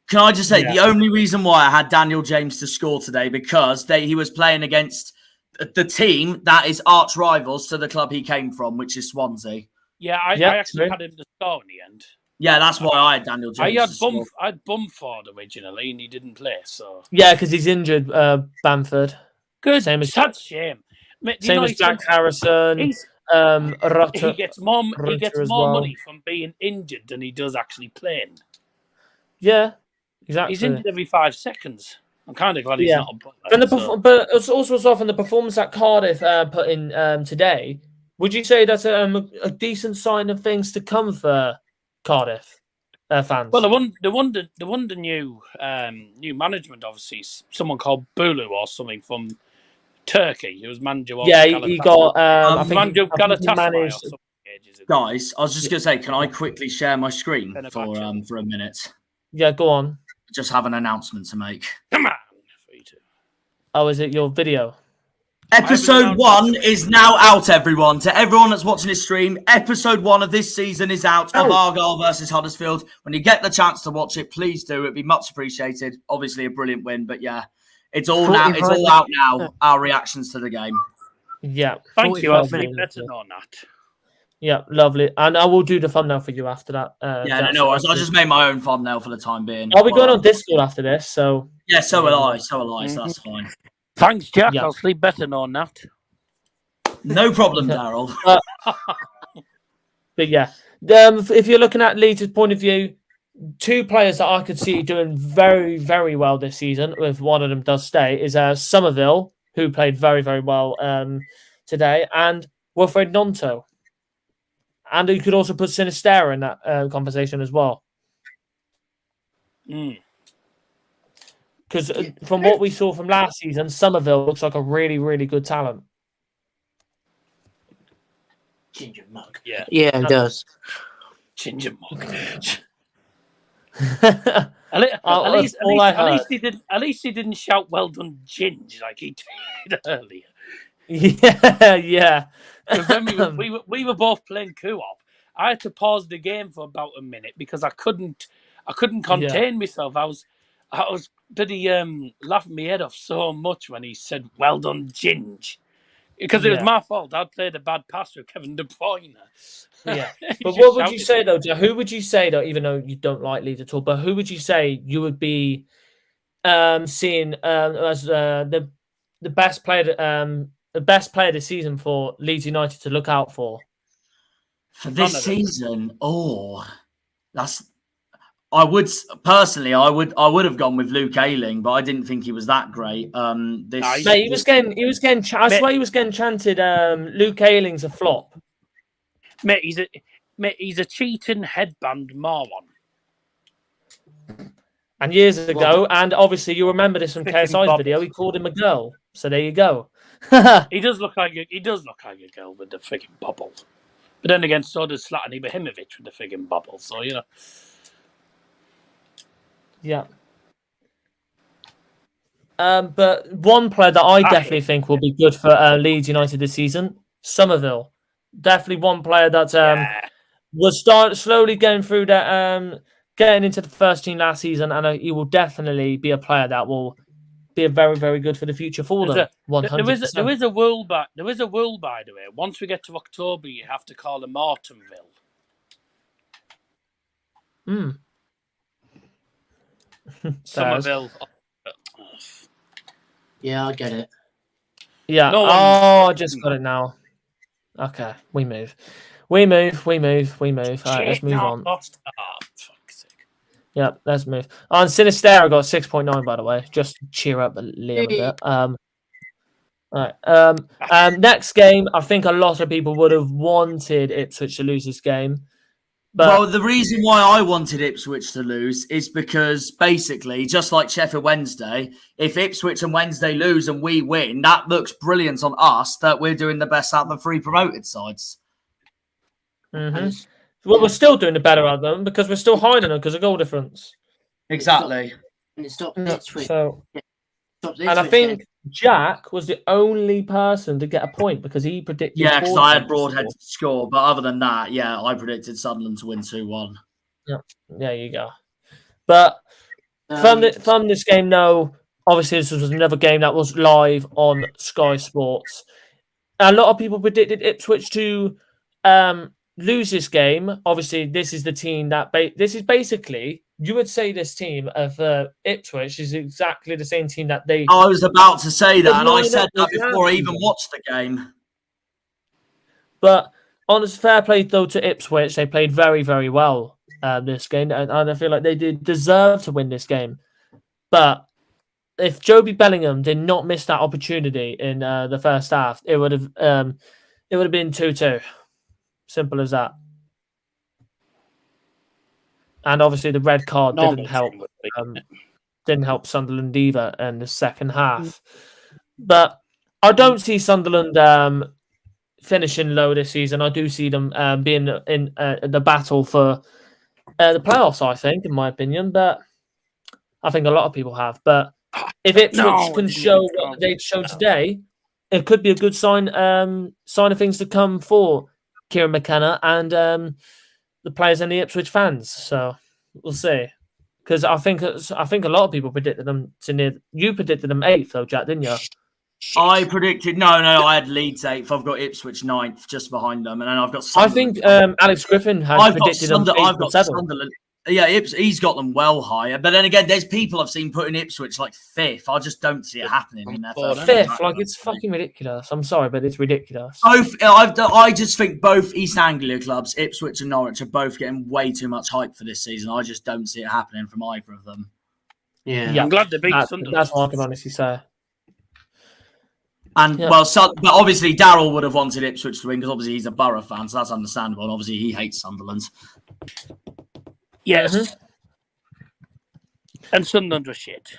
Can I just say the only reason why I had Daniel James to score today because he was playing against the team that is arch rivals to the club he came from, which is Swansea.
Yeah, I actually had him to score in the end.
Yeah, that's why I had Daniel James.
I had Bumford originally, and he didn't play. So
yeah, because he's injured. Bamford.
Good.
Same as
Sad shame.
same as Jack Harrison.
He gets more money from being injured than he does actually playing.
Yeah, exactly.
He's injured every 5 seconds. I'm kind of glad he's not.
But it's also as well from the performance that Cardiff put in today. Would you say that's a decent sign of things to come for Cardiff fans?
Well, the wonder new management, obviously, someone called Bulu or something from Turkey, who was manager of
he got I think
manager of Galatasaray.
Guys, I was just going to say, can I quickly share my screen for a minute?
Yeah, go on.
Just have an announcement to make.
Come on.
Oh, is it your video?
Episode 1 is now out, everyone. To everyone that's watching this stream, episode 1 of this season is out of Argyle versus Huddersfield. When you get the chance to watch it, please do. It'd be much appreciated. Obviously, a brilliant win, but yeah, it's all now. It's all out now. Our reactions to the game.
Yeah,
thank you. I'll sleep better on that.
Yeah, lovely. And I will do the thumbnail for you after that.
No worries. I just made my own thumbnail for the time being.
I'll be going on Discord after this, so...
Yeah, so will I. So that's fine.
Thanks, Jack. Yeah. I'll sleep better knowing that.
No problem, Daryl.
But yeah, if you're looking at Leeds' point of view, 2 players that I could see doing very, very well this season, if one of them does stay, is Somerville, who played very, very well today, and Wilfred Nonto. And you could also put Sinistera in that conversation as well. Because from what we saw from last season, Somerville looks like a really, really good talent.
Ginger mug.
Yeah,
it does.
Ginger mug. At least he didn't shout "Well done, Ginge" like he did earlier.
Yeah.
When we were both playing co-op, I had to pause the game for about a minute because I couldn't contain myself. I was pretty laughing my head off so much when he said "Well done, Ginge," because it was my fault. I played a bad pass with Kevin De Bruyne.
Yeah, but what would you say though? Who would you say though? Even though you don't like Leeds at all, but who would you say you would be seeing as the best player? The best player this season for Leeds United to look out for
this season? I would have gone with Luke Ayling, but I didn't think he was that great.
He was getting. I swear he was getting chanted. Luke Ayling's a flop.
Mate, he's a cheating headband moron.
And years ago, and obviously you remember this from KSI's video, he called him a girl. So there you go.
He does look like a girl with the frigging bubbles. But then again, so does Zlatan Ibrahimovic with the frigging bubbles. So
Yeah. But one player that I definitely think will be good for Leeds United this season, Somerville. Definitely one player that was slowly going through that, getting into the first team last season, and he will definitely be a player that will be a very, very good for the future for them. 100%.
There is a rule, by the way. Once we get to October, you have to call him Autumnville. Somerville.
Yeah, I get it.
Yeah. I just got it now. Okay, we move. All right, let's move on. Yeah, let's move. And Sinistera got 6.9, by the way. Just to cheer up Liam a bit. All right. Next game, I think a lot of people would have wanted Ipswich to lose this game.
But the reason why I wanted Ipswich to lose is because basically, just like Sheffield Wednesday, if Ipswich and Wednesday lose and we win, that looks brilliant on us that we're doing the best out of the 3 promoted sides.
Well, we're still doing the better out of them because we're still hiding them because of goal difference.
Exactly.
And it stopped Ipswich.
And I think Jack was the only person to get a point because he predicted.
Yeah, because I had Broadhead to score. But other than that, I predicted Sunderland to win 2-1.
Yeah, there you go. But from this game, no, obviously this was another game that was live on Sky Sports. A lot of people predicted Ipswich to lose this game. Obviously, this is the team that this is basically, you would say this team of Ipswich is exactly the same team that they.
I was about to say that, and I
lined
said
up
that
with
before I
last
even
season.
watched the game.
But honest, fair play though to Ipswich, they played very, very well this game, and I feel like they did deserve to win this game. But if Joby Bellingham did not miss that opportunity in the first half, it would have been 2-2. Simple as that. And obviously the red card didn't help. Didn't help Sunderland either in the second half. But I don't see Sunderland finishing low this season. I do see them being in the battle for the playoffs, I think, in my opinion. But I think a lot of people have. But if Ipswich can show what they've shown today, it could be a good sign of things to come for Kieran McKenna and the players and the Ipswich fans. So we'll see. Because I think a lot of people predicted them to near. You predicted them 8th, though, Jack, didn't you?
I predicted no. I had Leeds 8th. I've got Ipswich 9th, just behind them, and then I've got Sunderland.
I think Alex Griffin had predicted them 8th
I've
or
got
7th.
Sunderland. Yeah, he's got them well higher. But then again, there's people I've seen putting Ipswich like 5th. I just don't see it happening in their first
5th, like it's fucking ridiculous. I'm sorry, but it's ridiculous.
I just think both East Anglia clubs, Ipswich and Norwich, are both getting way too much hype for this season. I just don't see it happening from either of them.
Yeah.
I'm glad they beat Sunderland.
That's what I can honestly say.
And but obviously Darryl would have wanted Ipswich to win because obviously he's a Borough fan, so that's understandable. And obviously he hates Sunderland.
Yes. Mm-hmm. And Sunderland was shit.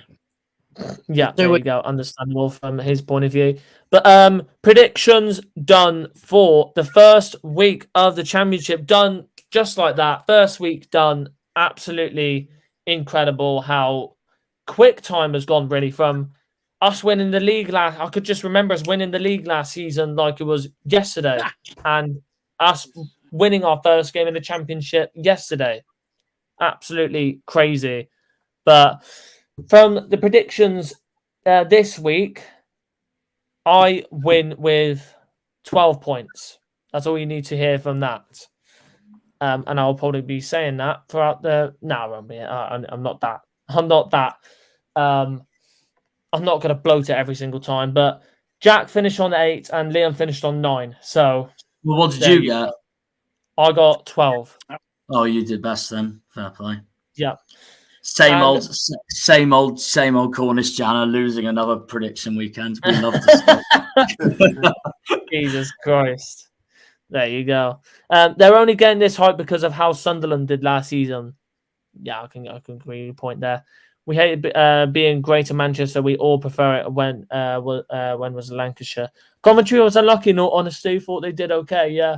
Yeah, there we go. Understandable from his point of view. But predictions done for the first week of the championship. Done just like that. First week done. Absolutely incredible how quick time has gone, really, from us winning the league last. I could just remember us winning the league last season like it was yesterday, and us winning our first game in the championship yesterday. Absolutely crazy. But from the predictions this week, I win with 12 points. That's all you need to hear from that. And I'll probably be saying that throughout the. No, I won't be. I'm not that. I'm not that. I'm not going to bloat it every single time. But Jack finished on 8 and Liam finished on 9. So,
well, what did you get?
I got 12.
Oh, you did best then. Fair play.
Yeah.
Same old Cornish Jana losing another prediction weekend. We love to see.
Jesus Christ. There you go. They're only getting this hype because of how Sunderland did last season. Yeah, I can agree with your point there. We hated being Greater Manchester. We all prefer it when was Lancashire. Commentary was unlucky, in all honesty. Thought they did okay, yeah.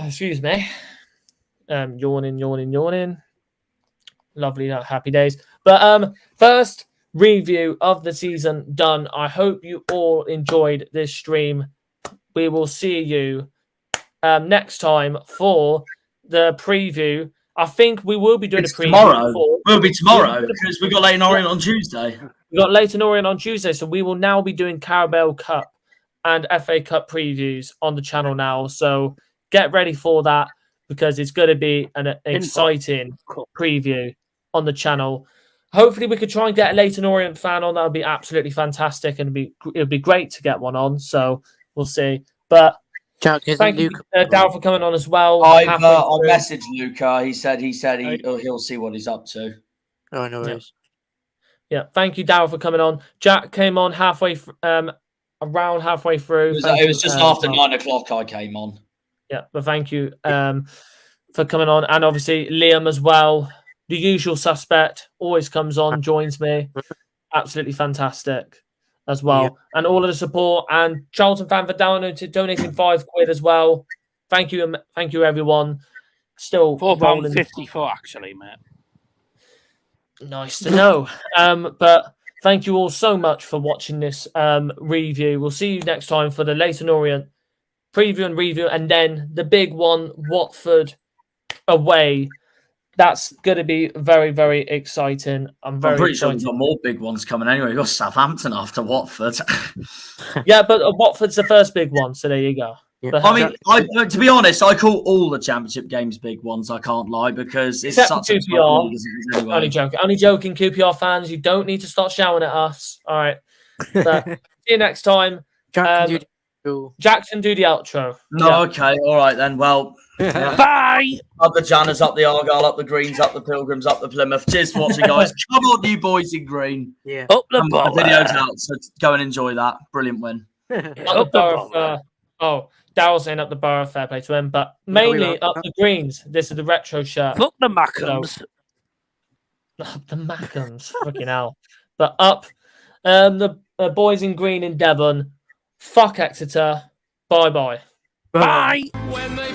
Excuse me. Yawning. Lovely, happy days. But first review of the season done. I hope you all enjoyed this stream. We will see you next time for the preview. I think we will be doing a preview
tomorrow. Will be tomorrow because we got Leighton Orient on Tuesday.
We got Leighton Orient on Tuesday, so we will now be doing Carabao Cup and FA Cup previews on the channel now. So get ready for that because it's going to be an exciting preview on the channel. Hopefully, we could try and get a Leighton Orient fan on. That would be absolutely fantastic, and it would be great to get one on. So we'll see. But
Jack,
thank you, Darryl, for coming on as well.
I've messaged Luca. He said he'll see what he's up to.
Oh, no worries.
Yeah, thank you, Darryl, for coming on. Jack came on around halfway through.
It was just after 9 o'clock I came on.
Yeah, but thank you for coming on, and obviously Liam as well. The usual suspect always comes on, joins me. Absolutely fantastic as well. Yeah. And all of the support. And Charlton fan for donating £5 as well. Thank you, everyone. Still
£4.54 actually, mate.
Nice to know. But thank you all so much for watching this review. We'll see you next time for the Leighton Orient preview and review, and then the big one, Watford away. that's going to be very, very exciting. I'm very
I'm pretty sure
excited.
we've got more big ones coming anyway. We've got Southampton after Watford.
Yeah, but Watford's the first big one, so there you go.
Yeah.
But
I mean, to be honest, I call all the championship games big ones. I can't lie because it's
Except
such a
QPR.
top league as it is anyway.
Only joking, QPR fans. You don't need to start shouting at us. All right. But see you next time. Jackson, do the outro.
No,
Yeah.
okay, all right then. Well,
Bye.
up the Janners, up the Argyle, up the Greens, up the Pilgrims, up the Plymouth. Cheers for watching, guys. Come on, you boys in green.
Yeah.
Up the
The
ball.
video's out, so go and enjoy that. Brilliant win.
Up the
Up the
Borough.
ball.
Oh, Daryl's saying up the Borough, fair play to him, but mainly up the Greens. This is the retro shirt.
Fuck the Mackhams.
Up the Mackhams, fucking hell. But up the boys in green in Devon. Fuck Exeter. Bye bye.
Bye.
When the